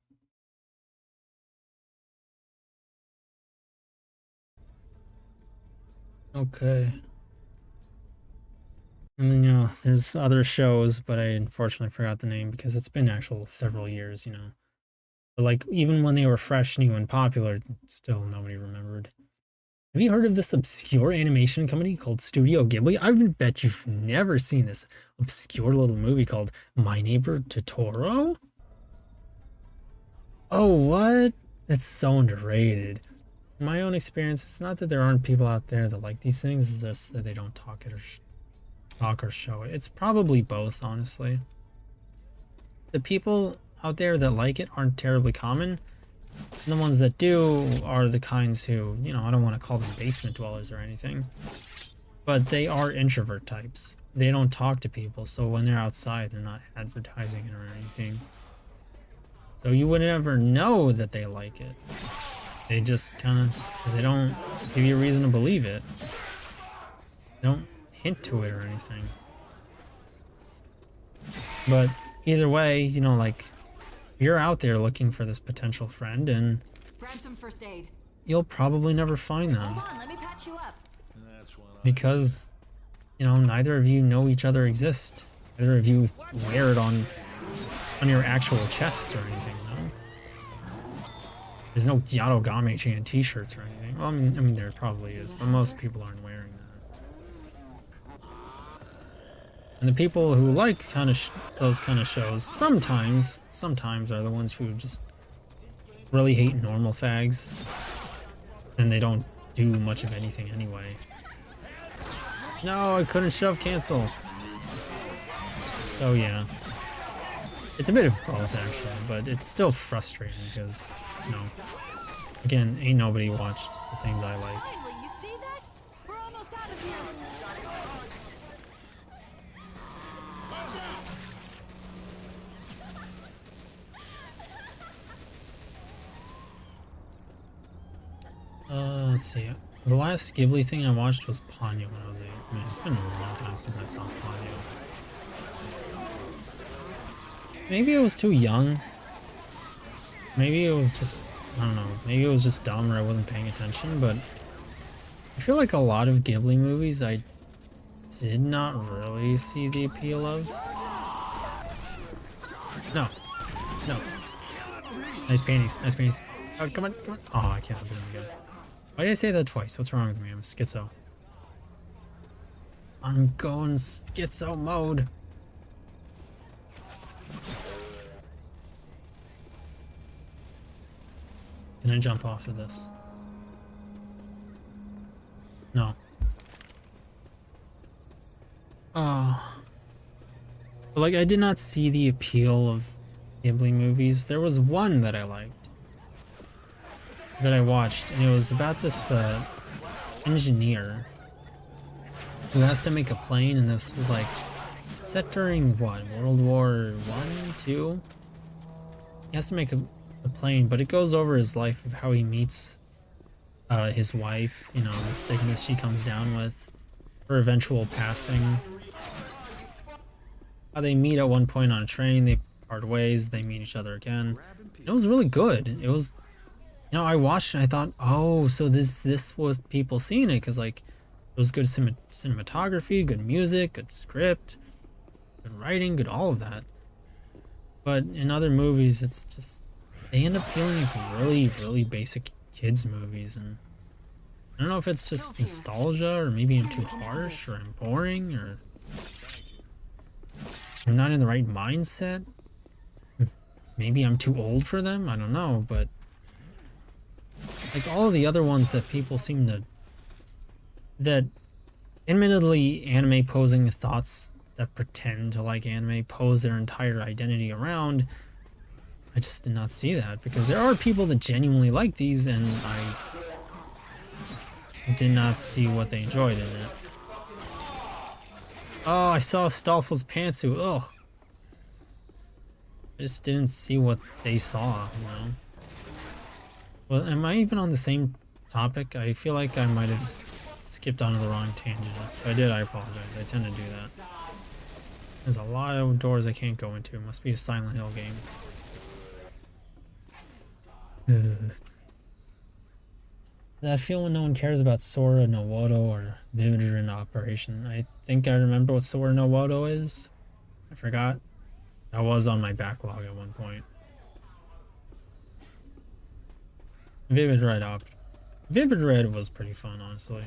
Okay. And then, there's other shows, but I unfortunately forgot the name because it's been actual several years, But like, even when they were fresh, new, and popular, still nobody remembered. Have you heard of this obscure animation company called Studio Ghibli? I would bet you've never seen this obscure little movie called My Neighbor Totoro? Oh, what? It's so underrated. In my own experience, it's not that there aren't people out there that like these things, it's just that they don't talk it or talk or show it. It's probably both, honestly. The people out there that like it aren't terribly common. And the ones that do are the kinds who, I don't want to call them basement dwellers or anything, but they are introvert types. They don't talk to people, so when they're outside, they're not advertising it or anything. So you would never know that they like it. They just kind of, because they don't give you a reason to believe it. They don't hint to it or anything. But either way, like, you're out there looking for this potential friend, and Grab some first aid. you'll probably never find them. Come on, let me patch you up. That's what Because, neither of you know each other exist. Neither of you wear it on your actual chest or anything, There's no Yadogame Chan t-shirts or anything. Well, I mean, there probably is, but most people aren't wearing that. And the people who like those kind of shows sometimes are the ones who just really hate normal fags, and they don't do much of anything anyway. No, I couldn't shove cancel. So yeah, it's a bit of both actually, but it's still frustrating because, again, ain't nobody watched the things I like. Finally, you see that? We're almost out of here. Let's see. The last Ghibli thing I watched was Ponyo when I was 8. I mean, it's been a long time since I saw Ponyo. Maybe I was too young. Maybe it was just, I don't know, maybe it was just dumb or I wasn't paying attention, but I feel like a lot of Ghibli movies I did not really see the appeal of. No. No. Nice paintings, nice paintings. Oh, come on, come on. Oh, I can't open them again. Why did I say that twice? What's wrong with me? I'm schizo. I'm going schizo mode. Can I jump off of this? No. Oh. But like, I did not see the appeal of Ghibli movies. There was one that I liked, that I watched, and it was about this engineer who has to make a plane, and this was like set during what, World War I, II? He has to make a plane, but it goes over his life of how he meets his wife, the sickness she comes down with, her eventual passing. How they meet at one point on a train, they part ways, they meet each other again. It was really good. It was, I watched it and I thought, oh, so this was people seeing it, because like, it was good cinematography, good music, good script, good writing, good all of that. But in other movies, it's just, they end up feeling like really, really basic kids movies, and I don't know if it's just nostalgia, or maybe I'm too harsh, or I'm boring, or I'm not in the right mindset. Maybe I'm too old for them, I don't know, but like all of the other ones that people seem to, that admittedly anime posing thoughts that pretend to like anime pose their entire identity around, I just did not see that, because there are people that genuinely like these, and I did not see what they enjoyed in it. Oh, I saw Stolfl's pantsuit. Ugh. I just didn't see what they saw, Well, am I even on the same topic? I feel like I might have skipped onto the wrong tangent. If I did, I apologize. I tend to do that. There's a lot of doors I can't go into. It must be a Silent Hill game. That feel when no one cares about Sora no Wodo or Vivid in Operation. I think I remember what Sora no Wodo is. I forgot. That was on my backlog at one point. Vivid Red Op. Vivid Red was pretty fun, honestly.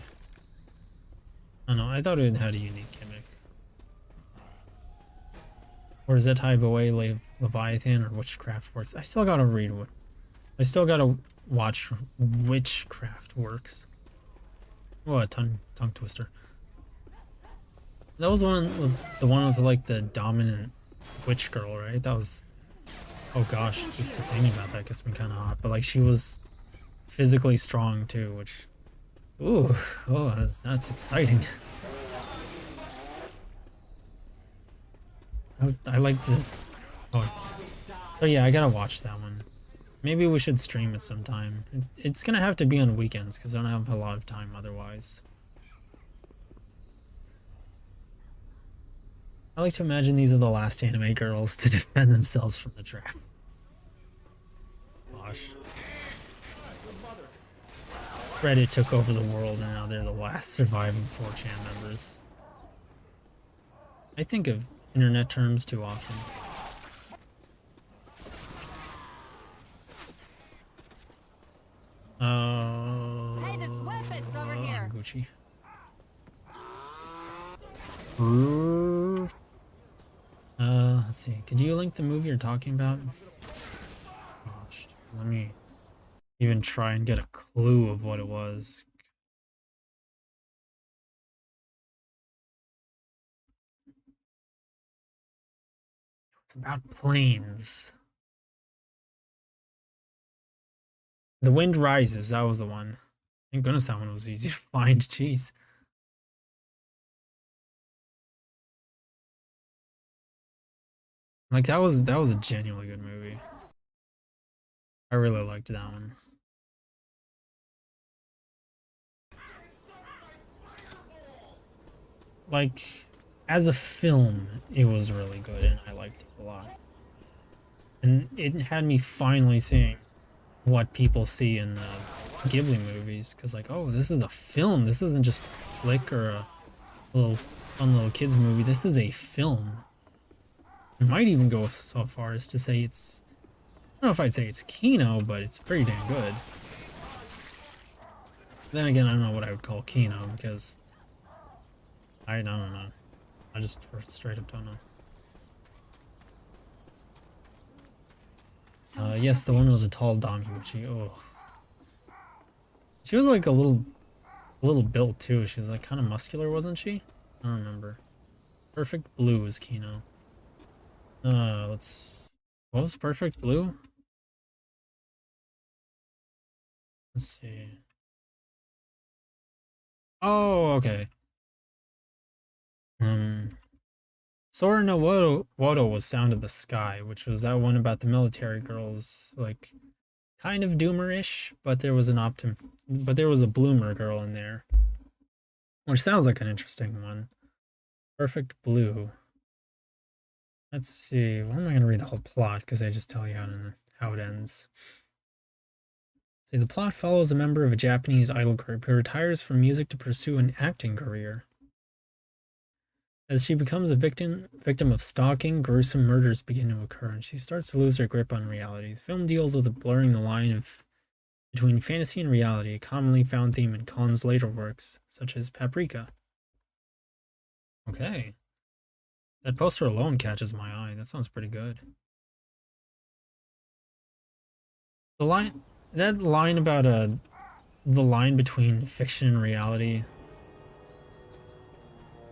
I don't know, I thought it had a unique gimmick. Or Zetai Boe Leviathan or Witchcraft Works. I still gotta read what. I still gotta watch Witchcraft Works. Oh, a tongue twister. That was the one with like the dominant witch girl, right? That was. Oh gosh, just thinking about that gets me kind of hot. But like she was physically strong too, which. Ooh, oh, that's exciting. I like this. Oh yeah, I gotta watch that one. Maybe we should stream it sometime. It's gonna have to be on weekends because I don't have a lot of time otherwise. I like to imagine these are the last anime girls to defend themselves from the trap. Gosh. Reddit took over the world and now they're the last surviving 4chan members. I think of internet terms too often. Hey, there's weapons over here. Gucci. Let's see. Could you link the movie you're talking about? Gosh, let me even try and get a clue of what it was. It's about planes. The Wind Rises, that was the one. Thank goodness that one was easy to find, jeez. Like that was a genuinely good movie. I really liked that one. Like as a film, it was really good and I liked it a lot. And it had me finally seeing what people see in Ghibli movies, because like, oh, this is a film, this isn't just a flick or a little fun little kids movie, this is a film. I might even go so far as to say it's, I don't know if I'd say it's Kino, but it's pretty damn good. Then again, I don't know what I would call Kino, because I don't know. I just straight up don't know. Yes, the one with the tall donkey, which she was like a little built too. She was like kind of muscular, wasn't she? I don't remember. Perfect Blue is Kino. What was Perfect Blue? Let's see. Oh, okay. Sora no Wodo was Sound of the Sky, which was that one about the military girls, like kind of doomer-ish, but there was a bloomer girl in there. Which sounds like an interesting one. Perfect Blue. Let's see. Well, I'm not gonna read the whole plot because they just tell you how it ends. See, the plot follows a member of a Japanese idol group who retires from music to pursue an acting career. As she becomes a victim of stalking, gruesome murders begin to occur, and she starts to lose her grip on reality. The film deals with blurring the line between fantasy and reality, a commonly found theme in Khan's later works, such as Paprika. Okay. That poster alone catches my eye. That sounds pretty good. That line about the line between fiction and reality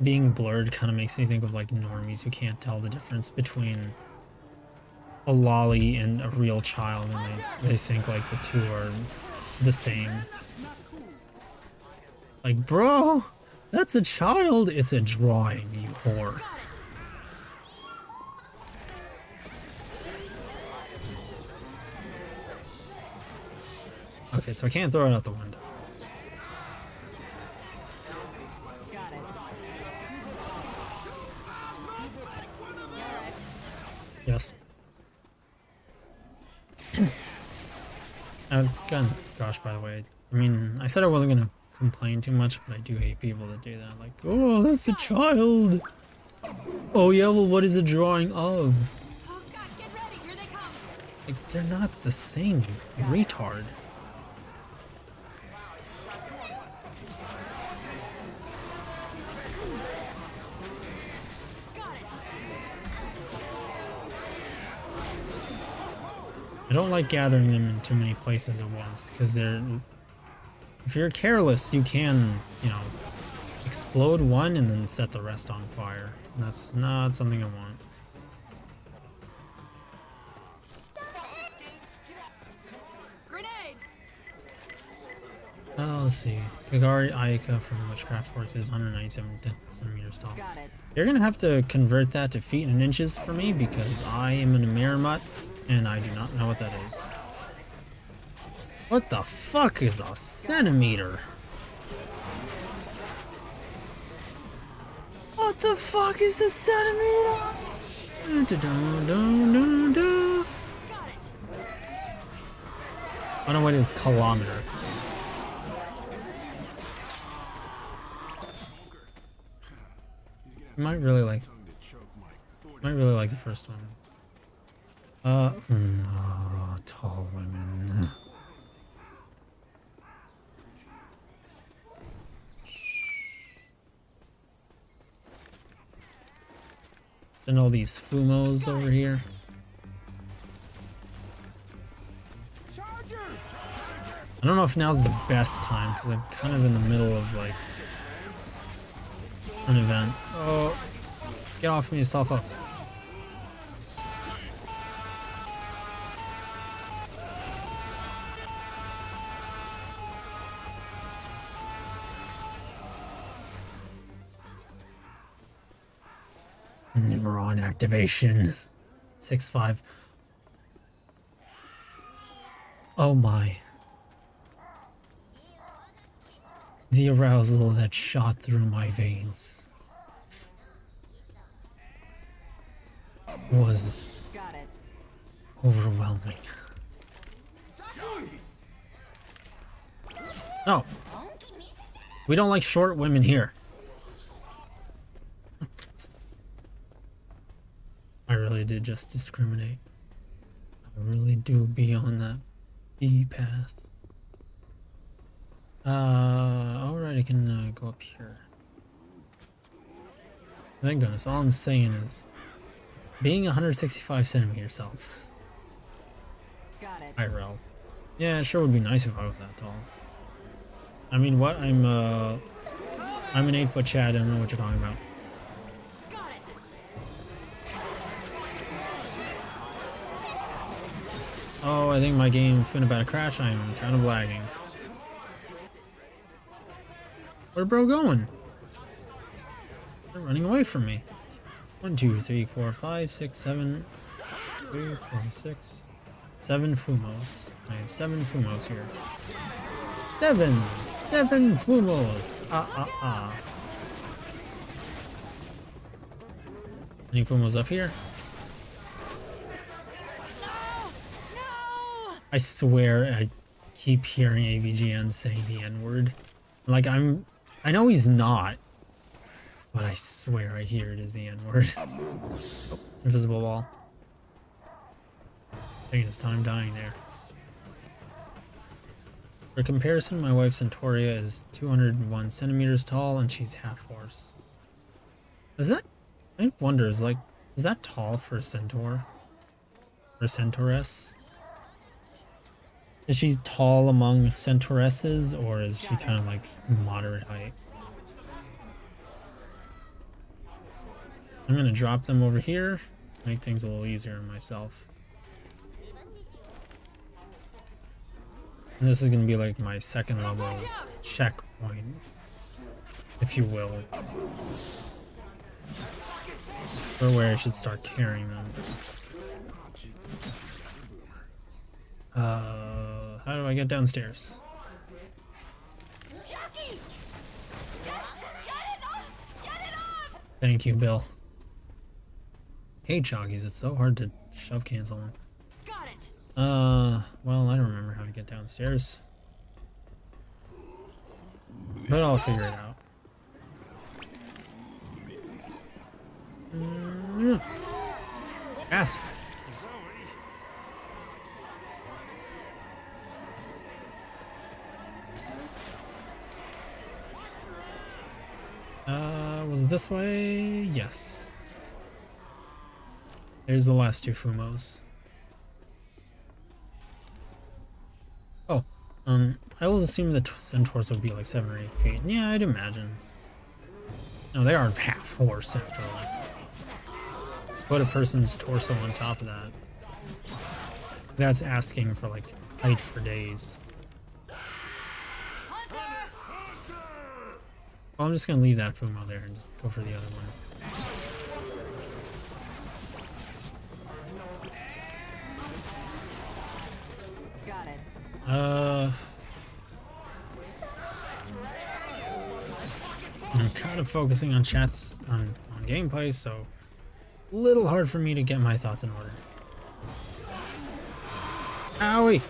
being blurred kind of makes me think of like normies who can't tell the difference between a lolly and a real child, and they think like the two are the same. Like, bro, that's a child, it's a drawing, you whore. Okay, so I can't throw it out the window. Yes. Gosh, by the way, I mean, I said I wasn't gonna complain too much, but I do hate people that do that. Like, oh, that's a child. Oh yeah, well, what is a drawing of? Oh God, get ready. Here they come. Like, they're not the same, you retard. Got it. I don't like gathering them in too many places at once, because they're... If you're careless, you can, you know, explode one and then set the rest on fire. And that's not something I want. Grenade. Let's see. Kagari Ayaka from Witchcraft Force is 197 centimeters tall. Got it. You're gonna have to convert that to feet and inches for me because I am in a mirror mutt and I do not know what that is. What the fuck is a centimeter? What the fuck is a centimeter? Da-da-da-da-da-da. Got it. I don't know what it is, kilometer. I might really like the first one. Oh, tall women. And all these fumos over here. I don't know if now's the best time because I'm kind of in the middle of like an event. Oh, get off me, yourself up. Neuron activation. 6-5. Oh my. The arousal that shot through my veins was Got it. overwhelming. No. We don't like short women here. I really did just discriminate. I really do be on that B path. Alright, I can go up here. Thank goodness, all I'm saying is being 165 centimeters helps. Got it. IRL. Yeah, it sure would be nice if I was that tall. I mean, what? I'm an 8-foot Chad, I don't know what you're talking about. Got it. Oh, I think my game finna about to crash. I am kind of lagging. Where'd bro going? They're running away from me. 1, 2, 3, 4, 5, 6, 7, 3, 4, 6, 7 Fumos. I have 7 Fumos here. 7 Fumos. Any Fumos up here? No. I swear I keep hearing AVGN saying the N-word. Like I know he's not, but I swear I hear it as the N-word. Oh, invisible wall. Taking his time dying there. For comparison, my wife Centauria is 201 centimeters tall and she's half horse. Is that? I wonder, is that tall for a centaur? Or a centauress? Is she tall among centauresses, or is she kind of like moderate height? I'm gonna drop them over here, make things a little easier on myself. And this is gonna be like my second level checkpoint, if you will. For where I should start carrying them. How do I get downstairs? Jackie! Get it off! Get it off! Thank you, Bill. Hey, Choggies, it's so hard to shove cancel them. Got it. Well, I don't remember how to get downstairs. But I'll figure it out. Yes. Was it this way? Yes. There's the last two Fumos. Oh, I always assume the centaurs would be like 7 or 8 feet. Yeah, I'd imagine. No, they are half horse after all. Let's put a person's torso on top of that. That's asking for like height for days. Well, I'm just gonna leave that Fumo there and just go for the other one. Got it. I'm kind of focusing on chats on gameplay, so a little hard for me to get my thoughts in order. Owie!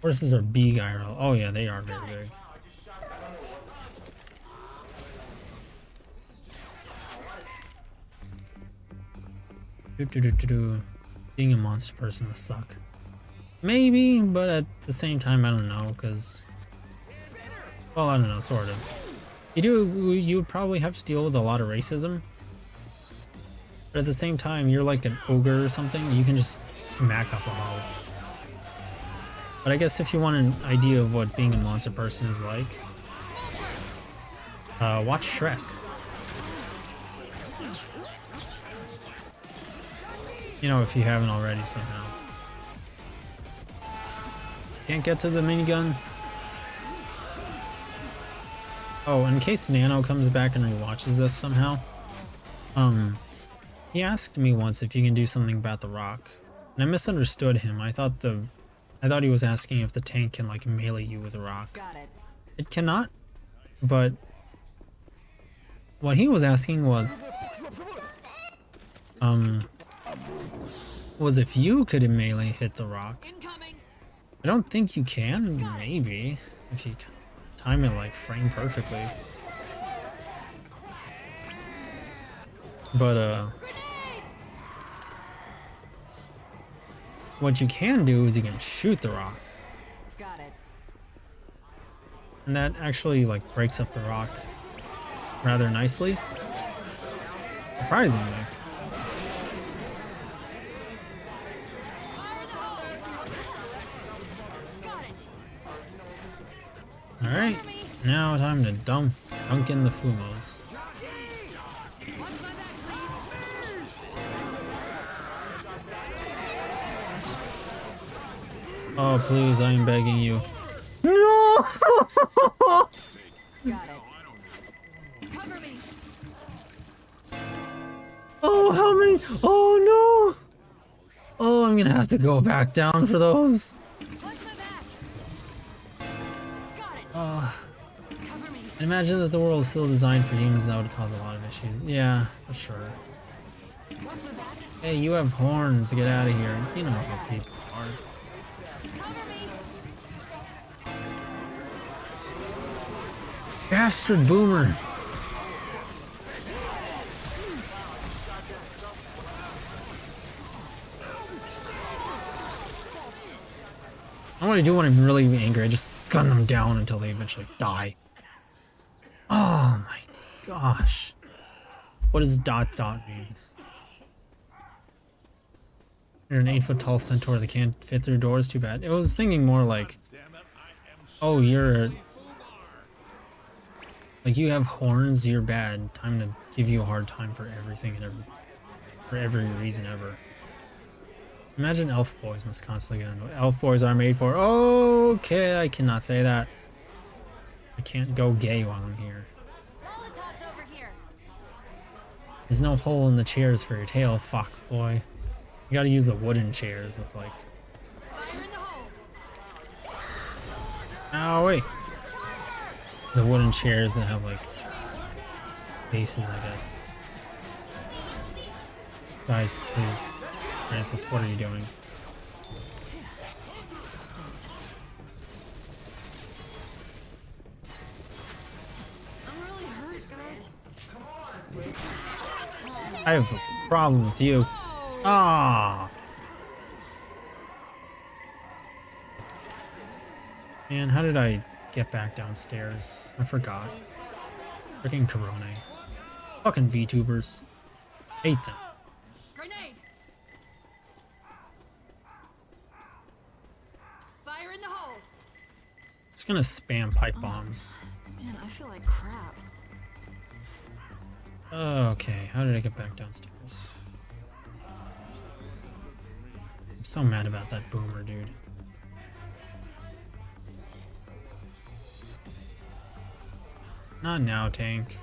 Horses are big IRL. Oh yeah, they are very big. Being a monster person must suck. Maybe, but at the same time, I don't know, because... Well, I don't know, sort of. You would probably have to deal with a lot of racism. But at the same time, you're like an ogre or something, you can just smack up a mob. But I guess if you want an idea of what being a monster person is like, watch Shrek. You know, if you haven't already somehow. Can't get to the minigun. Oh, in case Nano comes back and rewatches this somehow, he asked me once if you can do something about the rock, and I misunderstood him. I thought he was asking if the tank can like melee you with a rock. Got it. It cannot, but what he was asking was if you could melee hit the rock. Incoming. I don't think you can. Maybe if you time it like frame perfectly. But what you can do is you can shoot the rock. Got it. And that actually like breaks up the rock rather nicely. Surprisingly. Fire the hole. Got it. Alright, now time to dunk in the Fumos. Watch my back, please. Oh please, I am begging you. No! Got it. Cover me. Oh, how many? Oh no! Oh, I'm gonna have to go back down for those. Watch my back. Got it. Cover me. I imagine that the world is still designed for humans, that would cause a lot of issues. Yeah, for sure. Watch my back. Hey, you have horns, get out of here. You know how people are. Cover me. Bastard boomer! I want to do when I'm really angry, I just gun them down until they eventually die. Oh my gosh. What does ... mean? You're an 8-foot tall centaur that can't fit through doors, too bad. I was thinking more like, oh, you're... Like, you have horns, you're bad. Time to give you a hard time for everything and for every reason ever. Imagine elf boys must constantly get annoyed. Elf boys are made for... Okay, I cannot say that. I can't go gay while I'm here. Molotov's over here. There's no hole in the chairs for your tail, fox boy. You gotta use the wooden chairs with like... Fire in the hole. Oh wait. The wooden chairs that have like... bases, I guess. Guys, please. Francis, what are you doing? I have a problem with you. Ah. Man, how did I get back downstairs? I forgot. Freaking Corona. Fucking VTubers. Hate them. Grenade! Fire in the hole! Just gonna spam pipe bombs. Man, I feel like crap. Okay, how did I get back downstairs? I'm so mad about that boomer, dude. Not now, tank.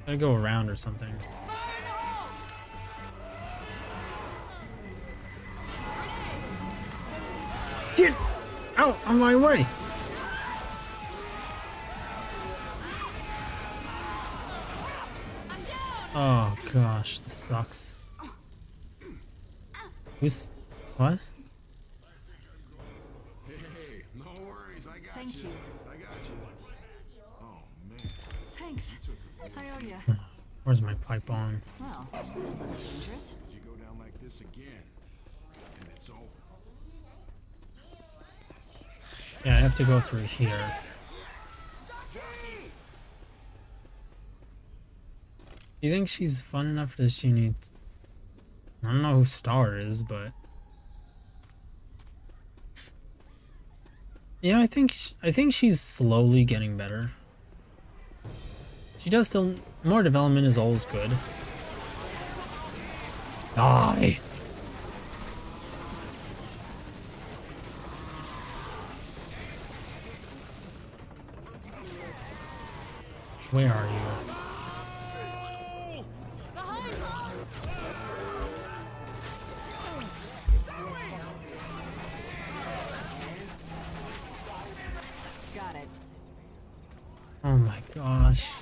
Gotta go around or something. Get out of my way! Oh gosh, this sucks. Who's what? Hey, no worries. I got Thank you. I got you. Oh, man. Thanks. I owe ya. Where's my pipe bomb? Well, this looks dangerous. You go down like this again, and it's over. Yeah, I have to go through here. Do you think she's fun enough that she needs... I don't know who Star is, but... Yeah, I think she's slowly getting better. She does still... More development is always good. Die! Where are you? Got it. Oh my gosh.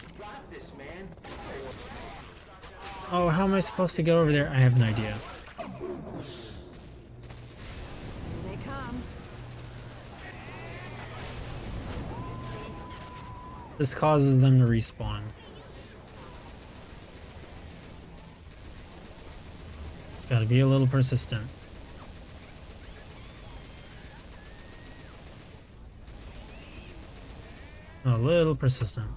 Oh, how am I supposed to get over there? I have an idea. Here they come. This causes them to respawn. It's gotta be a little persistent. A little persistent.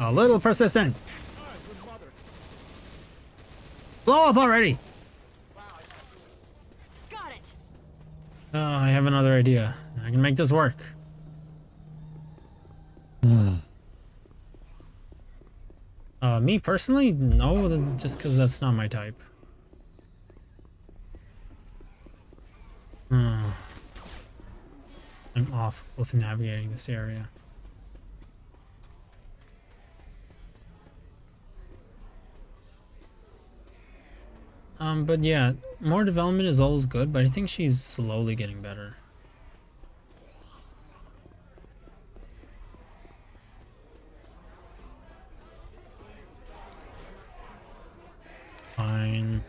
A little persistent! Blow up already! Got it. Oh, I have another idea. I can make this work. Me personally, no, just because that's not my type. I'm awful with navigating this area. But yeah, more development is always good, but I think she's slowly getting better. Fine.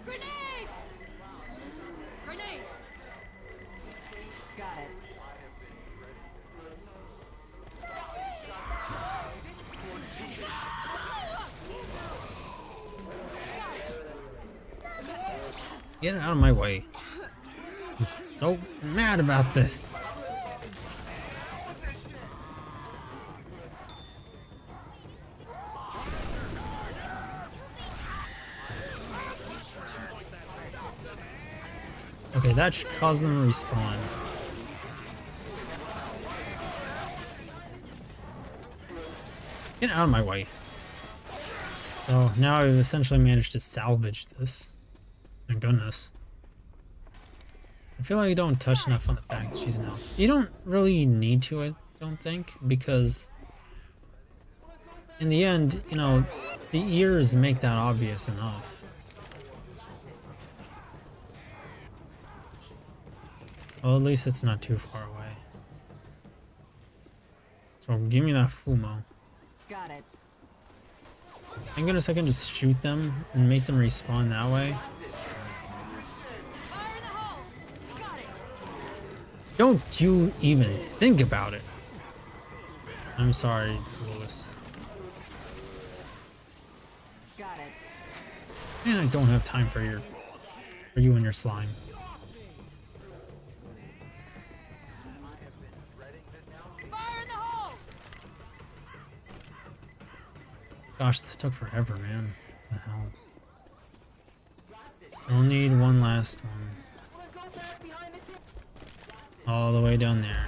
Grenade! Grenade! Got it. Get out of my way. I'm so mad about this. Okay, that should cause them to respawn. Get out of my way. So now I've essentially managed to salvage this. Thank goodness. I feel like I don't touch enough on the fact that she's an elf. You don't really need to, I don't think, because in the end, you know, the ears make that obvious enough. Well, at least it's not too far away. So give me that Fumo. Got it. Thank goodness I can just shoot them and make them respawn that way. Fire in the hole! Got it. Don't you even think about it. I'm sorry, Lewis. Got it. Man, I don't have time for you and your slime. Fire in the hole! Gosh, this took forever, man. What the hell? Still need one last one. All the way down there.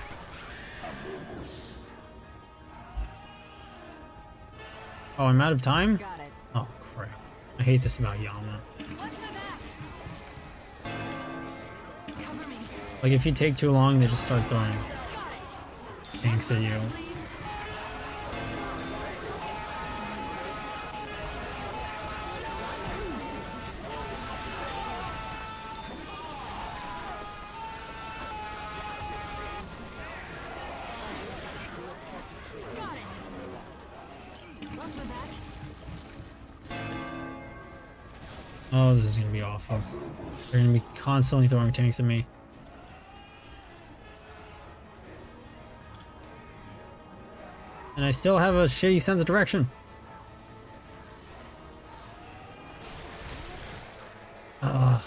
Oh, I'm out of time? Got it. Oh, crap. I hate this about Yama. Watch my back! Cover me. Like, if you take too long, they just start throwing Got it! tanks at you. Please? Got it! Watch my back. Oh, this is gonna be awful. They're gonna be constantly throwing tanks at me. And I still have a shitty sense of direction. Ugh.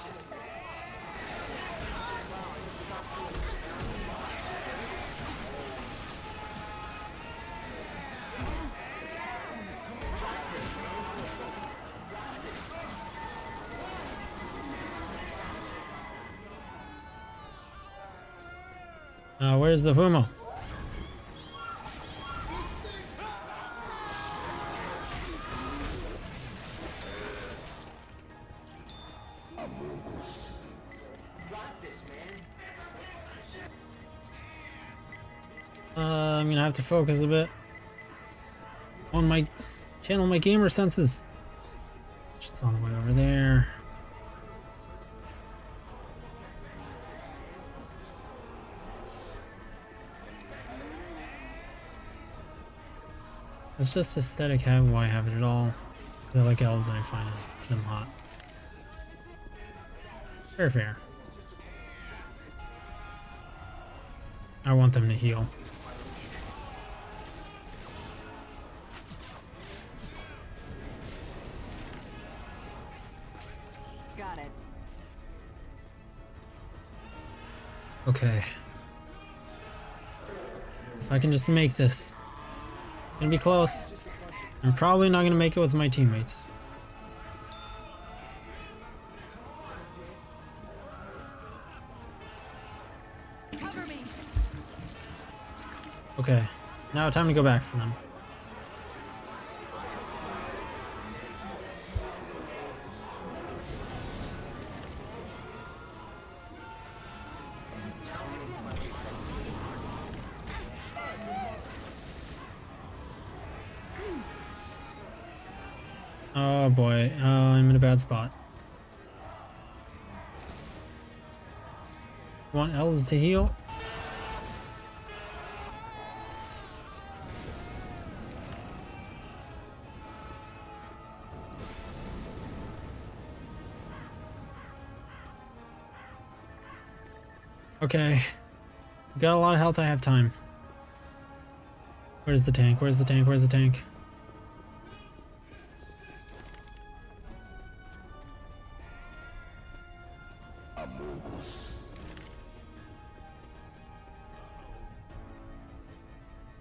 Where's the Fumo? I'm gonna have to focus a bit on my channel, my gamer senses. It's all the way over there. It's just aesthetic, why have it at all? 'Cause I like elves and I find them hot. Fair, fair. I want them to heal. Got it. Okay. If I can just make this. It's gonna be close. I'm probably not gonna make it with my teammates. Cover me! Okay. Now time to go back for them. Oh boy, I'm in a bad spot. Want elves to heal? Okay. Got a lot of health, I have time. Where's the tank? Where's the tank? Where's the tank?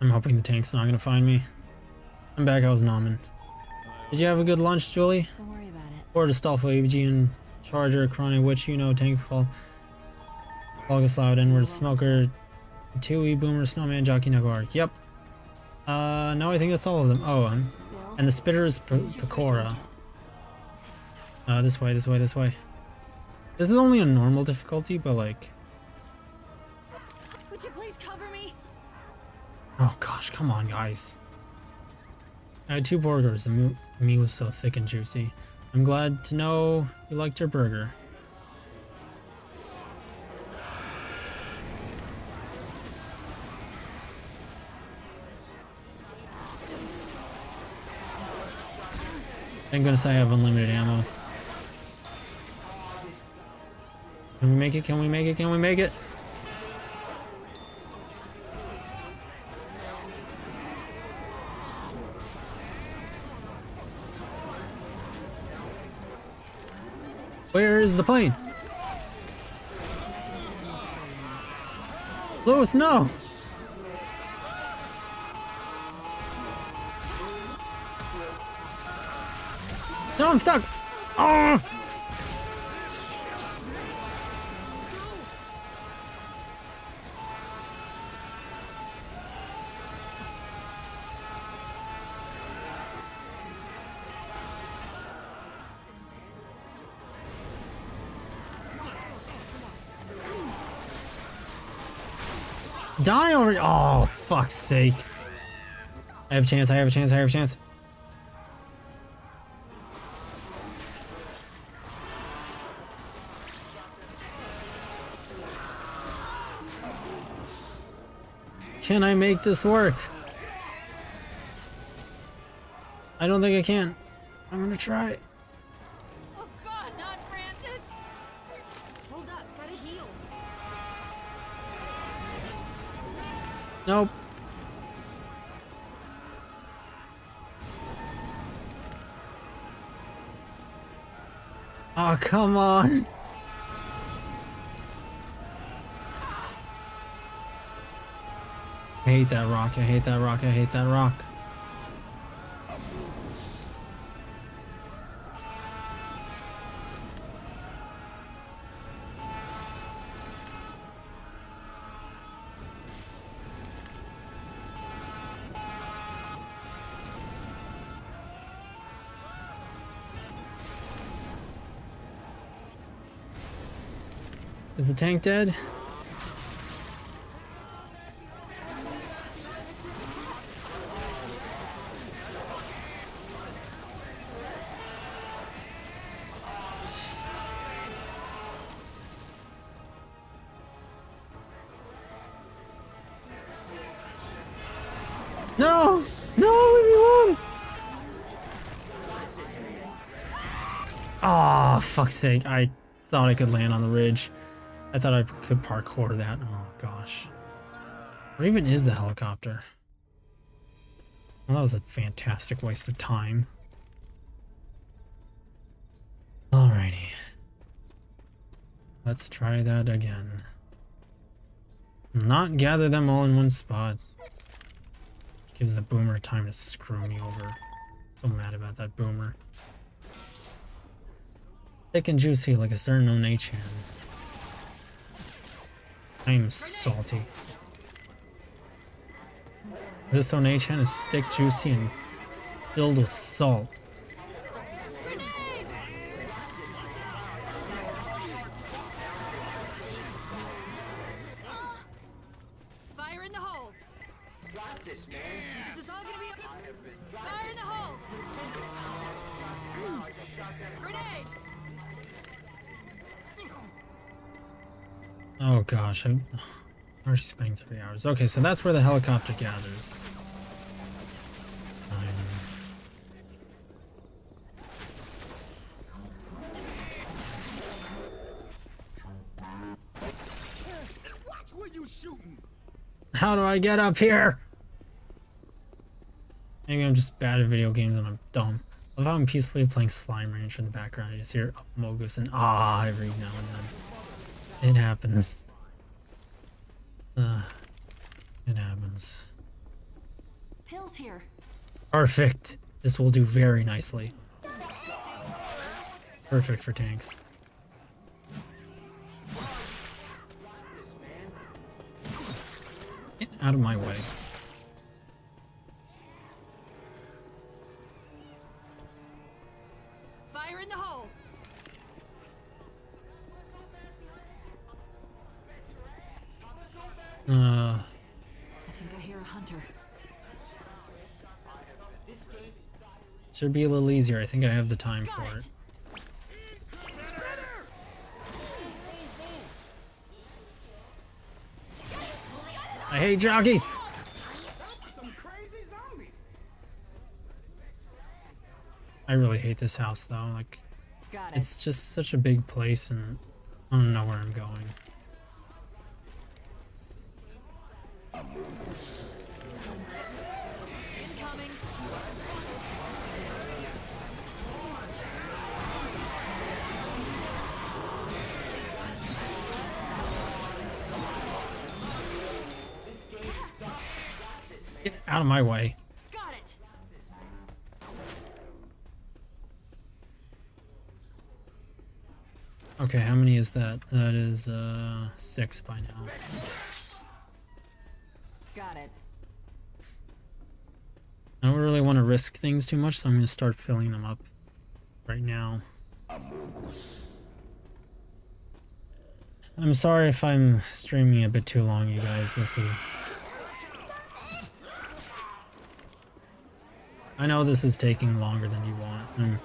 I'm hoping the tank's not gonna find me. I'm back, I was nomin. Did you have a good lunch, Julie? Don't worry about it. Or to Stolfo, ABG, and Charger, Chronic, Witch, Tankfall, August Loud, N-Word, Smoker, 2E, Boomer, Snowman, Jockey, Nagor. Yep. No, I think that's all of them. Oh, and the Spitter is Pecora. This way, this way, this way. This is only a normal difficulty, but like... Would you please cover me? Oh gosh, come on, guys. I had 2 burgers. The meat was so thick and juicy. I'm glad to know you liked your burger. Thank goodness I have unlimited ammo. Can we make it? Can we make it? Can we make it? Where is the plane? Lewis, no! No, I'm stuck! Oh! Die already! Oh, fuck's sake. I have a chance, I have a chance, I have a chance. Can I make this work? I don't think I can. I'm gonna try. Oh God, not Francis! Hold up, gotta heal. Nope. Oh, come on. I hate that rock. I hate that rock. I hate that rock. Is the tank dead? No! No, leave me alone! Oh, fuck's sake. I thought I could land on the ridge. I thought I could parkour that. Oh, gosh. Where even is the helicopter? Well, that was a fantastic waste of time. Alrighty. Let's try that again. Not gather them all in one spot. Gives the boomer time to screw me over. So mad about that boomer. Thick and juicy like a certain Yu-nee. I'm salty. This Yu-nee is thick, juicy, and filled with salt. Fire in the hole. This is all gonna be a fire in the hole. Grenade. Oh gosh, I'm already spending 3 hours. Okay, so that's where the helicopter gathers. How do I get up here? Maybe I'm just bad at video games and I'm dumb. I love how I'm peacefully playing Slime Rancher in the background. I just hear Mogus and ah every now and then. It happens. It happens. Pills here. Perfect. This will do very nicely. Perfect for tanks. Get out of my way. Fire in the hole. I think I hear a hunter. Should be a little easier. I think I have the time Got for it. it. I hate jockeys. Some crazy zombie. I really hate this house though. Like, Got it. it's just such a big place and I don't know where I'm going. Incoming. Get out of my way. Got it. Okay, how many is that? That is 6 by now. Got it. I don't really want to risk things too much, so I'm going to start filling them up right now. I'm sorry if I'm streaming a bit too long, you guys. I know this is taking longer than you want. I'm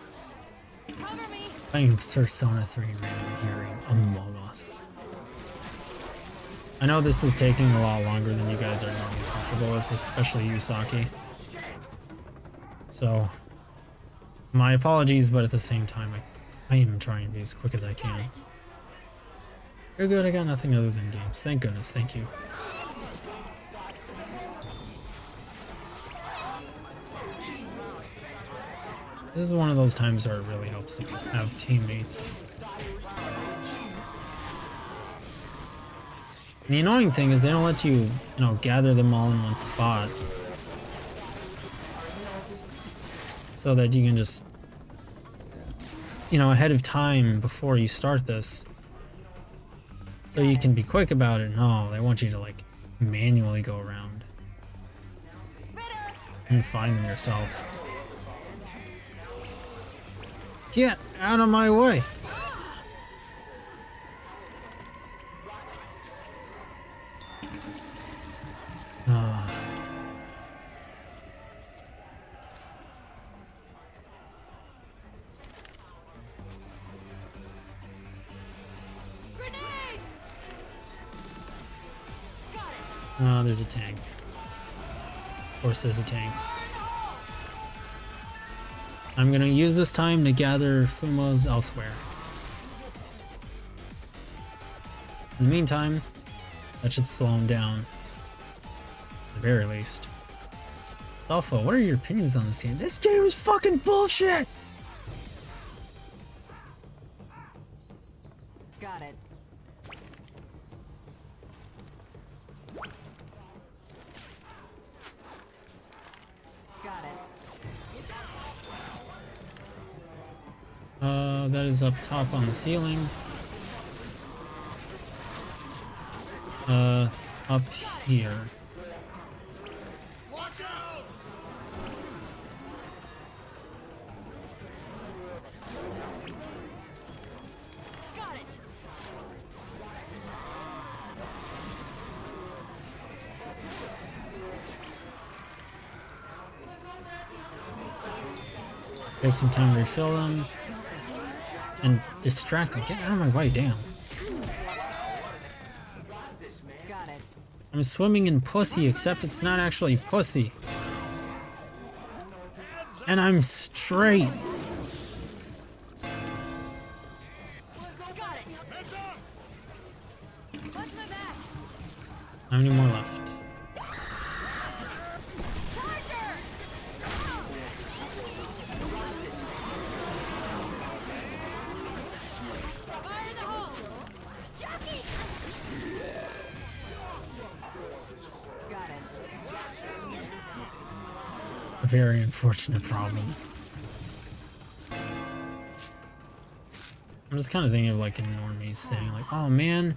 Cover me. playing Persona 3 right here Among Us. I know this is taking a lot longer than you guys are normally comfortable with, especially you, Saki. So, my apologies, but at the same time, I am trying to be as quick as I can. You're good, I got nothing other than games. Thank goodness, thank you. This is one of those times where it really helps if you have teammates. And the annoying thing is they don't let you, gather them all in one spot. So that you can just, ahead of time before you start this. So you can be quick about it. No, they want you to, like, manually go around. And find them yourself. Get out of my way! Grenade. Got it. There's a tank. Of course there's a tank. I'm gonna use this time to gather Fumos elsewhere. In the meantime, that should slow him down. At the very least. Stolfo, what are your opinions on this game? This game is fucking bullshit! Got it. Got it. That is up top on the ceiling. Up here. Watch out! Got it. Take some time to refill them. And distract them. Get out of my way, damn. Got it. I'm swimming in pussy, except it's not actually pussy. And I'm straight. Got it. Heads up! Watch my back. How many more left? Charger. Fire in the hole. Jockey. Got it. A very unfortunate problem. I'm just kind of thinking of like a normie saying like, oh man,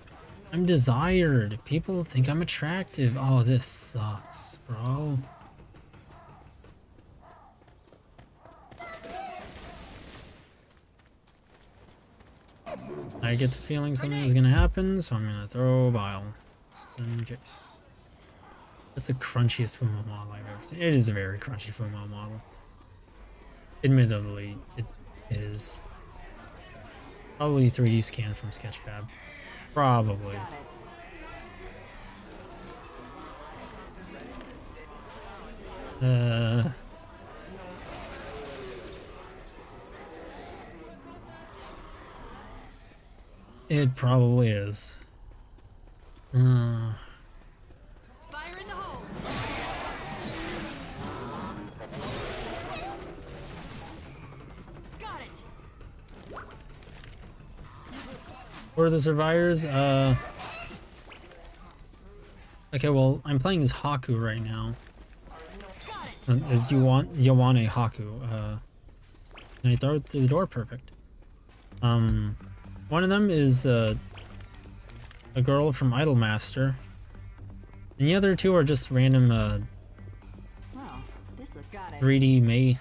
I'm desired. People think I'm attractive. Oh, this sucks, bro. I get the feeling something is gonna happen, so I'm gonna throw a bile. Just in case. That's the crunchiest Fumo model I've ever seen. It is a very crunchy Fumo model. Admittedly, it is. Probably 3D scan from Sketchfab. Probably. Got it. It probably is. Fire in the hole. Got it. Who are the survivors? Okay, well, I'm playing as Haku right now. is Yowane Haku. And I throw it through the door, perfect. One of them is a girl from Idolmaster. And the other two are just random Well, this look got it. 3D made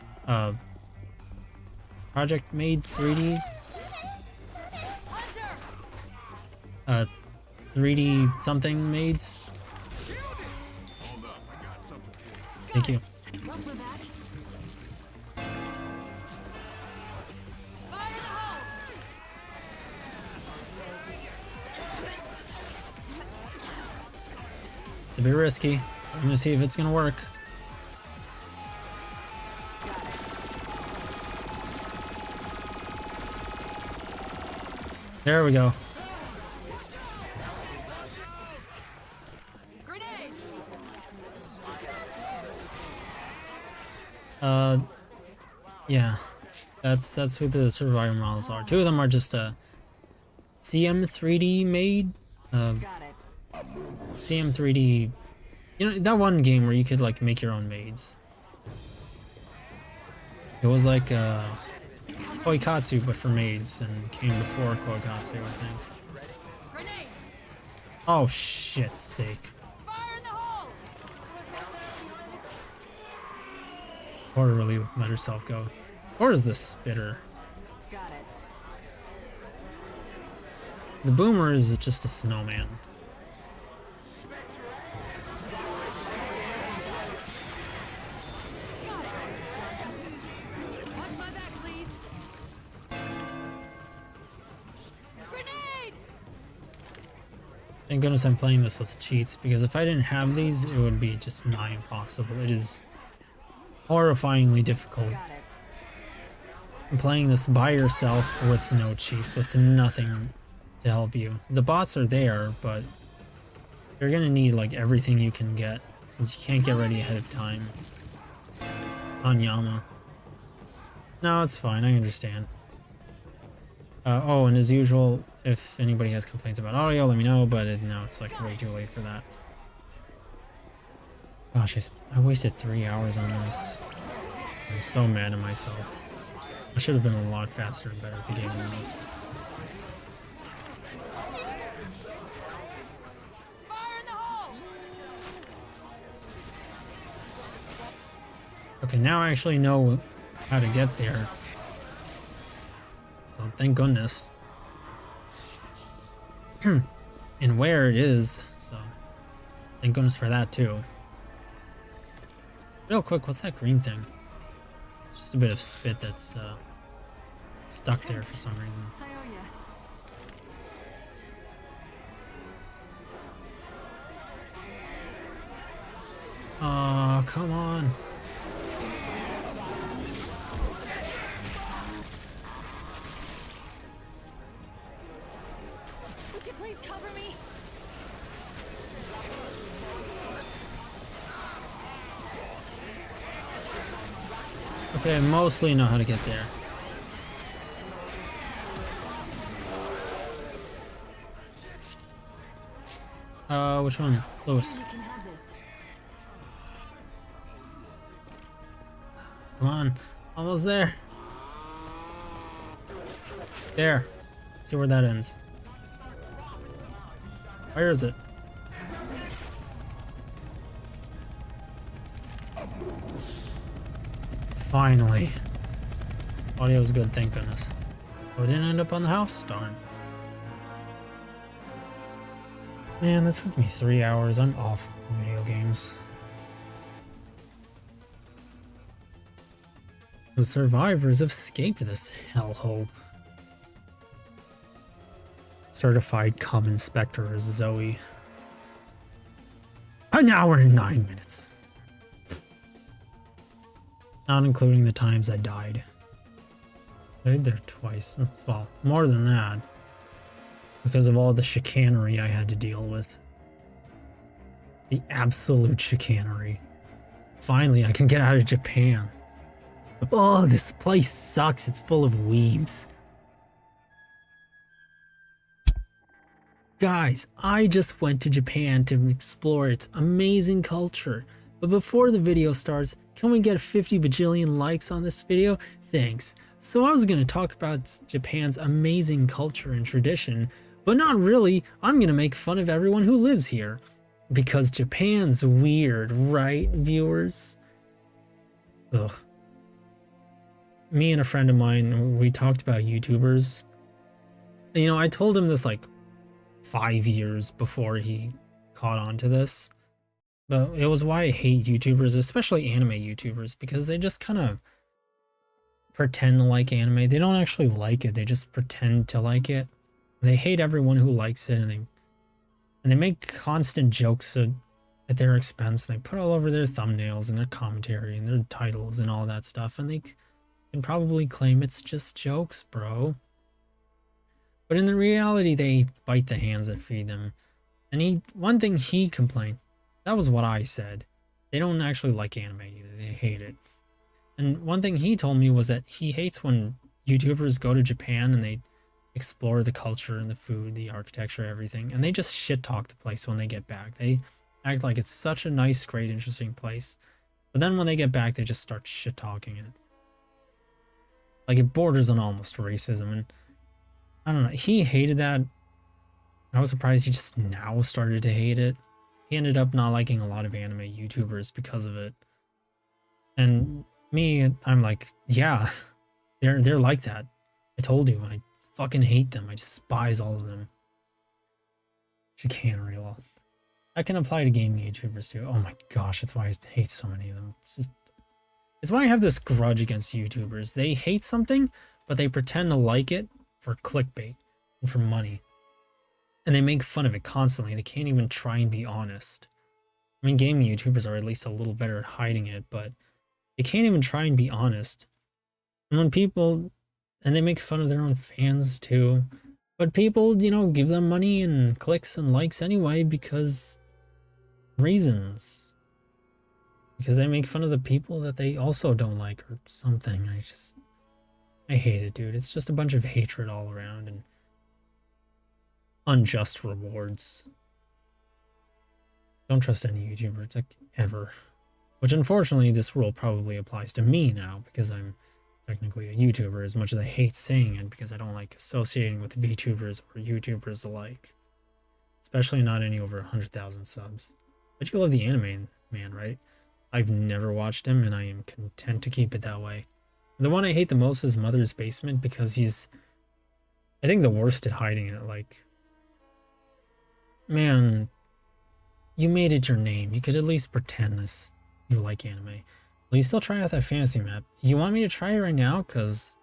project made 3D 3D something maids. Hold up, I got something for you. Thank you. Watch my back. Fire in the hole! It's a bit risky. I'm gonna see if it's gonna work. There we go. Grenade! Yeah. That's who the survivor models are. Two of them are just CM3D made. Got it. CM3D. You know that one game where you could like make your own maids. It was like Koikatsu but for maids and came before Koikatsu, I think. Grenade! Oh shit's sake. Fire in the hole! Or really let herself go. Or is this spitter? Got it. The boomer is just a snowman. Got it! Watch my back, please! Grenade! Thank goodness I'm playing this with cheats, because if I didn't have these, it would be just nigh impossible. It is horrifyingly difficult. Got it. Playing this by yourself with no cheats, with nothing to help you. The bots are there, but you're gonna need like everything you can get, since you can't get ready ahead of time. On Yama. No, it's fine, I understand. Oh, and as usual, if anybody has complaints about audio, let me know, but no, it's like way too late for that. Gosh, I wasted 3 hours on this. I'm so mad at myself. I should have been a lot faster and better at the game than this. Fire in the hole! Okay, now I actually know how to get there. So thank goodness. And where it is, so thank goodness for that too. Real quick, what's that green thing? Just a bit of spit that's stuck there for some reason. I owe ya. Oh, come on. Would you please cover me? Okay, I mostly know how to get there. Which one? Lewis. You can have this. Come on. Almost there. There. See where that ends. Where is it? Finally. Audio's good, thank goodness. Oh, it didn't end up on the house? Darn. Man, that took me 3 hours. I'm awful at video games. The survivors have escaped this hellhole. Certified Cub Inspector is Zoe. An hour and 9 minutes. Not including the times I died. I died there twice. Well, more than that. Because of all the chicanery I had to deal with. The absolute chicanery. Finally, I can get out of Japan. Oh, this place sucks. It's full of weebs. Guys, I just went to Japan to explore its amazing culture. But before the video starts, Can we get 50 bajillion likes on this video? Thanks. So I was going to talk about Japan's amazing culture and tradition, but not really. I'm going to make fun of everyone who lives here. Because Japan's weird, right, viewers? Ugh. Me and a friend of mine, we talked about YouTubers. And, you know, I told him this like 5 years before he caught on to this. But it was why I hate YouTubers, especially anime YouTubers, because they just kind of pretend to like anime. They don't actually like it. They just pretend to like it. They hate everyone who likes it, and they make constant jokes at their expense. They put all over their thumbnails and their commentary and their titles and all that stuff, and they can probably claim it's just jokes, bro. But in the reality, they bite the hands that feed them. And one thing he complained, that was what I said. They don't actually like anime either. They hate it. And one thing he told me was that he hates when YouTubers go to Japan and they explore the culture and the food, the architecture, everything, and they just shit talk the place when they get back. They act like it's such a nice, great, interesting place. But then when they get back, they just start shit talking it. Like, it borders on almost racism. And I don't know. He hated that. I was surprised he just now started to hate it. He ended up not liking a lot of anime YouTubers because of it. And me, I'm like, yeah, they're like that. I told you, I fucking hate them. I despise all of them. Chicanery law. That can apply to gaming YouTubers too. Oh my gosh, that's why I hate so many of them. It's why I have this grudge against YouTubers. They hate something, but they pretend to like it for clickbait and for money. And they make fun of it constantly. They can't even try and be honest. I mean, gaming YouTubers are at least a little better at hiding it, but they can't even try and be honest. And when people, and they make fun of their own fans too, but people, you know, give them money and clicks and likes anyway because reasons. Because they make fun of the people that they also don't like or something. I hate it, dude. It's just a bunch of hatred all around and unjust rewards. Don't trust any YouTuber, like, ever. Which, unfortunately, this rule probably applies to me now, because I'm technically a YouTuber, as much as I hate saying it, because I don't like associating with VTubers or YouTubers alike. Especially not any over 100,000 subs. But you love the anime man, right? I've never watched him, and I am content to keep it that way. The one I hate the most is Mother's Basement, because he's, I think, the worst at hiding it. Like, man, you made it your name. You could at least pretend this you like anime. Will you still try out that fantasy map? You want me to try it right now? Because,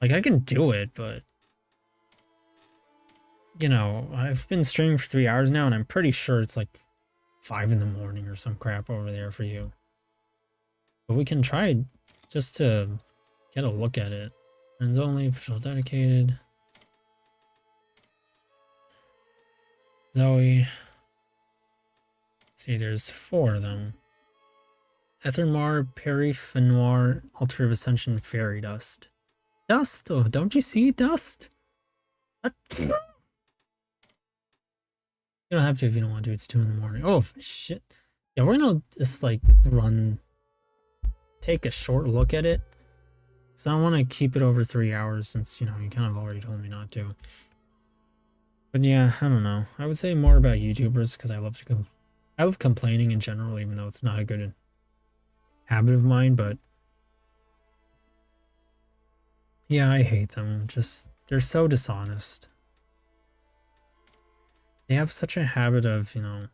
like, I can do it, but, you know, I've been streaming for 3 hours now, and I'm pretty sure it's like 5 in the morning or some crap over there for you. But we can try it just to get a look at it. Friends only, official dedicated. Zoe. Let's see, there's 4 of them. Ethermar, Peripheroir, Altar of Ascension, Fairy Dust. Dust? Oh, don't you see dust? You don't have to if you don't want to. It's 2 in the morning. Oh, shit. Yeah, we're gonna just, like, take a short look at it. Because I don't want to keep it over 3 hours since, you know, you kind of already told me not to. But yeah, I don't know. I would say more about YouTubers because I love complaining in general, even though it's not a good habit of mine, but yeah, I hate them. Just, they're so dishonest. They have such a habit of, you know,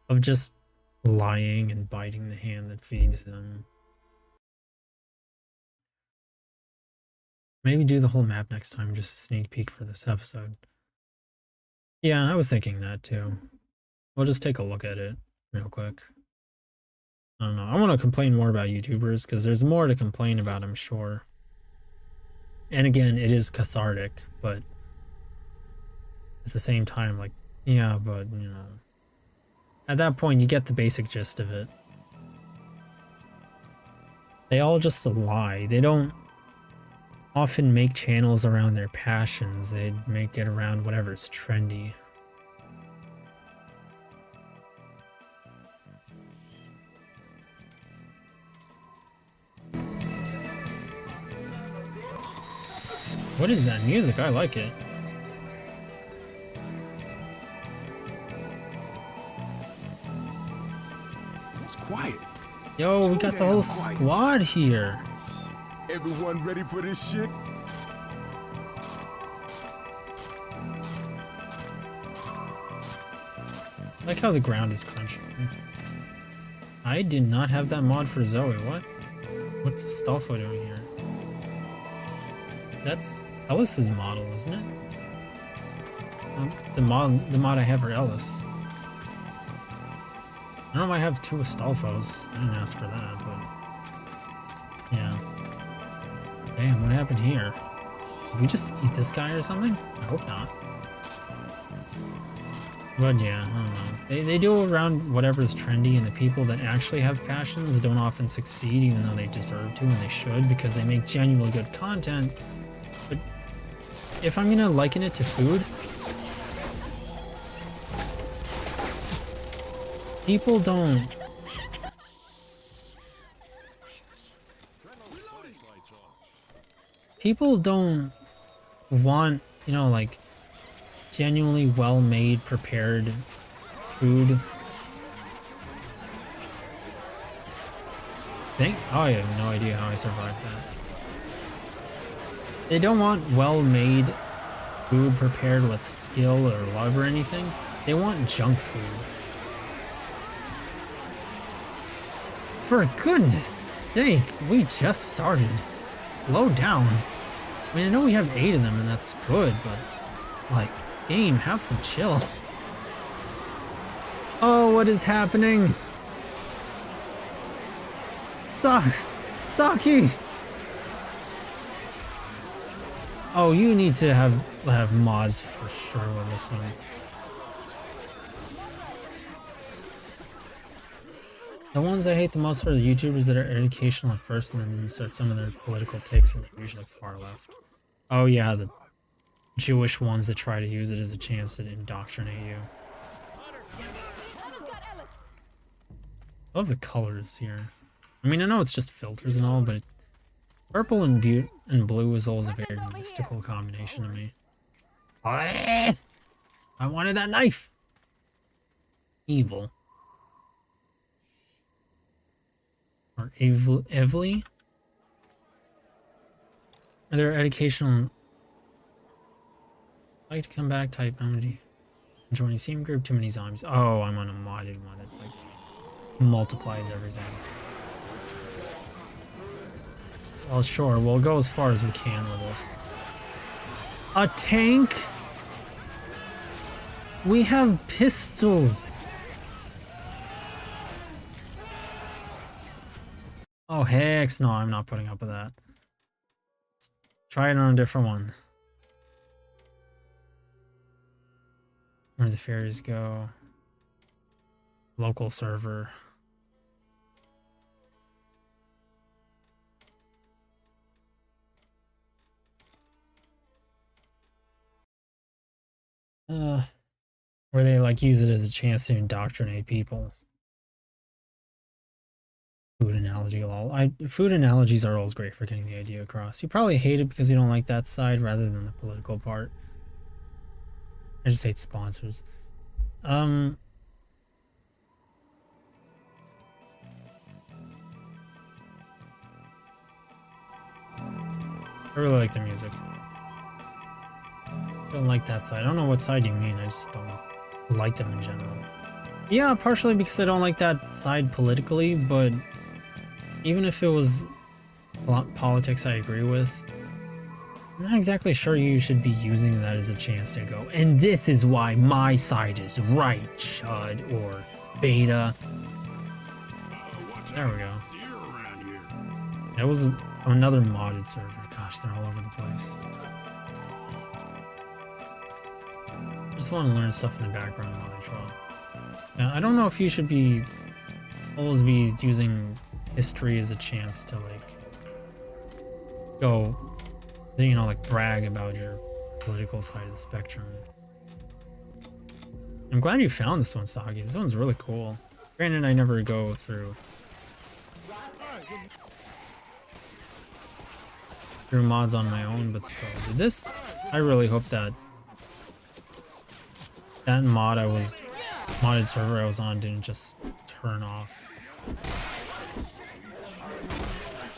of just lying and biting the hand that feeds them. Maybe do the whole map next time, just a sneak peek for this episode. Yeah, I was thinking that too. We'll just take a look at it real quick. I don't know. I want to complain more about YouTubers because there's more to complain about, I'm sure. And again, it is cathartic, but at the same time, like, yeah, but, you know, at that point, you get the basic gist of it. They all just lie. They don't often make channels around their passions. They make it around whatever's trendy. What is that music? I like it. It's quiet. Yo, we got the whole squad here. Everyone ready for this shit? I like how the ground is crunching. I did not have that mod for Zoe. What? What's Astolfo doing here? That's Ellis's model, isn't it? The mod I have for Ellis. I don't know if I have 2 Astolfos. I didn't ask for that, but yeah. Damn, what happened here? Did we just eat this guy or something? I hope not. But yeah, I don't know. They do around whatever's trendy, and the people that actually have passions don't often succeed, even though they deserve to and they should, because they make genuinely good content. But if I'm gonna liken it to food, people don't want, you know, like genuinely well-made, prepared food. Oh, I have no idea how I survived that. They don't want well-made food prepared with skill or love or anything. They want junk food. For goodness sake, we just started. Slow down. I mean, I know we have 8 of them and that's good, but like, game, have some chill. Oh, what is happening? Saki! Oh, you need to have mods for sure with this one. The ones I hate the most are the YouTubers that are educational at first and then insert some of their political takes, and they're usually far left. Oh yeah, the Jewish ones that try to use it as a chance to indoctrinate you. I love the colors here. I mean, I know it's just filters and all, but purple and blue is always a very mystical combination to me. I wanted that knife! Evil. Or Evely? Are there educational... like to come back type MD. Join a team group, too many zombies. Oh, I'm on a modded one that like multiplies everything. Well, sure, we'll go as far as we can with this. A tank? We have pistols. Oh, heck no, I'm not putting up with that. Try it on a different one. Where the fairies go. Local server. Where they like use it as a chance to indoctrinate people. Food analogy, lol. Food analogies are always great for getting the idea across. You probably hate it because you don't like that side rather than the political part. I just hate sponsors. I really like the music. Don't like that side. I don't know what side you mean. I just don't like them in general. Yeah, partially because I don't like that side politically, but even if it was politics I agree with, I'm not exactly sure you should be using that as a chance to go, and this is why my side is right, Chud, or Beta. There we go. That was another modded server. Gosh, they're all over the place. I just want to learn stuff in the background while I draw. Now, I don't know if you should always be using history as a chance to like go, you know, like brag about your political side of the spectrum. I'm glad you found this one, Sagi. This one's really cool. Granted, I never go through. through mods on my own, but still. This, I really hope that that modded server I was on didn't just turn off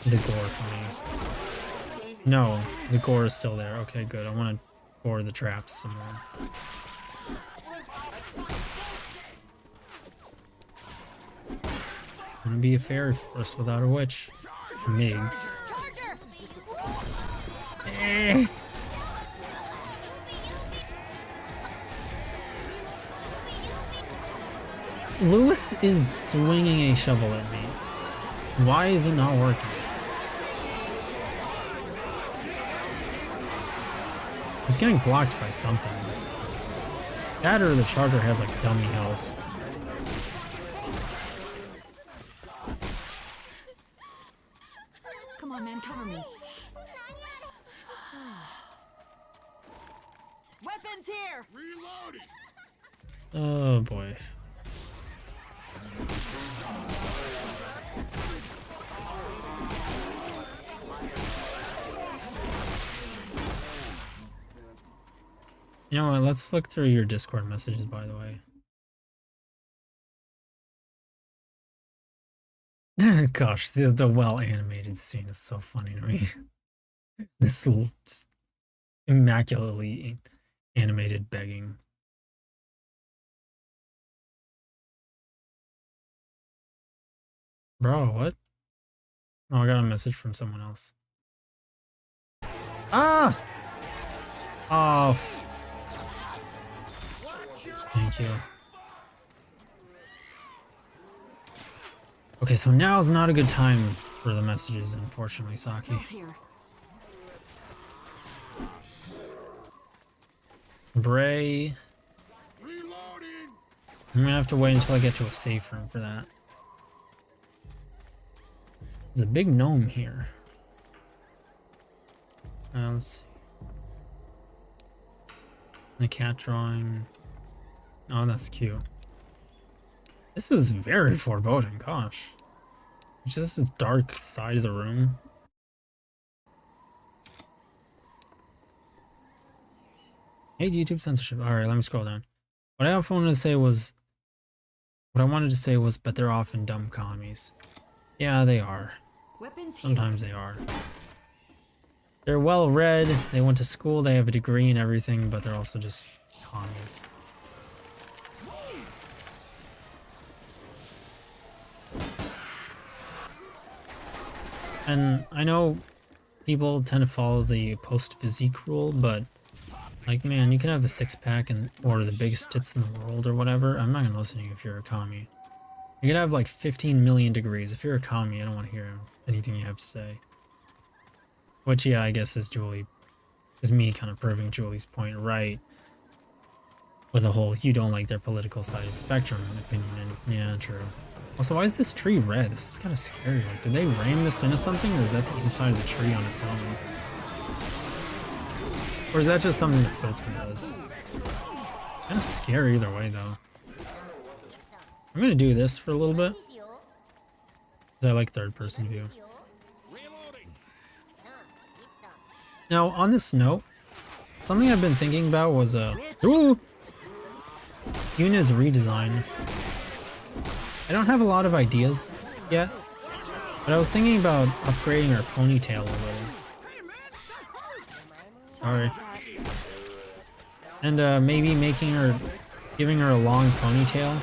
the gore for me. No, the gore is still there. Okay, good. I want to gore the traps some more. Wanna be a fairy forest without a witch. Migs. Eh. Lewis is swinging a shovel at me. Why is it not working? He's getting blocked by something. That or the charger has like dummy health. Come on, man, cover me. Weapons here. Reloading. Oh boy. You know what, let's look through your Discord messages, by the way. Gosh, the well-animated scene is so funny to me. This just immaculately animated begging. Bro, what? Oh, I got a message from someone else. Ah! Oh. Thank you. Okay, so now's not a good time for the messages, unfortunately, Saki. Bray. I'm gonna have to wait until I get to a safe room for that. There's a big gnome here. Let's see. The cat drawing. Oh, that's cute. This is very foreboding, gosh. It's just a dark side of the room. Hate YouTube censorship. Alright, let me scroll down. What I wanted to say was, but they're often dumb commies. Yeah, they are. Sometimes they are. They're well read, they went to school, they have a degree in everything, but they're also just commies. And I know people tend to follow the post-physique rule, but like, man, you can have a six-pack or the biggest tits in the world or whatever. I'm not gonna listen to you if you're a commie. You could have like 15 million degrees. If you're a commie, I don't want to hear anything you have to say. Which, yeah, I guess is me kind of proving Julie's point right. With the whole, you don't like their political side of the spectrum opinion. And, yeah, true. Also, why is this tree red? This is kind of scary. Like, did they ram this into something, or is that the inside of the tree on its own? Or is that just something the filter does? Kind of scary either way, though. I'm gonna do this for a little bit. Because I like third-person view. Now, on this note, something I've been thinking about was Yu-nee's redesign. I don't have a lot of ideas yet, but I was thinking about upgrading her ponytail a little. Sorry. And maybe giving her a long ponytail,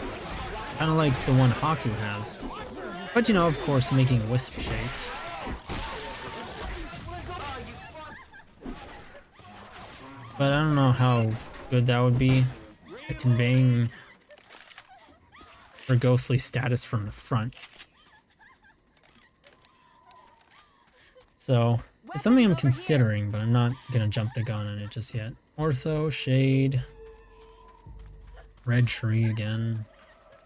kind of like the one Haku has. But you know, of course, making wisp shaped. But I don't know how good that would be at conveying her ghostly status from the front. So, it's something I'm considering, but I'm not gonna jump the gun on it just yet. Ortho, shade, red tree again,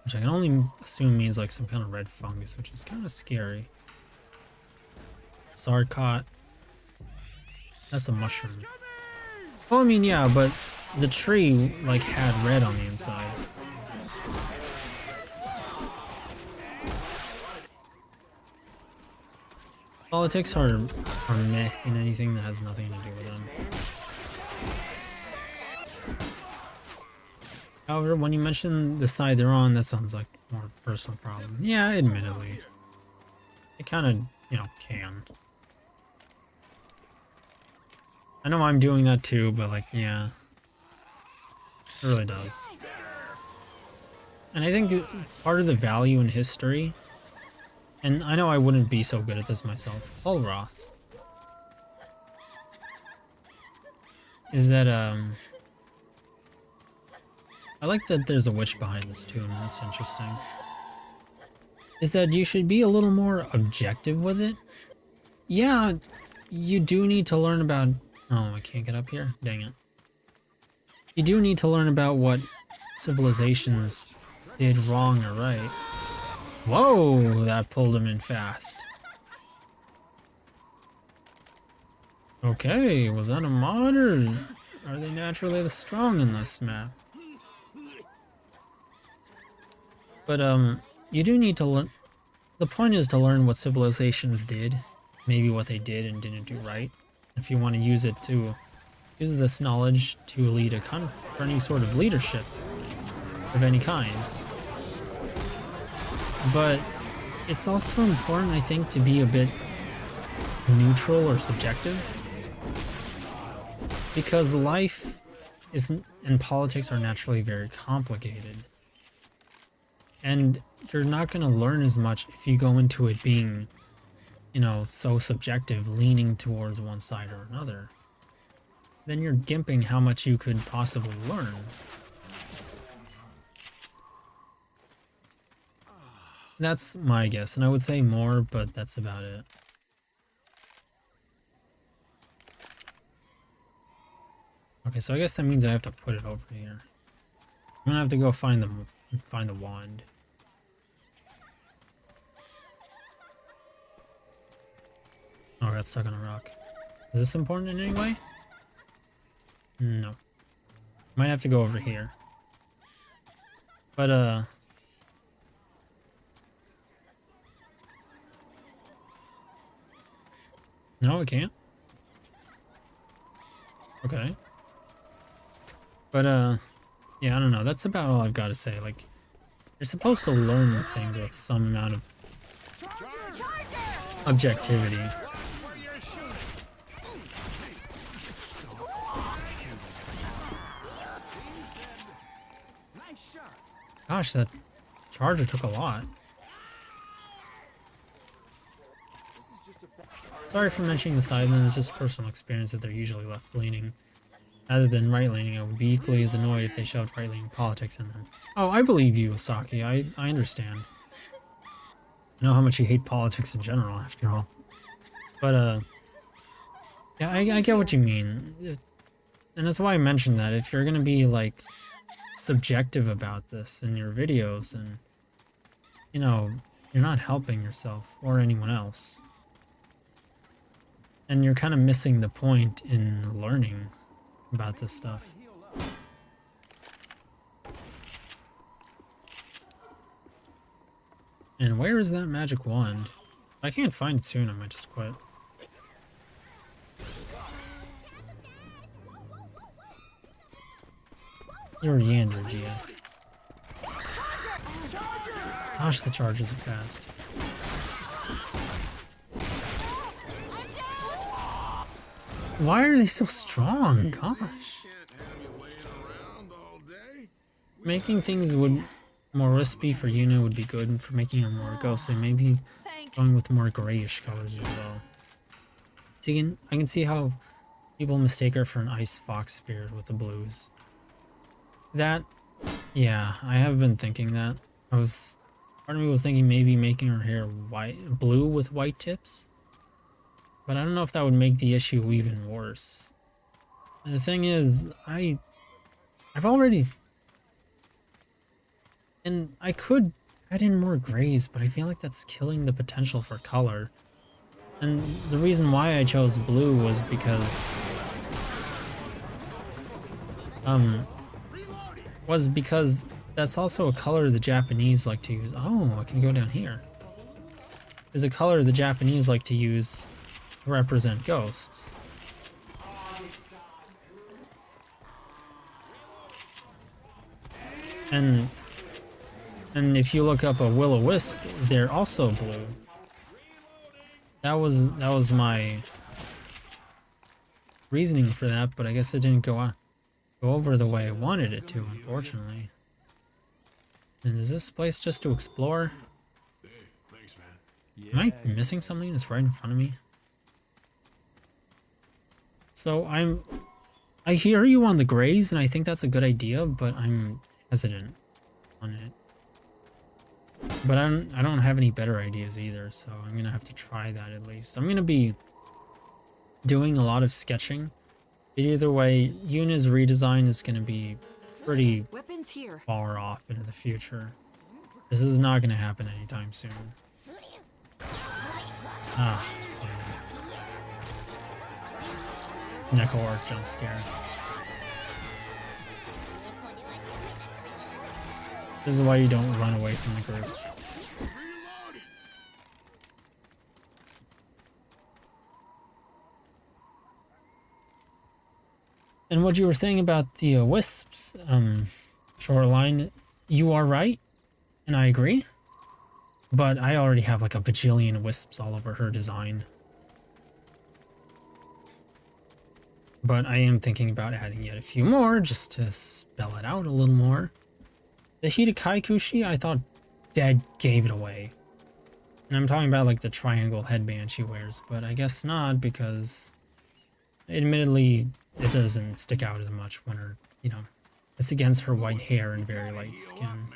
which I can only assume means like some kind of red fungus, which is kind of scary. Sarcot. That's a mushroom. Well, I mean, yeah, but the tree, like, had red on the inside. Politics are meh in anything that has nothing to do with them. However, when you mention the side they're on, that sounds like more personal problem. Yeah, admittedly. It kind of, you know, can. I know I'm doing that too, but like, yeah. It really does. And I think part of the value in history, and I know I wouldn't be so good at this myself, Hulroth, is that, I like that there's a witch behind this tune, that's interesting. Is that you should be a little more objective with it. Yeah, you do need to learn about... Oh, I can't get up here? Dang it. You do need to learn about what civilizations did wrong or right. Whoa, that pulled him in fast. Okay, was that a mod or are they naturally the strong in this map? But you do need to learn. The point is to learn what civilizations did, maybe what they did and didn't do right. If you want to use it to use this knowledge to lead a country for any sort of leadership of any kind. But it's also important, I think, to be a bit neutral or subjective, because life isn't, and politics are naturally very complicated. And you're not going to learn as much if you go into it being, you know, so subjective, leaning towards one side or another. Then you're gimping how much you could possibly learn. That's my guess, and I would say more, but that's about it. Okay, so I guess that means I have to put it over here. I'm gonna have to go find the wand. Oh, I got stuck on a rock. Is this important in any way? No. Might have to go over here. But, no, I can't. Okay. But, yeah, I don't know. That's about all I've got to say. Like, you're supposed to learn things with some amount of objectivity. Gosh, that charger took a lot. Sorry for mentioning the sidemen, it's just personal experience that they're usually left-leaning. Rather than right-leaning, I would be equally as annoyed if they shoved right-leaning politics in them. Oh, I believe you, Asaki. I understand. I know how much you hate politics in general, after all. But, yeah, I get what you mean. And that's why I mentioned that. If you're gonna be, like, subjective about this in your videos, and, you know, you're not helping yourself or anyone else. And you're kind of missing the point in learning about this stuff. And where is that magic wand? If I can't find it soon, I might just quit. You're Yander, GF. Gosh, the charges are fast. Why are they so strong? Gosh. Making things more wispy for Yu-nee would be good, and for making them more ghostly, maybe going with more grayish colors as well. So I can see how people mistake her for an ice fox spirit with the blues. That, yeah, I have been thinking that. Part of me was thinking maybe making her hair blue with white tips. But I don't know if that would make the issue even worse. And the thing is, I've already... And I could add in more grays, but I feel like that's killing the potential for color. And the reason why I chose blue was because... that's also a color the Japanese like to use. Oh, I can go down here. is a color the Japanese like to use to represent ghosts. And if you look up a will-o-wisp, they're also blue. That was my reasoning for that, but I guess it didn't go over the way I wanted it to, unfortunately. And is this place just to explore? Hey, thanks, man. Am I missing something that's right in front of me? So I hear you on the grays, and I think that's a good idea, but I'm hesitant on it. But I don't have any better ideas either, so I'm gonna have to try that at least. I'm gonna be doing a lot of sketching. But either way, Yu-nee's redesign is gonna be pretty Weapons here. far off into the future. This is not gonna happen anytime soon. Ah, damn. Neko Arc jump scare. This is why you don't run away from the group. And what you were saying about the wisps, shoreline, you are right, and I agree. But I already have like a bajillion wisps all over her design. But I am thinking about adding yet a few more just to spell it out a little more. The Hitakai Kushi, I thought Dad gave it away. And I'm talking about like the triangle headband she wears, but I guess not because admittedly it doesn't stick out as much when her, you know, it's against her white hair and very light skin.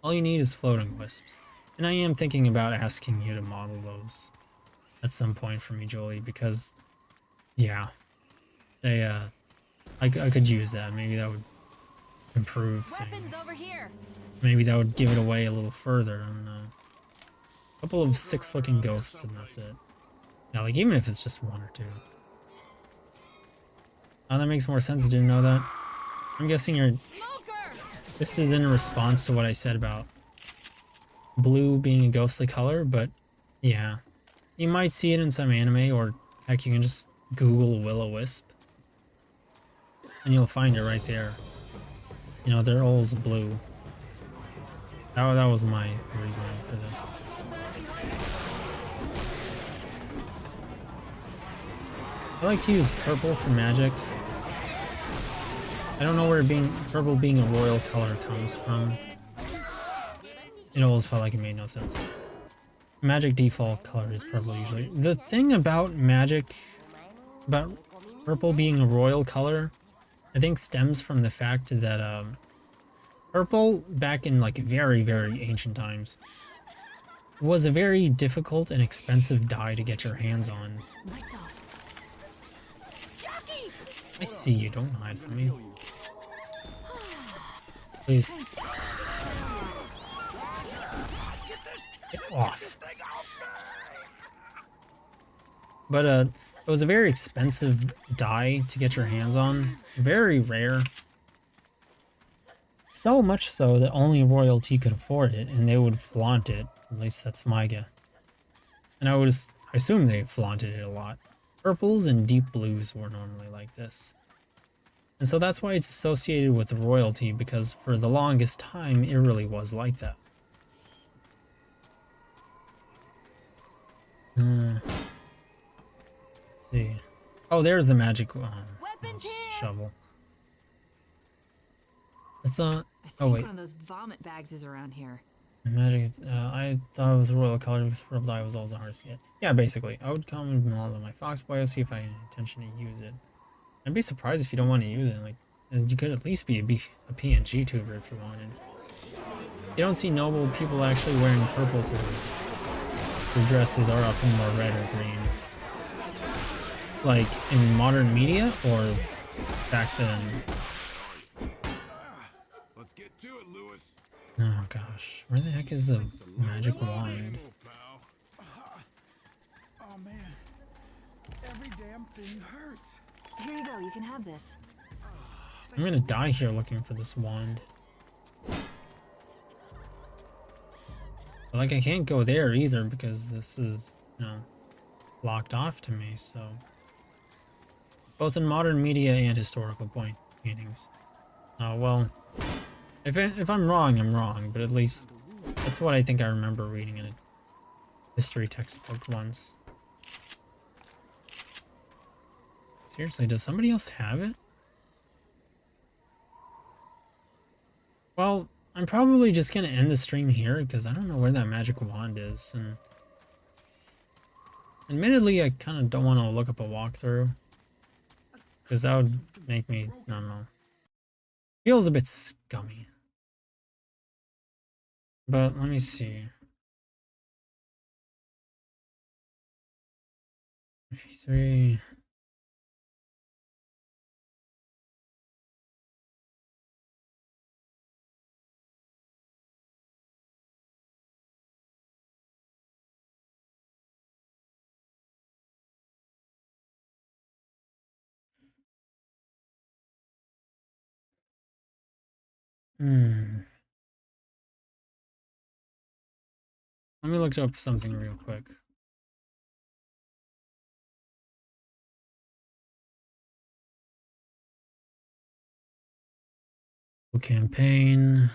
All you need is floating wisps. And I am thinking about asking you to model those at some point for me, Jolie, because yeah, they I could use that. Maybe that would improve things. Over here. Maybe that would give it away a little further. I don't know. A couple of 6-looking ghosts and that's it. Yeah, like even if it's just 1 or 2. Oh, that makes more sense. I didn't know that. I'm guessing this is in response to what I said about blue being a ghostly color, but yeah. You might see it in some anime, or heck, you can just Google will-o-wisp and you'll find it right there. You know, they're all blue. That was my reasoning for this. I like to use purple for magic. I don't know where purple being a royal color comes from. It always felt like it made no sense. Magic default color is purple usually. The thing about magic, about purple being a royal color, I think stems from the fact that purple back in like very, very ancient times was a very difficult and expensive dye to get your hands on. I see you, don't hide from me. Please. Get off. But it was a very expensive dye to get your hands on. Very rare. So much so that only royalty could afford it, and they would flaunt it. At least that's my guess. And I assume they flaunted it a lot. Purples and deep blues were normally like this. And so that's why it's associated with royalty, because for the longest time, it really was like that. Let's see. Oh, there's the magic shovel. I thought... Oh, wait. One of those vomit bags is around here. Magic... I thought it was a royal color because purple dye was always the hardest to get. Yeah, basically. I would come and all of my Fox Boy, see if I had intention to use it. I'd be surprised if you don't want to use it. Like, you could at least be a PNG tuber if you wanted. You don't see noble people actually wearing purple through dresses, are often more red or green. Like in modern media or back then. Let's get to it, Lewis. Oh gosh, where the heck is the magic wand? Oh man, every damn thing hurts. Here you go, you can have this. I'm gonna die here looking for this wand. But, like, I can't go there either because this is, you know, blocked off to me, so. Both in modern media and historical paintings. Well, if I'm wrong, I'm wrong, but at least that's what I think I remember reading in a history textbook once. Seriously, does somebody else have it? Well, I'm probably just gonna end the stream here because I don't know where that magic wand is, and admittedly, I kind of don't want to look up a walkthrough because that would make me, I don't know, feels a bit scummy. But let me see. 53. Let me look up something real quick. Campaign.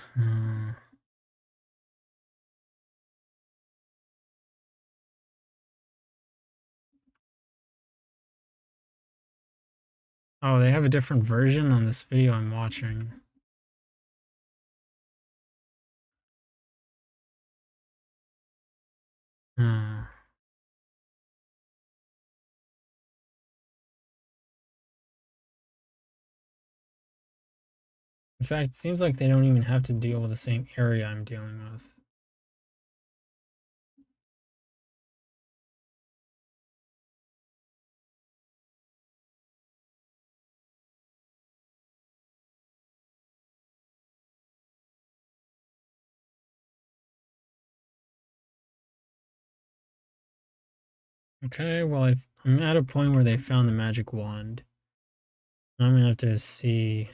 Oh, they have a different version on this video I'm watching. In fact, it seems like they don't even have to deal with the same area I'm dealing with. Okay, well, I'm at a point where they found the magic wand. I'm gonna have to see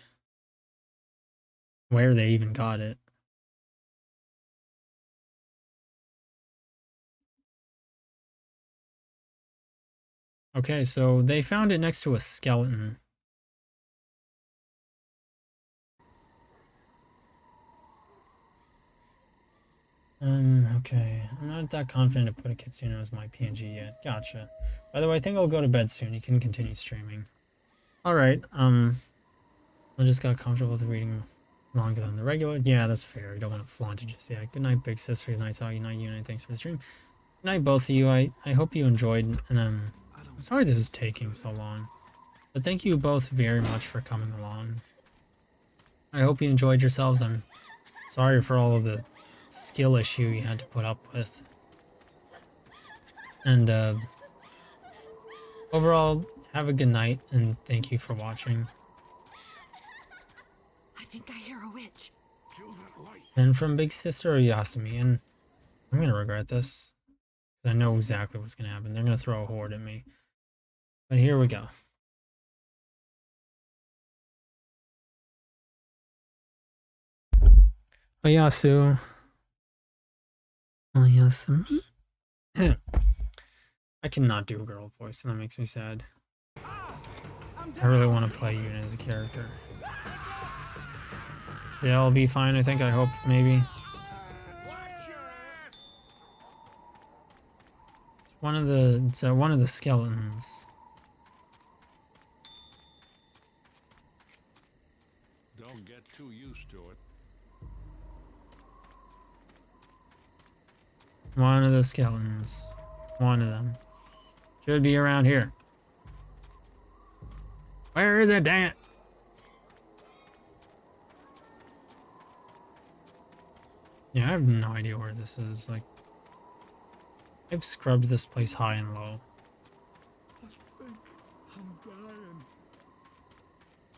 where they even got it. Okay, so they found it next to a skeleton. Okay. I'm not that confident to put a kitsune as my PNG yet. Gotcha. By the way, I think I'll go to bed soon. You can continue streaming. Alright, I just got comfortable with reading longer than the regular. Yeah, that's fair. I don't want to flaunt it just yet. Good night, big sister. Good night, Sal. Good night, Yu-nee. Thanks for the stream. Good night, both of you. I hope you enjoyed, and I'm sorry this is taking so long. But thank you both very much for coming along. I hope you enjoyed yourselves. I'm sorry for all of the skill issue you had to put up with. And overall, have a good night, and thank you for watching. I think I hear a witch. And from Big Sister Yasumi, and I'm gonna regret this, because I know exactly what's gonna happen. They're gonna throw a horde at me. But here we go. Oyasu. Oyasumi? I cannot do a girl voice, and that makes me sad. I really want to play Yu-nee as a character. They'll be fine, I think, I hope, maybe. It's one of the skeletons. Don't get too used to it. One of the skeletons. One of them. Should be around here. Where is it? Dang it! Yeah, I have no idea where this is. Like, I've scrubbed this place high and low. I think I'm dying.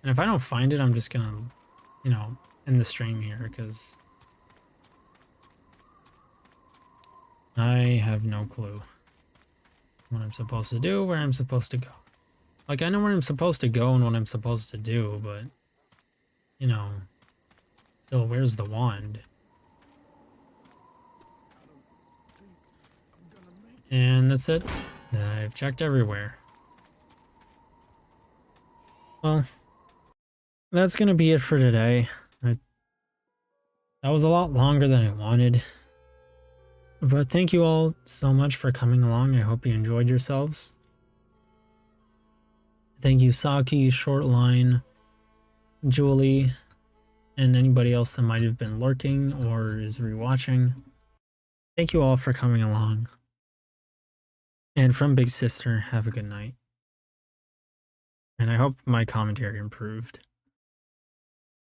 And if I don't find it, I'm just gonna, you know, end the stream here, because I have no clue what I'm supposed to do, where I'm supposed to go. Like, I know where I'm supposed to go and what I'm supposed to do, but, you know, still, where's the wand? And that's it. I've checked everywhere. Well, that's gonna be it for today. That was a lot longer than I wanted. But thank you all so much for coming along. I hope you enjoyed yourselves. Thank you, Saki, Shortline, Julie, and anybody else that might have been lurking or is rewatching. Thank you all for coming along. And from Big Sister, have a good night. And I hope my commentary improved.